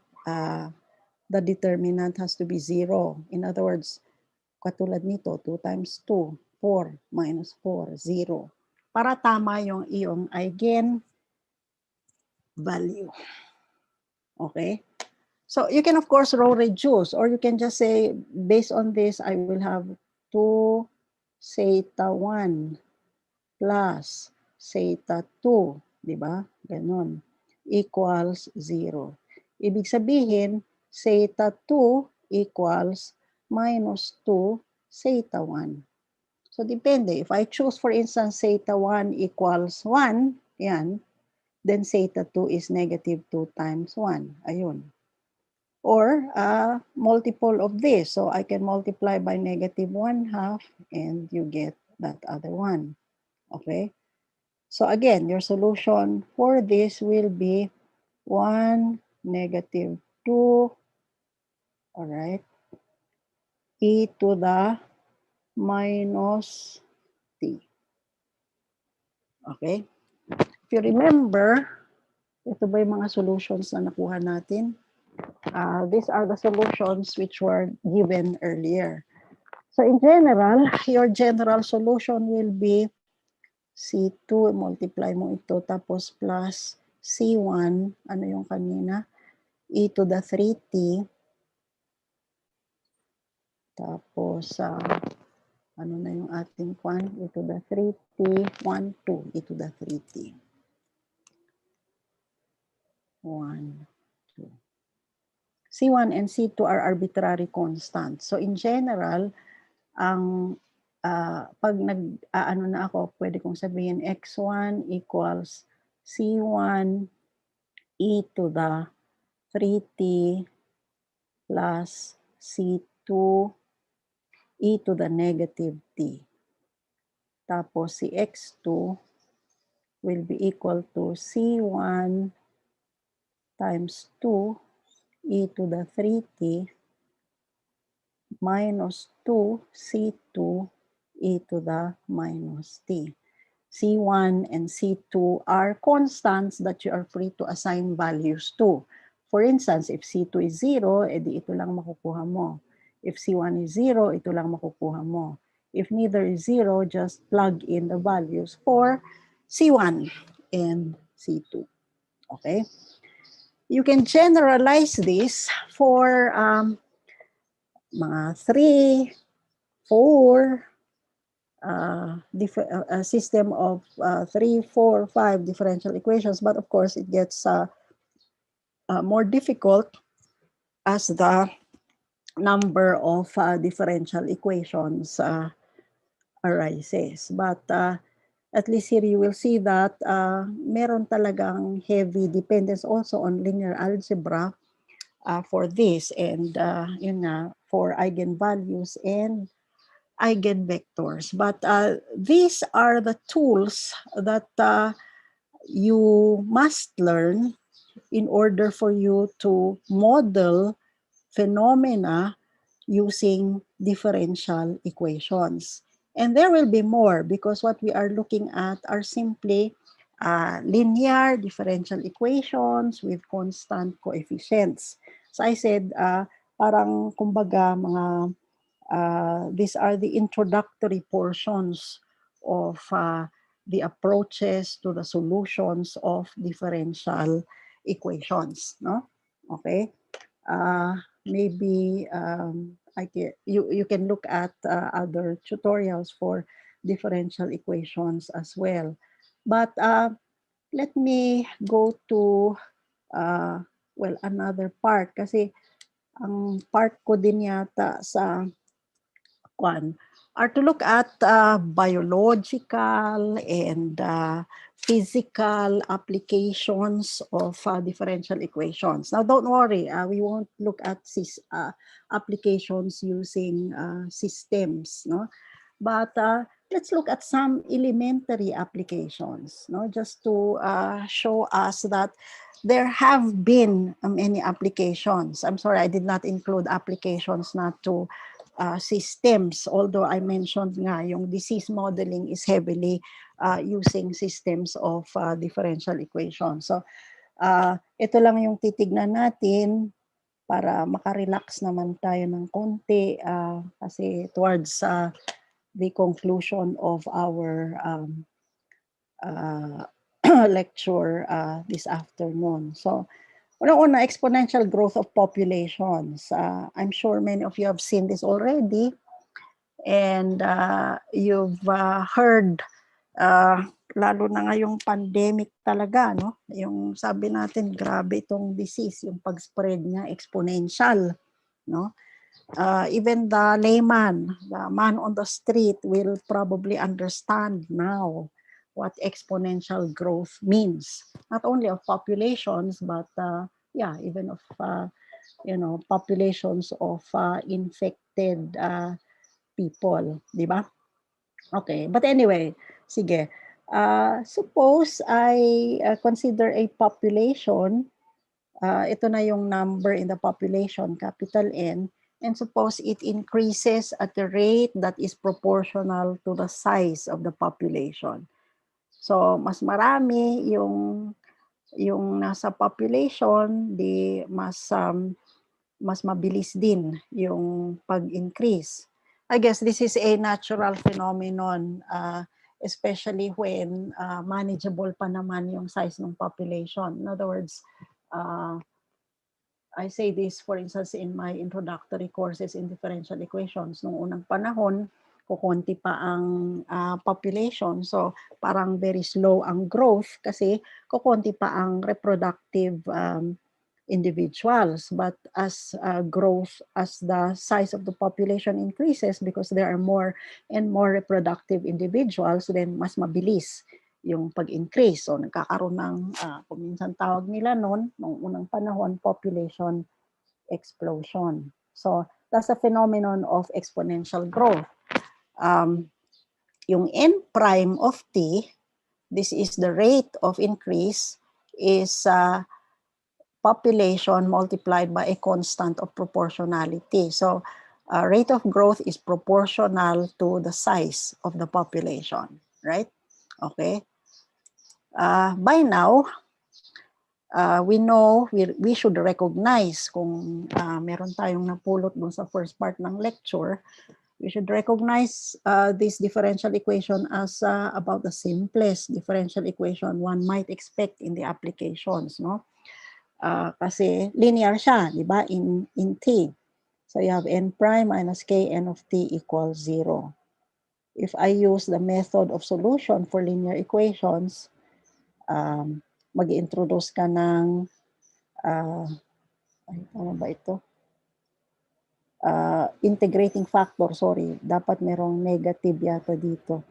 the determinant has to be 0. In other words, katulad nito, 2 times 2, 4 minus 4, 0. Para tama yung iyong eigenvalue. Okay? So you can of course row reduce or you can just say based on this I will have 2 theta 1 plus theta 2, di ba? Ganon. Equals 0. Ibig sabihin, theta 2 equals minus 2 theta 1. So depende. If I choose for instance theta 1 equals 1, yan, then theta 2 is negative 2 times 1. Ayun. Or multiple of this. So I can multiply by negative 1 half and you get that other one. Okay? So again, your solution for this will be 1, negative 2, all right, e to the minus t. Okay? If you remember, ito ba yung mga solutions na nakuha natin? These are the solutions which were given earlier. So in general, your general solution will be C2, multiply mo ito, tapos plus C1, ano yung kanina? E to the 3t, tapos ano na yung ating kwan? E to the 3t, 1, 2, e to the 3t. 1, 2. C1 and C2 are arbitrary constants. So in general, ang pag ano na ako, pwede kong sabihin x1 equals C1 e to the 3t plus C2 e to the negative t. Tapos si x2 will be equal to C1 times 2 e to the 3t minus 2 C2 e to the minus t. C1 and C2 are constants that you are free to assign values to. For instance, if C2 is 0, edi ito lang makukuha mo. If C1 is 0, ito lang makukuha mo. If neither is 0, just plug in the values for C1 and C2. Okay? You can generalize this for mga 3, 4, a system of 3, 4, 5 differential equations, but of course it gets more difficult as the number of differential equations arises. But at least here you will see that meron talagang heavy dependence also on linear algebra for this, and yun nga, for eigenvalues and eigenvectors. But these are the tools that you must learn in order for you to model phenomena using differential equations. And there will be more because what we are looking at are simply linear differential equations with constant coefficients. So I said, parang kumbaga mga these are the introductory portions of the approaches to the solutions of differential equations. No? Okay. Maybe you can look at other tutorials for differential equations as well. But let me go to well, another part kasi ang part ko din yata sa are to look at biological and physical applications of differential equations. Now, don't worry, we won't look at applications using systems, no? But let's look at some elementary applications, no? Just to show us that there have been many applications. I'm sorry, I did not include applications not to systems, although I mentioned nga yung disease modeling is heavily using systems of differential equations. So ito lang yung titignan natin para makarelax naman tayo ng konti kasi towards the conclusion of our lecture this afternoon. So una-una, exponential growth of populations. I'm sure many of you have seen this already. And you've heard, lalo na ngayong pandemic talaga, no? Yung sabi natin, grabe itong disease, yung pag-spread niya, exponential, no? Even the layman, the man on the street will probably understand now what exponential growth means, not only of populations, but yeah, even of populations of infected people, di ba? Okay, but anyway, sige. Suppose I consider a population. Ito na yung number in the population, capital N, and suppose it increases at a rate that is proportional to the size of the population. So, mas marami yung nasa population, di mas mabilis din yung pag-increase. I guess this is a natural phenomenon, especially when manageable pa naman yung size ng population. In other words, I say this, for instance, in my introductory courses in differential equations. Nung unang panahon, kukunti pa ang population. So, parang very slow ang growth kasi kukunti pa ang reproductive individuals. But as the size of the population increases, because there are more and more reproductive individuals, then mas mabilis yung pag-increase. So nagkakaroon ng, kung minsan tawag nila noon, nung unang panahon, population explosion. So that's a phenomenon of exponential growth. Yung n prime of t, this is the rate of increase, is population multiplied by a constant of proportionality. So rate of growth is proportional to the size of the population, right? Okay. By now, we know we should recognize kung meron tayong napulot dun sa first part ng lecture, we should recognize this differential equation as about the simplest differential equation one might expect in the applications, no? Kasi linear siya, di ba, in t. So you have n prime minus k n of t equals 0. If I use the method of solution for linear equations, mag-introduce ka ng, ano ba ito? Integrating factor, sorry, dapat merong negative yata dito.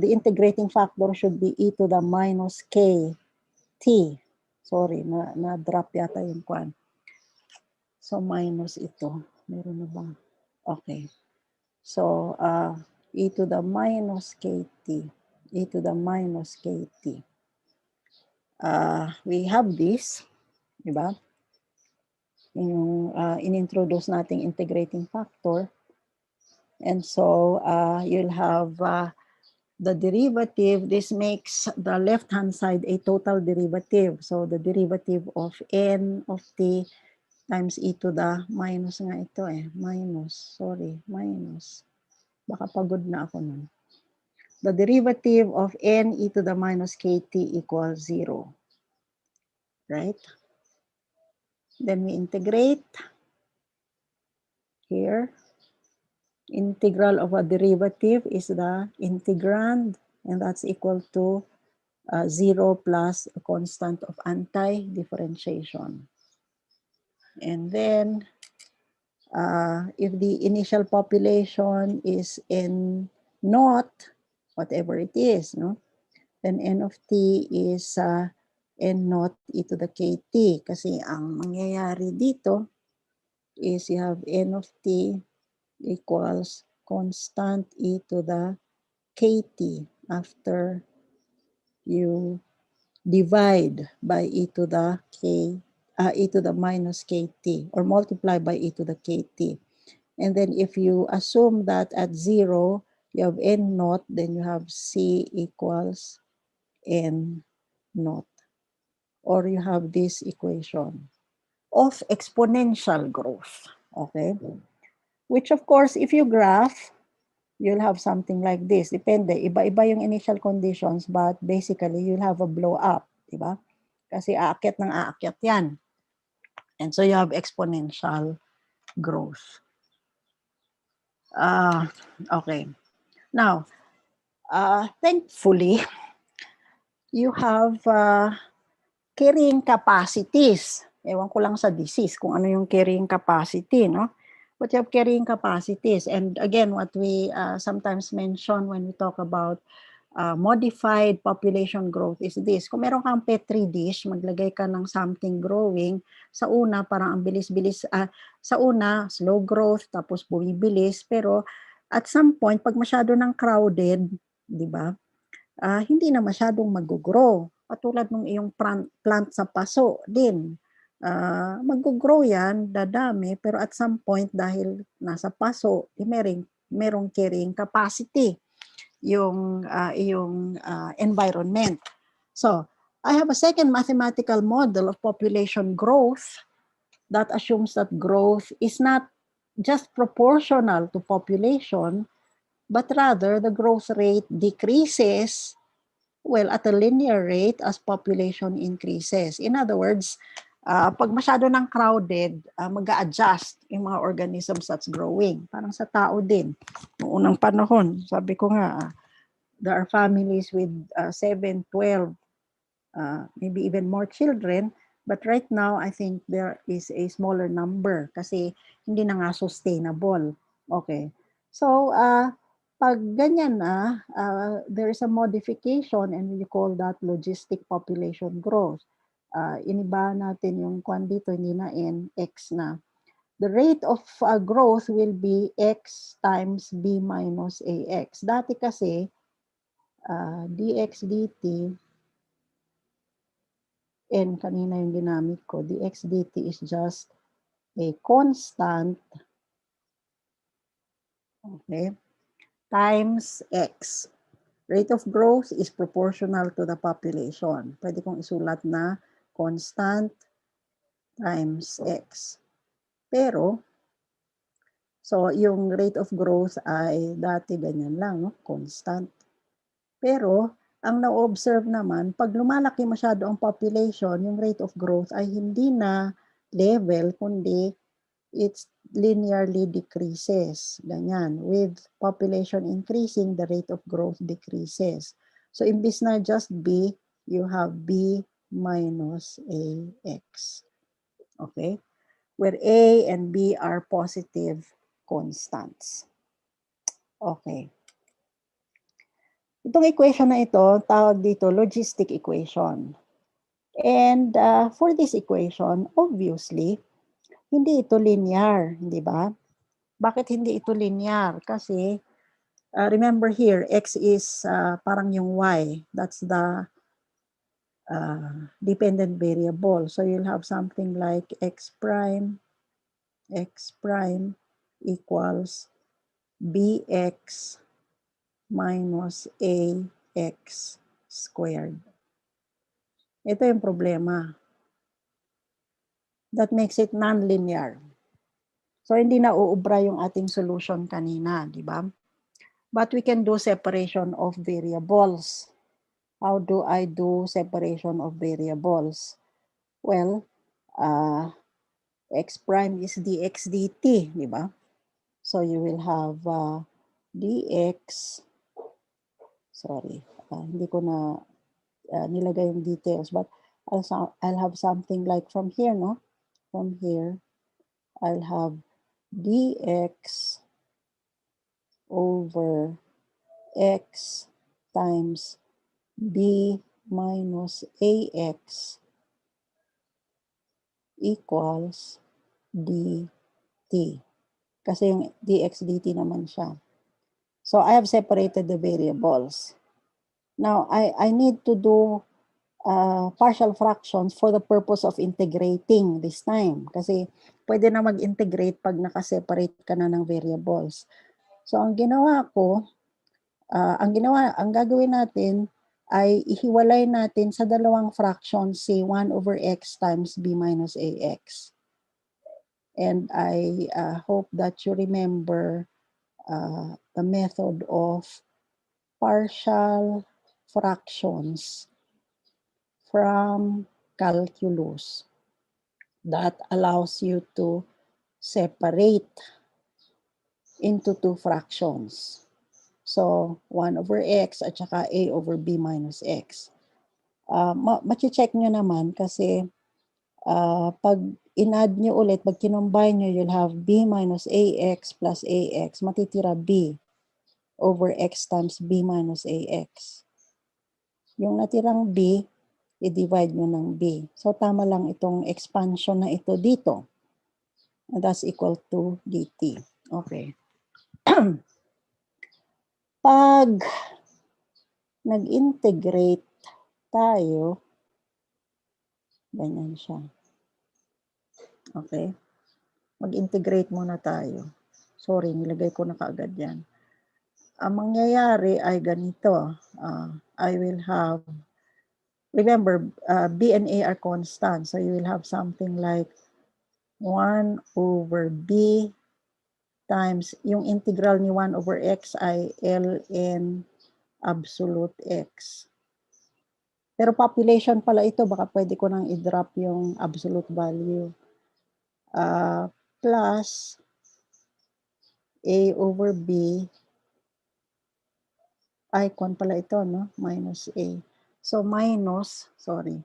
The integrating factor should be e to the minus k t. Sorry, na-drop yata yung kwan. So, minus ito. Meron na ba? Okay. So, e to the minus kt. E to the minus kt. We have this, di ba? Yung in-introduce nating integrating factor. And so, you'll have the derivative. This makes the left-hand side a total derivative. So, the derivative of n of t times e to the minus nga ito minus, baka pagod na ako nun. The derivative of n e to the minus kt equals 0. Right? Then we integrate here. Integral of a derivative is the integrand, and that's equal to 0 plus a constant of anti-differentiation. And then, if the initial population is n naught, whatever it is, no, then n of t is n naught e to the kt. Kasi ang mangyayari dito is you have n of t equals constant e to the kt after you divide by e to the minus kt, or multiply by e to the kt. And then if you assume that at 0 you have n naught, then you have c equals n naught. Or you have this equation of exponential growth. Okay? Which of course, if you graph, you'll have something like this. Depende, iba-iba yung initial conditions, but basically, you'll have a blow up, diba? Kasi aakyat ng aakyat yan. And so you have exponential growth. Okay. Now, thankfully, you have carrying capacities. Ewan ko lang sa disease kung ano yung carrying capacity, no? But you have carrying capacities. And again, what we sometimes mention when we talk about modified population growth is this. Kung meron kang petri dish, maglagay ka ng something growing, sa una parang ang bilis-bilis, sa una slow growth, tapos bumibilis, pero at some point, pag masyado ng crowded, di ba, hindi na masyadong mag-grow. Katulad ng iyong plant sa paso din. Mag-grow yan, dadami, pero at some point, dahil nasa paso, merong carrying capacity yung iyong environment. So, I have a second mathematical model of population growth that assumes that growth is not just proportional to population, but rather the growth rate decreases, well, at a linear rate as population increases. In other words, pag masyado ng crowded, mag-a-adjust yung mga organisms that's growing. Parang sa tao din. Noong unang panahon, sabi ko nga, there are families with 7, 12, maybe even more children. But right now, I think there is a smaller number kasi hindi na nga sustainable. Okay. So, pag ganyan na, there is a modification and we call that logistic population growth. Iniba natin yung kwan dito, hindi na n, x na. The rate of growth will be x times b minus ax. Dati kasi, dx dt, n kanina yung ginamit ko, dx dt is just a constant, okay, times x. Rate of growth is proportional to the population. Pwede kong isulat na constant times x. Pero, so yung rate of growth ay dati ganyan lang, no? Constant. Pero, ang na-observe naman, pag lumalaki masyado ang population, yung rate of growth ay hindi na level, kundi it's linearly decreases. Ganyan. With population increasing, the rate of growth decreases. So, imbis na just B, you have B minus AX. Okay? Where A and B are positive constants. Okay. Itong equation na ito, tawag dito logistic equation. And for this equation, obviously, hindi ito linear, di ba? Bakit hindi ito linear? Kasi, remember here, x is parang yung y. That's the dependent variable. So you'll have something like x prime equals bx minus ax squared. Ito yung problema. That makes it non-linear. So, hindi na uubra yung ating solution kanina, di ba? But we can do separation of variables. How do I do separation of variables? Well, x prime is dx dt, di ba? So, you will have dx, sorry, hindi ko na nilagay yung details, but I'll have something like from here, no? From here, I'll have dx over x times b minus ax equals dt. Kasi yung dx dt naman siya. So I have separated the variables. Now, I need to do partial fractions for the purpose of integrating this time. Kasi pwede na mag-integrate pag nakaseparate ka na ng variables. So ang ginawa ko, ang gagawin natin ay ihiwalay natin sa dalawang fractions si 1 over x times b minus ax. And I hope that you remember the method of partial fractions from calculus that allows you to separate into two fractions. So, 1 over x at saka a over b minus x. Machi-check nyo naman kasi pag in-add nyo ulit, pag kinombine nyo, you'll have b minus ax plus ax. Matitira b over x times b minus ax. Yung natirang b, i-divide nyo ng b. So, tama lang itong expansion na ito dito. And that's equal to dt. Okay. Pag nag-integrate tayo, ganyan siya. Okay? Mag-integrate muna tayo. Sorry, nilagay ko na kaagad yan. Ang mangyayari ay ganito. I will have, remember, B and A are constant. So you will have something like 1 over B times, yung integral ni 1 over x ay ln absolute x. Pero population pala ito, baka pwede ko nang i-drop yung absolute value. Plus A over B, icon pala ito, no? Minus A. So minus, sorry.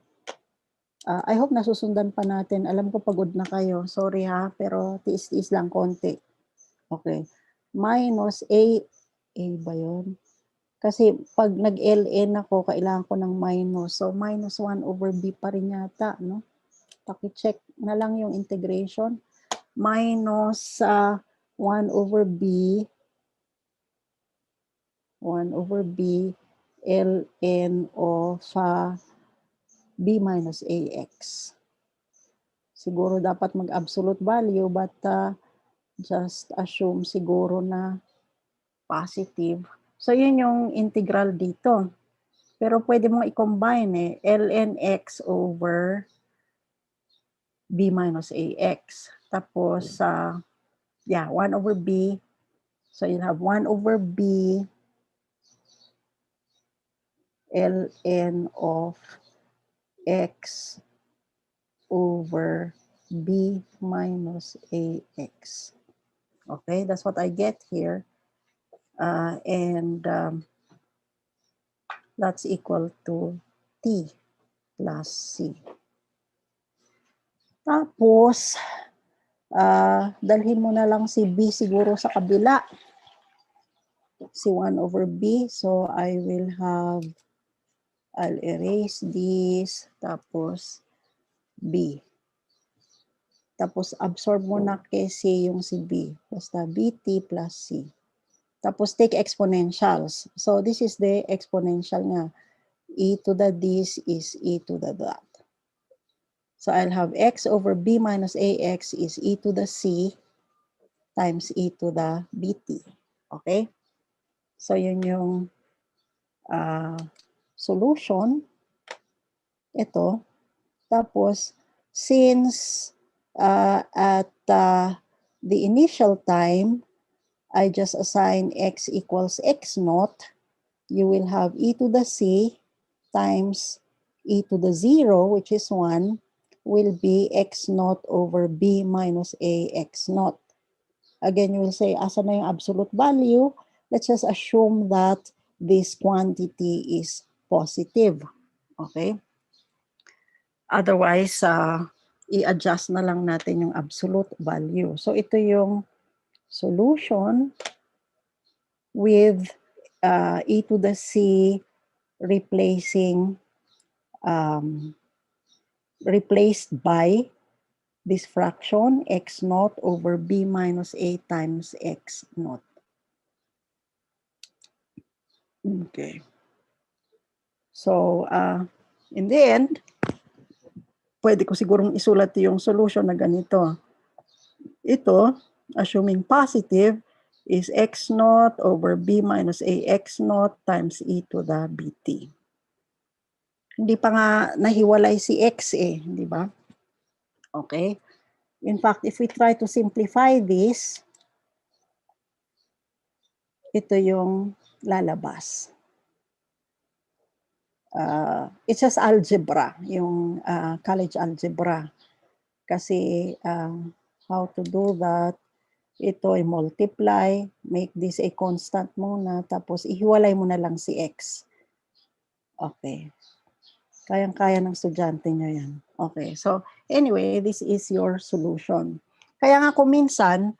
I hope nasusundan pa natin. Alam ko pagod na kayo. Sorry ha, pero tiis-tiis lang konti. Okay. Minus A ba yun? Kasi pag nag-ln ako, kailangan ko ng minus. So minus 1 over B pa rin yata, no? Paki-check na lang yung integration. Minus 1 over B, 1 over B, ln of B minus AX. Siguro dapat mag-absolute value, but just assume siguro na positive. So yun yung integral dito. Pero pwede mong i-combine ln x over B minus AX. Tapos, 1 over B. So you'll have 1 over B ln of x over B minus AX. Okay, that's what I get here. And that's equal to T plus C. Tapos, dalhin mo na lang si B siguro sa kabila. Si 1 over B. So, I'll erase this. Tapos, B. Tapos, absorb mo na kay C yung si B. Basta BT plus C. Tapos, take exponentials. So, this is the exponential nga. E to the this is E to the that. So, I'll have X over B minus AX is E to the C times E to the BT. Okay? So, yun yung solution. Ito. Tapos, since at the initial time, I just assign x equals x naught, you will have e to the c times e to the 0, which is 1, will be x naught over b minus a x naught. Again, you will say, asa na yung absolute value? Let's just assume that this quantity is positive. Okay? Otherwise, i-adjust na lang natin yung absolute value. So, ito yung solution with e to the c replaced by this fraction, x naught over b minus a times x naught. Okay. So, in the end, pwede ko sigurong isulat yung solution na ganito. Ito, assuming positive, is x naught over b minus ax naught times e to the bt. Hindi pa nga nahiwalay si x di ba? Okay. In fact, if we try to simplify this, ito yung lalabas. It's just algebra, yung college algebra. Kasi how to do that, ito ay multiply, make this a constant muna, tapos ihiwalay mo na lang si x. Okay. Kayang-kaya ng estudyante nyo yan. Okay, so anyway, this is your solution. Kaya nga kung minsan,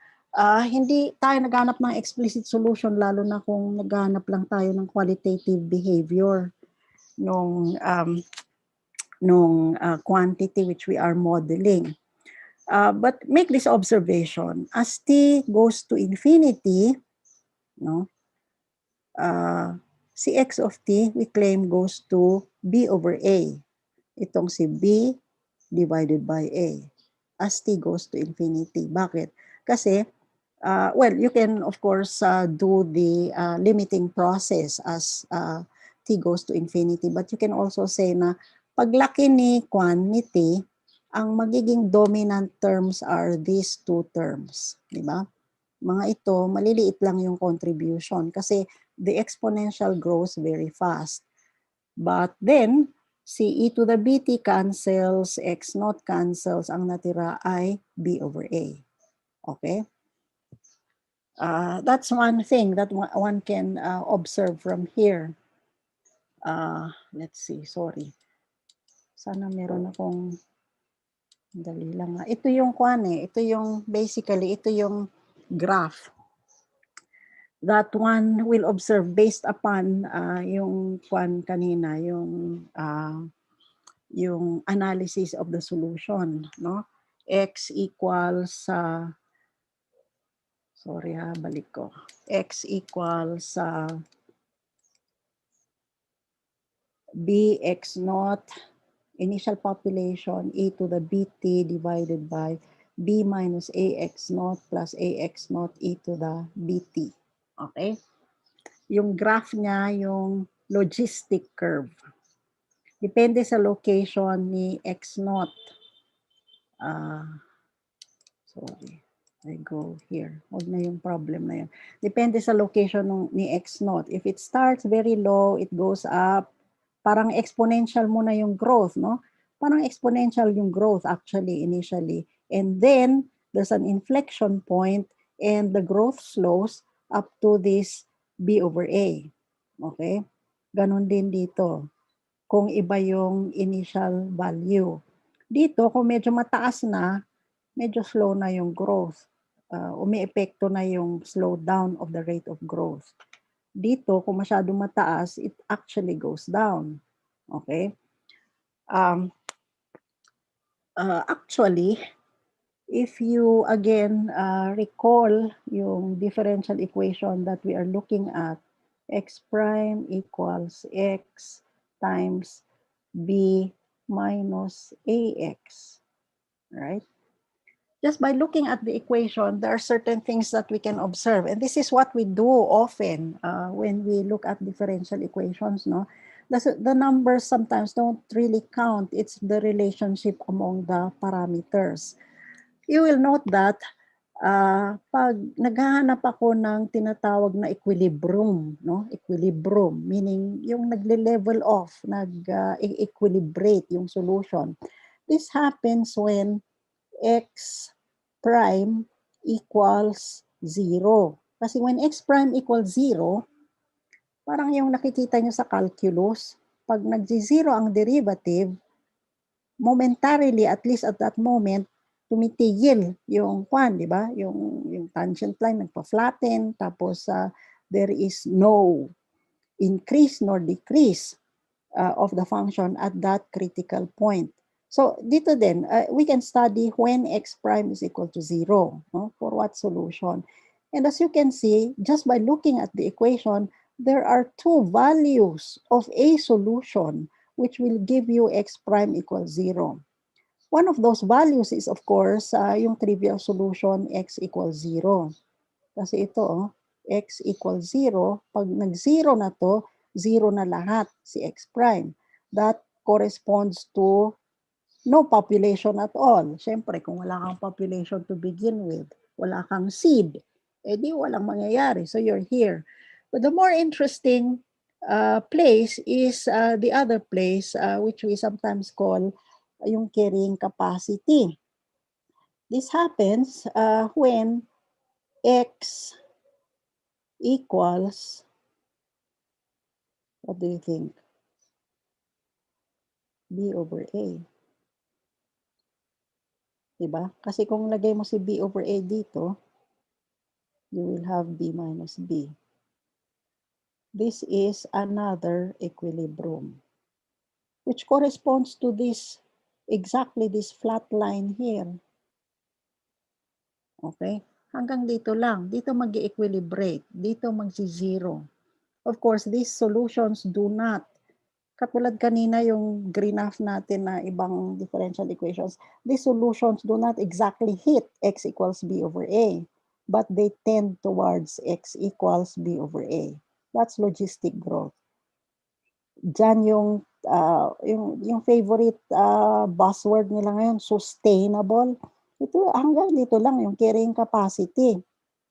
hindi tayo naghanap ng explicit solution, lalo na kung naghanap lang tayo ng qualitative behavior nung quantity which we are modeling. But make this observation. As t goes to infinity, no, si x of t, we claim goes to b over a. Itong si b divided by a as t goes to infinity. Bakit? Kasi, well, you can of course do the limiting process as t goes to infinity, but you can also say na paglaki ni t, ang magiging dominant terms are these two terms. Di ba? Mga ito, maliliit lang yung contribution kasi the exponential grows very fast. But then, si e to the bt cancels, x naught cancels, ang natira ay b over a. Okay? That's one thing that one can observe from here. Let's see, sorry. Sana meron akong, dali lang nga. Ito yung ito yung, basically, ito yung graph that one will observe based upon yung kanina, yung analysis of the solution, no? X equals sorry balik ko. X equals bx naught initial population e to the bt divided by b minus ax naught plus ax naught e to the bt. Okay? Yung graph niya, yung logistic curve. Depende sa location ni x naught. Sorry, I go here. Huwag na yung problem na yun. Depende sa location ni x naught. If it starts very low, it goes up. Parang exponential muna yung growth, no? Parang exponential yung growth actually initially. And then, there's an inflection point and the growth slows up to this b over a. Okay? Ganon din dito. Kung iba yung initial value. Dito, kung medyo mataas na, medyo slow na yung growth. Umi-epekto na yung slowdown of the rate of growth. Dito, kung masyado mataas, it actually goes down. Okay? Actually, if you again recall yung differential equation that we are looking at, x prime equals x times b minus ax, right? Just by looking at the equation, there are certain things that we can observe. And this is what we do often when we look at differential equations. No? The numbers sometimes don't really count. It's the relationship among the parameters. You will note that pag naghahanap ako ng tinatawag na equilibrium, no? Equilibrium, meaning yung nagle-level off, nag-equilibrate yung solution. This happens when x prime equals 0. Kasi when x prime equals 0, parang yung nakikita nyo sa calculus, pag nag-0 ang derivative, momentarily, at least at that moment, tumitigil yung di ba? Yung tangent line nagpa-flatten, tapos there is no increase nor decrease of the function at that critical point. So dito din, we can study when x prime is equal to 0, no? For what solution. And as you can see, just by looking at the equation, there are two values of a solution which will give you x prime equals 0. One of those values is of course yung trivial solution x equals 0. Kasi ito, x equals 0, pag nag-0 na to, 0 na lahat si x prime. That corresponds to no population at all. Siyempre, kung wala kang population to begin with, wala kang seed, di walang mangyayari. So you're here. But the more interesting place is the other place, which we sometimes call yung carrying capacity. This happens when x equals, what do you think? B over A. Diba? Kasi kung lagay mo si B over A dito, you will have B minus B. This is another equilibrium, which corresponds to this, exactly this flat line here. Okay? Hanggang dito lang. Dito mag-equilibrate. Dito mag-zero. Of course, these solutions do not, katulad kanina yung graph natin na ibang differential equations, these solutions do not exactly hit x equals b over a, but they tend towards x equals b over a. That's logistic growth. Diyan yung favorite buzzword nila ngayon, sustainable. Ito hanggang dito lang yung carrying capacity,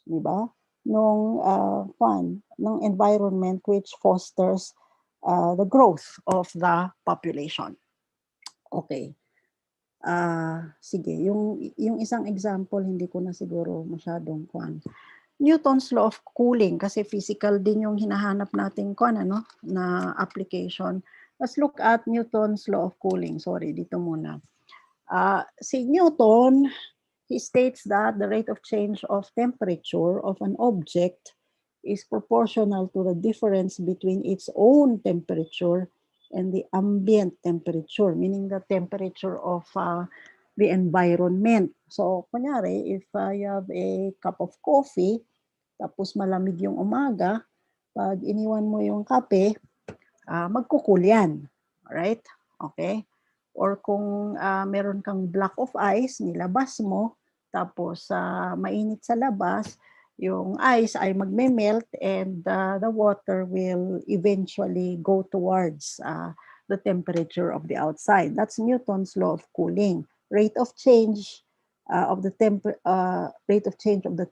di ba? Nung ng environment which fosters the growth of the population. Okay. Sige, yung isang example hindi ko na siguro masyadong Newton's law of cooling kasi physical din yung hinahanap natin na application. Let's look at Newton's law of cooling. Sorry, dito muna. Si Newton, he states that the rate of change of temperature of an object is proportional to the difference between its own temperature and the ambient temperature, meaning the temperature of the environment. So, kunyari, if you have a cup of coffee, tapos malamig yung umaga, pag iniwan mo yung kape, magkukul yan. Alright? Okay? Or kung meron kang block of ice, nilabas mo, tapos mainit sa labas, yung ice ay magme-melt and the water will eventually go towards the temperature of the outside. That's Newton's law of cooling. Rate of change of the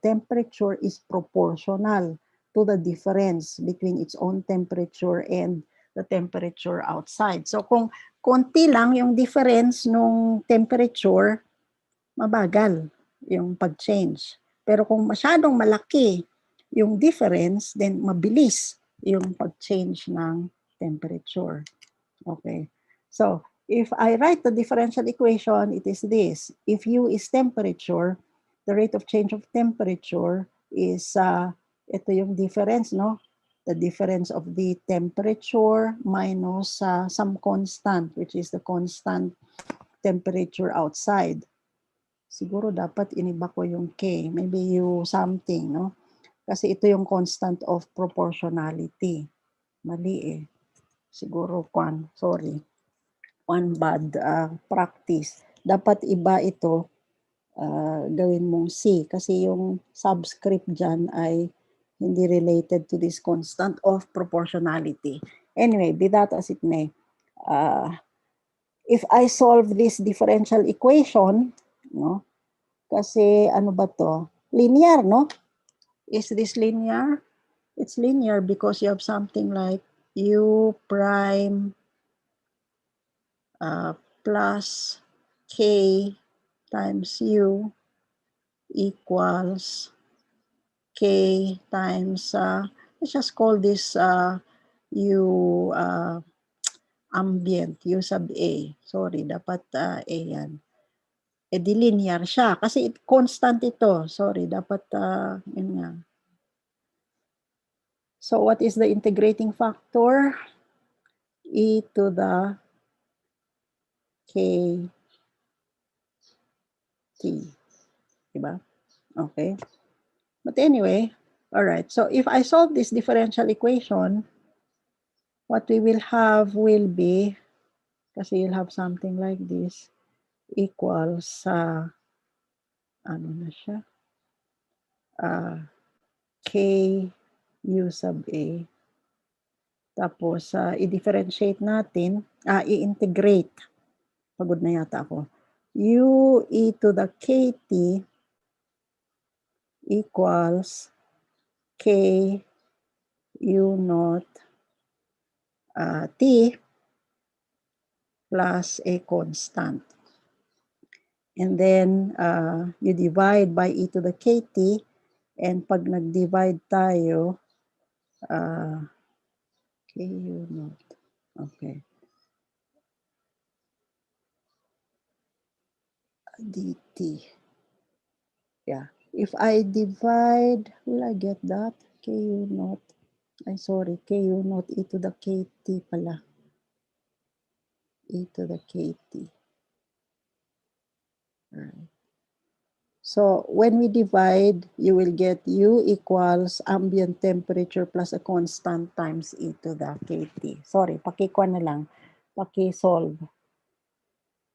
temperature is proportional to the difference between its own temperature and the temperature outside. So kung konti lang yung difference nung temperature, mabagal yung pag-change. Pero kung masyadong malaki yung difference, then mabilis yung pag-change ng temperature. Okay. So, if I write the differential equation, it is this. If U is temperature, the rate of change of temperature is, ito yung difference, no? The difference of the temperature minus some constant, which is the constant temperature outside. Siguro dapat iniba ko yung K. Maybe U something, no? Kasi ito yung constant of proportionality. Mali eh. Siguro sorry. One bad practice. Dapat iba ito, gawin mong C. Kasi yung subscript dyan ay hindi related to this constant of proportionality. Anyway, be that as it may, if I solve this differential equation, no? Kasi ano ba to? Linear, no? Is this linear? It's linear because you have something like U prime plus K times U equals K times, let's just call this U ambient, U sub A. Sorry, dapat A yan. E di linear siya kasi constant ito. Sorry, dapat yun nga. So what is the integrating factor? E to the K T. Diba? Okay. But anyway, all right. So if I solve this differential equation, what we will have will be, kasi you'll have something like this, equals, ano na siya? K U sub A. Tapos, i-differentiate natin, i-integrate. Pagod na yata ako. U e to the KT equals K U naught T plus a constant. And then, you divide by e to the KT, and pag nag-divide tayo, KU naught. Okay. DT. Yeah. If I divide, will I get that? KU naught. Sorry, KU naught e to the KT pala. E to the KT. Alright. So when we divide, you will get U equals ambient temperature plus a constant times e to the kT. Sorry, pakikuha na lang. Paki-solve.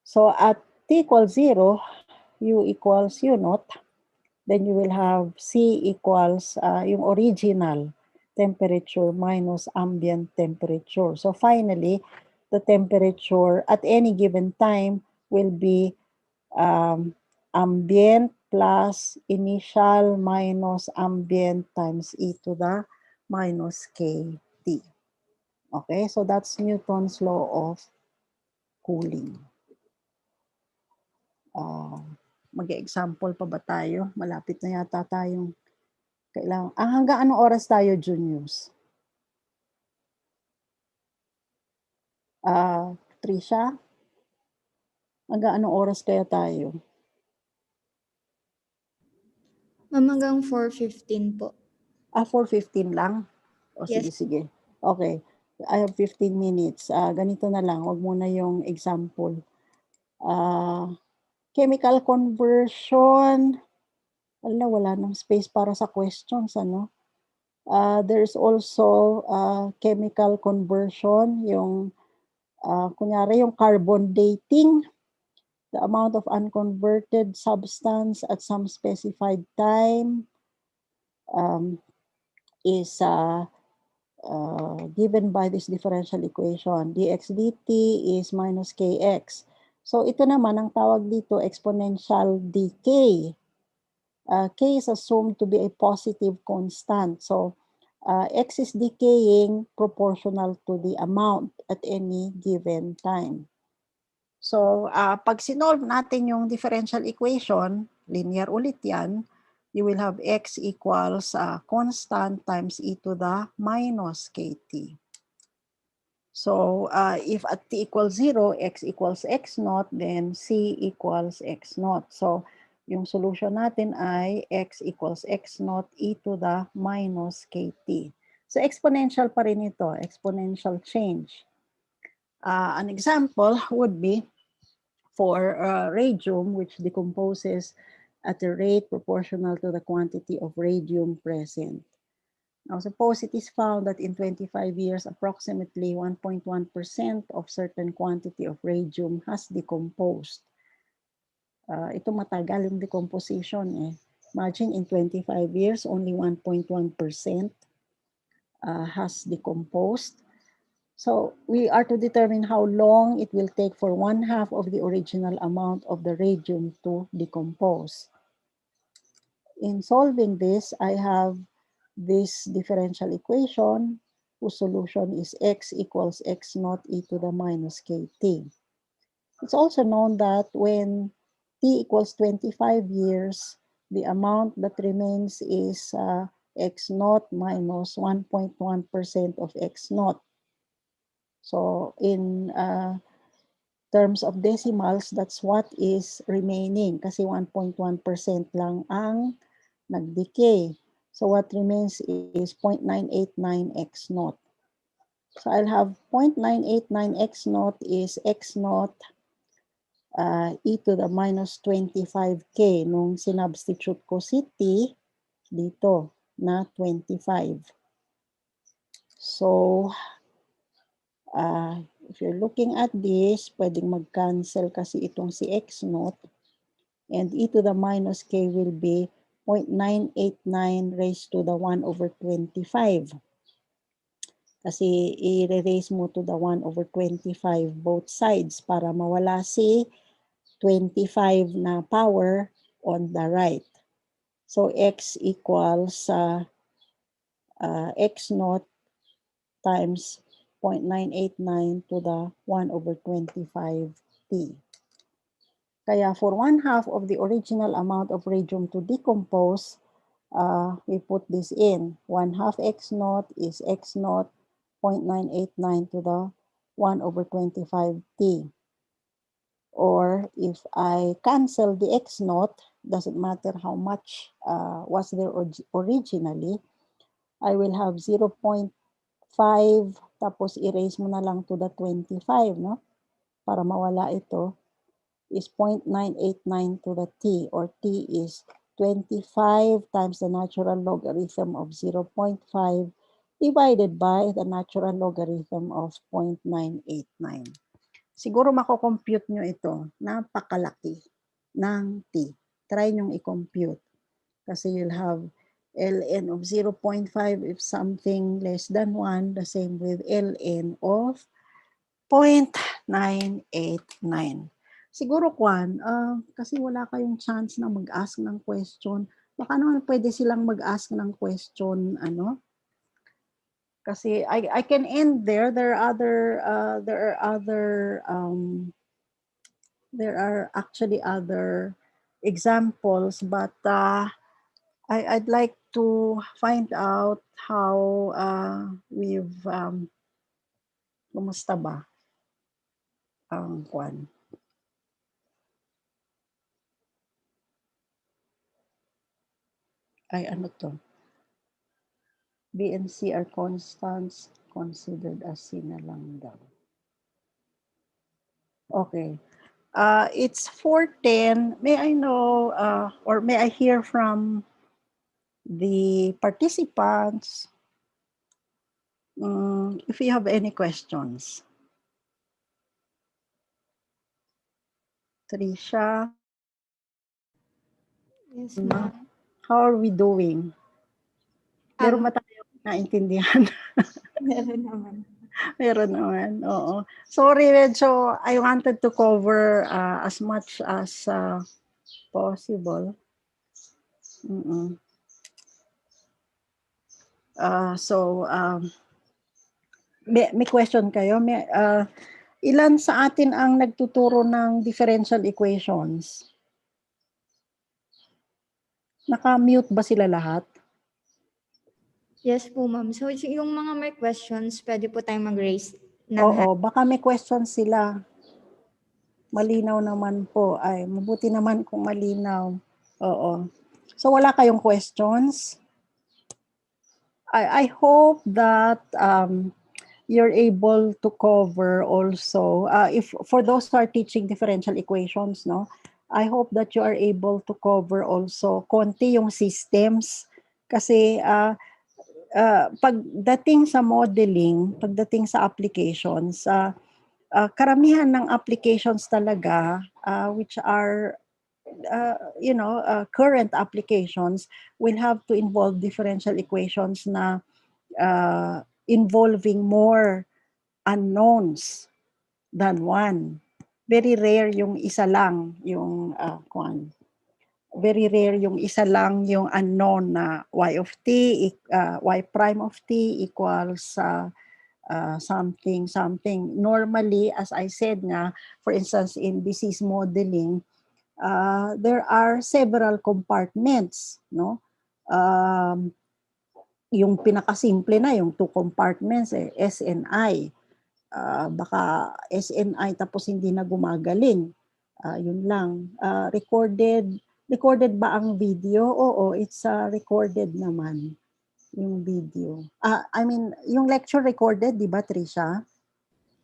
So at t equals 0, U equals U naught. Then you will have C equals yung original temperature minus ambient temperature. So finally, the temperature at any given time will be ambient plus initial minus ambient times e to the minus kT. Okay, so that's Newton's law of cooling. Mag-example pa ba tayo? Malapit na yata tayong kailangan. Hanggang anong oras tayo, Junius? Trisha? Hanggang anong oras kaya tayo? Hanggang 4:15 po. 4:15 lang? O sige, Yes. sige. Okay. I have 15 minutes. Ganito na lang. Huwag muna yung example. Chemical conversion. Wala nang space para sa questions, ano? There's also chemical conversion, yung kunyari yung carbon dating, the amount of unconverted substance at some specified time is given by this differential equation. dx dt is minus kx. So ito naman, ang tawag dito, exponential decay. K is assumed to be a positive constant. So x is decaying proportional to the amount at any given time. So pag sinolve natin yung differential equation, linear ulit yan, you will have x equals constant times e to the minus kt. So if at t equals 0, x equals x naught, then c equals x naught. So yung solution natin ay x equals x naught e to the minus kt. So exponential pa rin ito, exponential change. An example would be for radium, which decomposes at a rate proportional to the quantity of radium present. Now, suppose it is found that in 25 years, approximately 1.1% of certain quantity of radium has decomposed. Ito matagal yung decomposition eh. Imagine in 25 years, only 1.1% has decomposed. So we are to determine how long it will take for 1/2 of the original amount of the radium to decompose. In solving this, I have this differential equation whose solution is x equals x naught e to the minus kt. It's also known that when t equals 25 years, the amount that remains is x naught minus 1.1% of x naught. So in terms of decimals, that's what is remaining kasi 1.1% lang ang nag-decay. So what remains is 0.989 x naught. So I'll have 0.989 x naught is x naught e to the minus 25k nung sinubstitute ko si t dito na 25. So if you're looking at this, pwedeng mag-cancel kasi itong si x naught. And e to the minus k will be 0.989 raised to the 1 over 25. Kasi i-raise mo to the 1 over 25 both sides para mawala si 25 na power on the right. So x equals x naught times 0.989 to the 1 over 25t. Kaya for 1/2 of the original amount of radium to decompose, we put this in. 1/2 x naught is x naught 0.989 to the 1 over 25t. Or if I cancel the x naught, doesn't matter how much was there originally, I will have 0.5 tapos erase mo na lang to the 25, no? Para mawala ito. is 0.989 to the t, or t is 25 times the natural logarithm of 0.5 divided by the natural logarithm of 0.989. Siguro mako-compute nyo ito. Napakalaki ng t. Try nyong i-compute. Kasi you'll have ln of 0.5 if something less than 1, the same with ln of 0.989. Siguro, Kwan, kasi wala kayong chance na mag-ask ng question, baka naman pwede silang mag-ask ng question, kasi I can end there. There are actually other examples, but I'd like to find out how we've kumusta ba ang Kwan. Ay, ano to? B and C are constants considered as C na lang daw. Okay. It's 4:10. May I know, or may I hear from the participants if you have any questions? Trisha, Yes, ma'am. how are we doing? Meron ba tayong naintindihan? Meron naman. Meron naman, oo. Sorry, medyo I wanted to cover as much as possible. May question kayo? Ilan sa atin ang nagtuturo ng differential equations? Naka-mute ba sila lahat? Yes po, ma'am. So, yung mga may questions, pwede po tayong mag-raise ng Oo, baka may questions sila. Malinaw naman po. Ay, mabuti naman kung malinaw. Oo. So, wala kayong questions? I hope that you're able to cover also, if for those who are teaching differential equations, no, I hope that you are able to cover also konti yung systems. Kasi pagdating sa modeling, pagdating sa applications, karamihan ng applications talaga, which are current applications, will have to involve differential equations na involving more unknowns than one. Very rare yung isa lang yung very rare yung isa lang yung unknown na y of t, y prime of t equals something. Normally, as I said nga, for instance, in disease modeling, there are several compartments, no? Yung pinakasimple na, yung two compartments, S and I. Baka SNI tapos hindi na gumagaling. Yun lang. Recorded ba ang video? Oo, it's recorded naman yung video. I mean, yung lecture recorded, di ba, Trisha?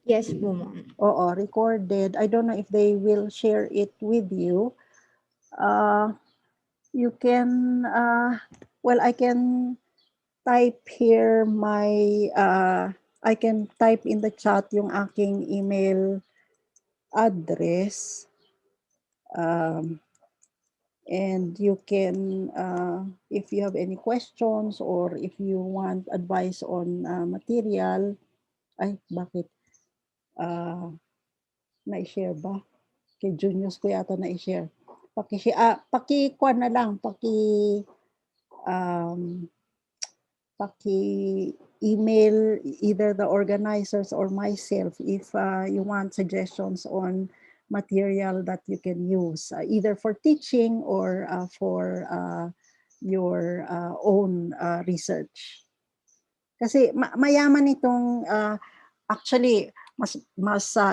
Yes po, ma'am. Oo, recorded. I don't know if they will share it with you. You can, well, I can type here I can type in the chat yung aking email address, and you can, if you have any questions or if you want advice on material, bakit? Na-share ba? Kay Juniors ko yata na-share. Paki-kuha na lang, paki-email either the organizers or myself if you want suggestions on material that you can use, either for teaching or for your own research. Kasi mayaman itong, actually, mas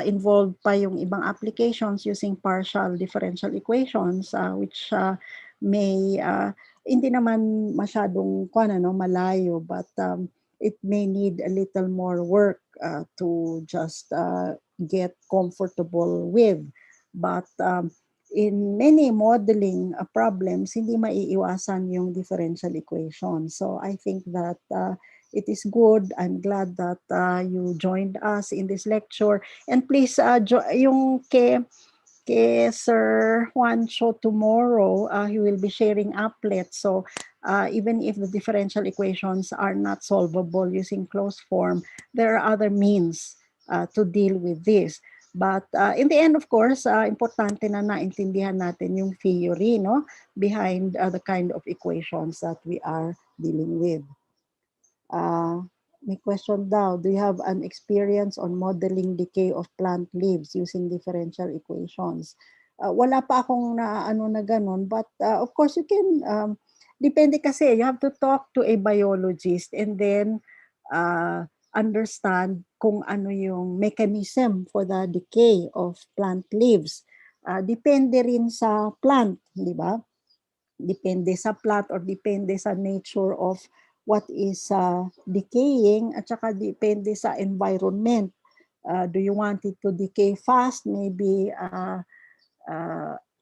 involved pa yung ibang applications using partial differential equations, which may hindi naman masyadong malayo, but it may need a little more work to just get comfortable with. But in many modeling problems, hindi maiiwasan yung differential equation. So I think that it is good. I'm glad that you joined us in this lecture. And please, yung kay Sir Juancho tomorrow, he will be sharing applets. So even if the differential equations are not solvable using closed form, there are other means to deal with this. But in the end, of course, importante na naintindihan natin yung theory, no, behind the kind of equations that we are dealing with. May question daw, do you have an experience on modeling decay of plant leaves using differential equations? Wala pa akong naano na ganun, but of course you can, depende kasi, you have to talk to a biologist and then understand kung ano yung mechanism for the decay of plant leaves. Depende rin sa plant, di ba? Depende sa plant or depende sa nature of what is decaying at saka depende sa environment. Do you want it to decay fast? Maybe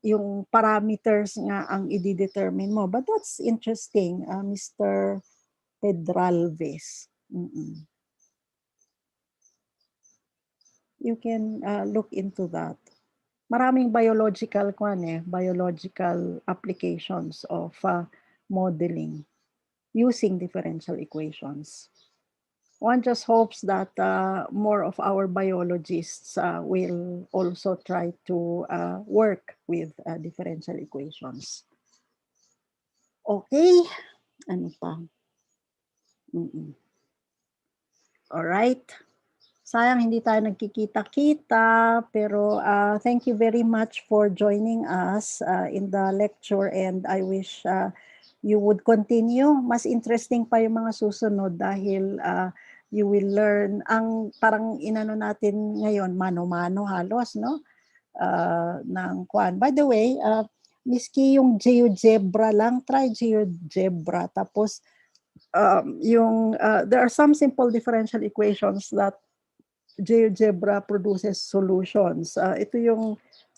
yung parameters nga ang i-determine mo. But that's interesting, Mr. Pedralves. You can look into that. Maraming biological biological applications of modeling using differential equations. One just hopes that more of our biologists will also try to work with differential equations. Okay, ano pa? All right. Sayang hindi tayo nagkikita-kita, pero thank you very much for joining us in the lecture and I wish you would continue. Mas interesting pa yung mga susunod dahil you will learn ang parang inano natin ngayon, mano-mano halos, no? Ng kwan. By the way, miski yung GeoGebra lang, try GeoGebra. Tapos there are some simple differential equations that GeoGebra produces solutions. Ito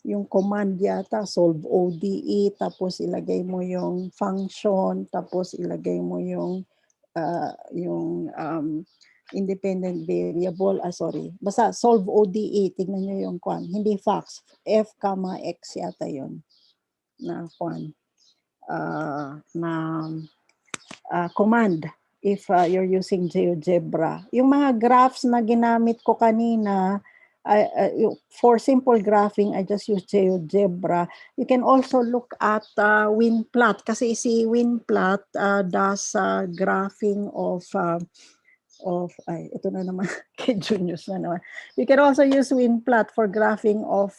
yung command yata, solve ODE, tapos ilagay mo yung function, tapos ilagay mo yung independent variable, basta solve ODE, tignan nyo yung kwan, hindi facts, F, X yata yun, na kwan, command if you're using GeoGebra. Yung mga graphs na ginamit ko kanina, for simple graphing, I just use GeoGebra. You can also look at WinPlot kasi si WinPlot does graphing of ito na naman kay Junius na naman. You can also use WinPlot for graphing of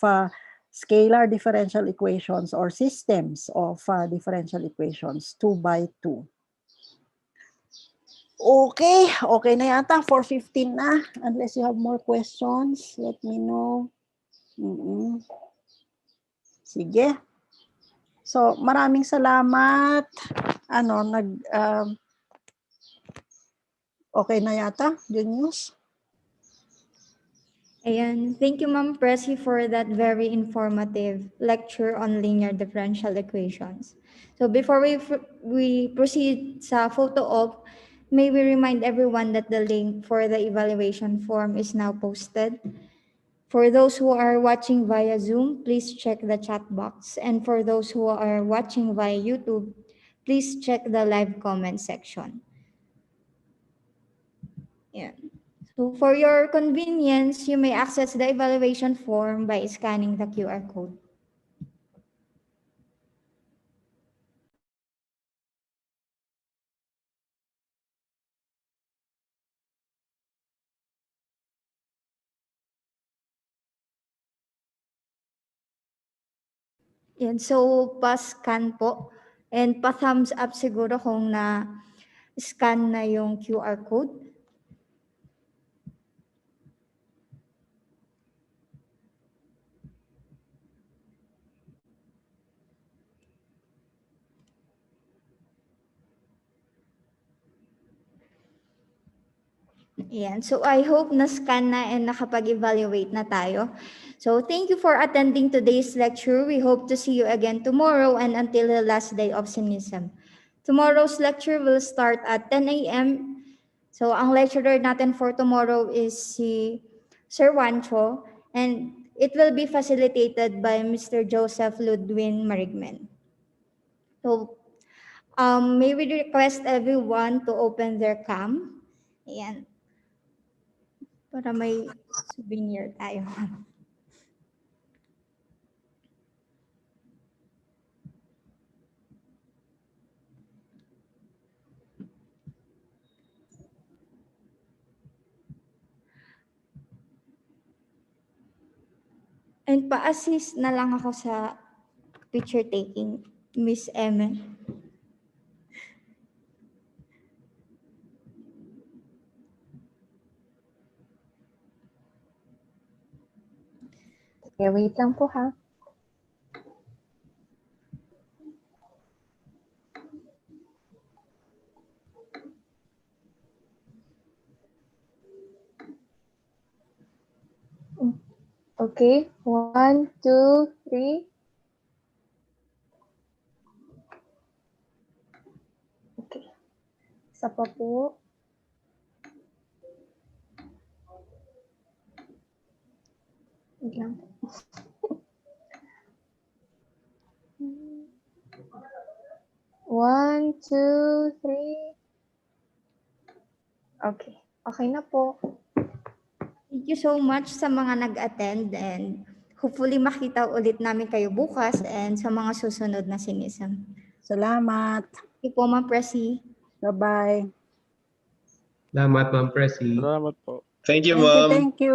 scalar differential equations or systems of differential equations 2 by 2. Okay na yata, 4:15 na. Unless you have more questions, let me know. Sige. So, maraming salamat. Okay na yata, Junius? Ayan. Thank you, Ma'am Presi, for that very informative lecture on linear differential equations. So before we proceed sa photo op, may we remind everyone that the link for the evaluation form is now posted. For those who are watching via Zoom, please check the chat box. And for those who are watching via YouTube, please check the live comment section. Yeah. So for your convenience, you may access the evaluation form by scanning the QR code. Yan. So, pa-scan po. And pa-thumbs up siguro kung na-scan na yung QR code. Ayan. So I hope na-scan na and nakapag-evaluate na tayo. So thank you for attending today's lecture. We hope to see you again tomorrow and until the last day of SINISM. Tomorrow's lecture will start at 10 a.m. So ang lecturer natin for tomorrow is si Sir Wancho and it will be facilitated by Mr. Joseph Ludwin Marigmen. So may we request everyone to open their cam? Ayan. Para may souvenir tayo. And pa-assist na lang ako sa picture taking, Miss Emme. Okay, wait lang po ha. Okay, 1, 2, 3. Okay. Isa pa po. Wait lang po. 1, 2, 3. Okay. Okay na po. Thank you so much sa mga nag-attend and hopefully makita ulit namin kayo bukas and sa mga susunod na SINISM. Salamat. Thank you po, Ma'am Presi. Bye-bye. Salamat, Ma'am Presi. Salamat po. Thank you, ma'am. Thank you.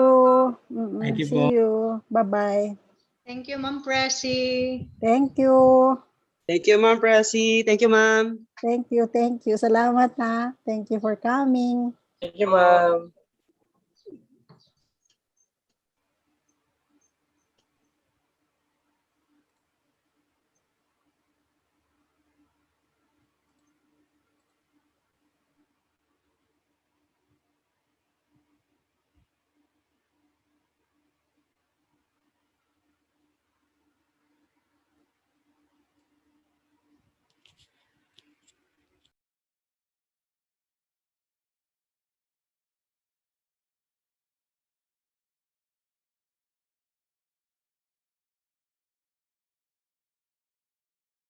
Thank you See po. you. Bye-bye. Thank you, Ma'am Presi. Thank you. Thank you, Ma'am Presi. Thank you, ma'am. Thank you. Salamat na. Thank you for coming. Thank you, ma'am.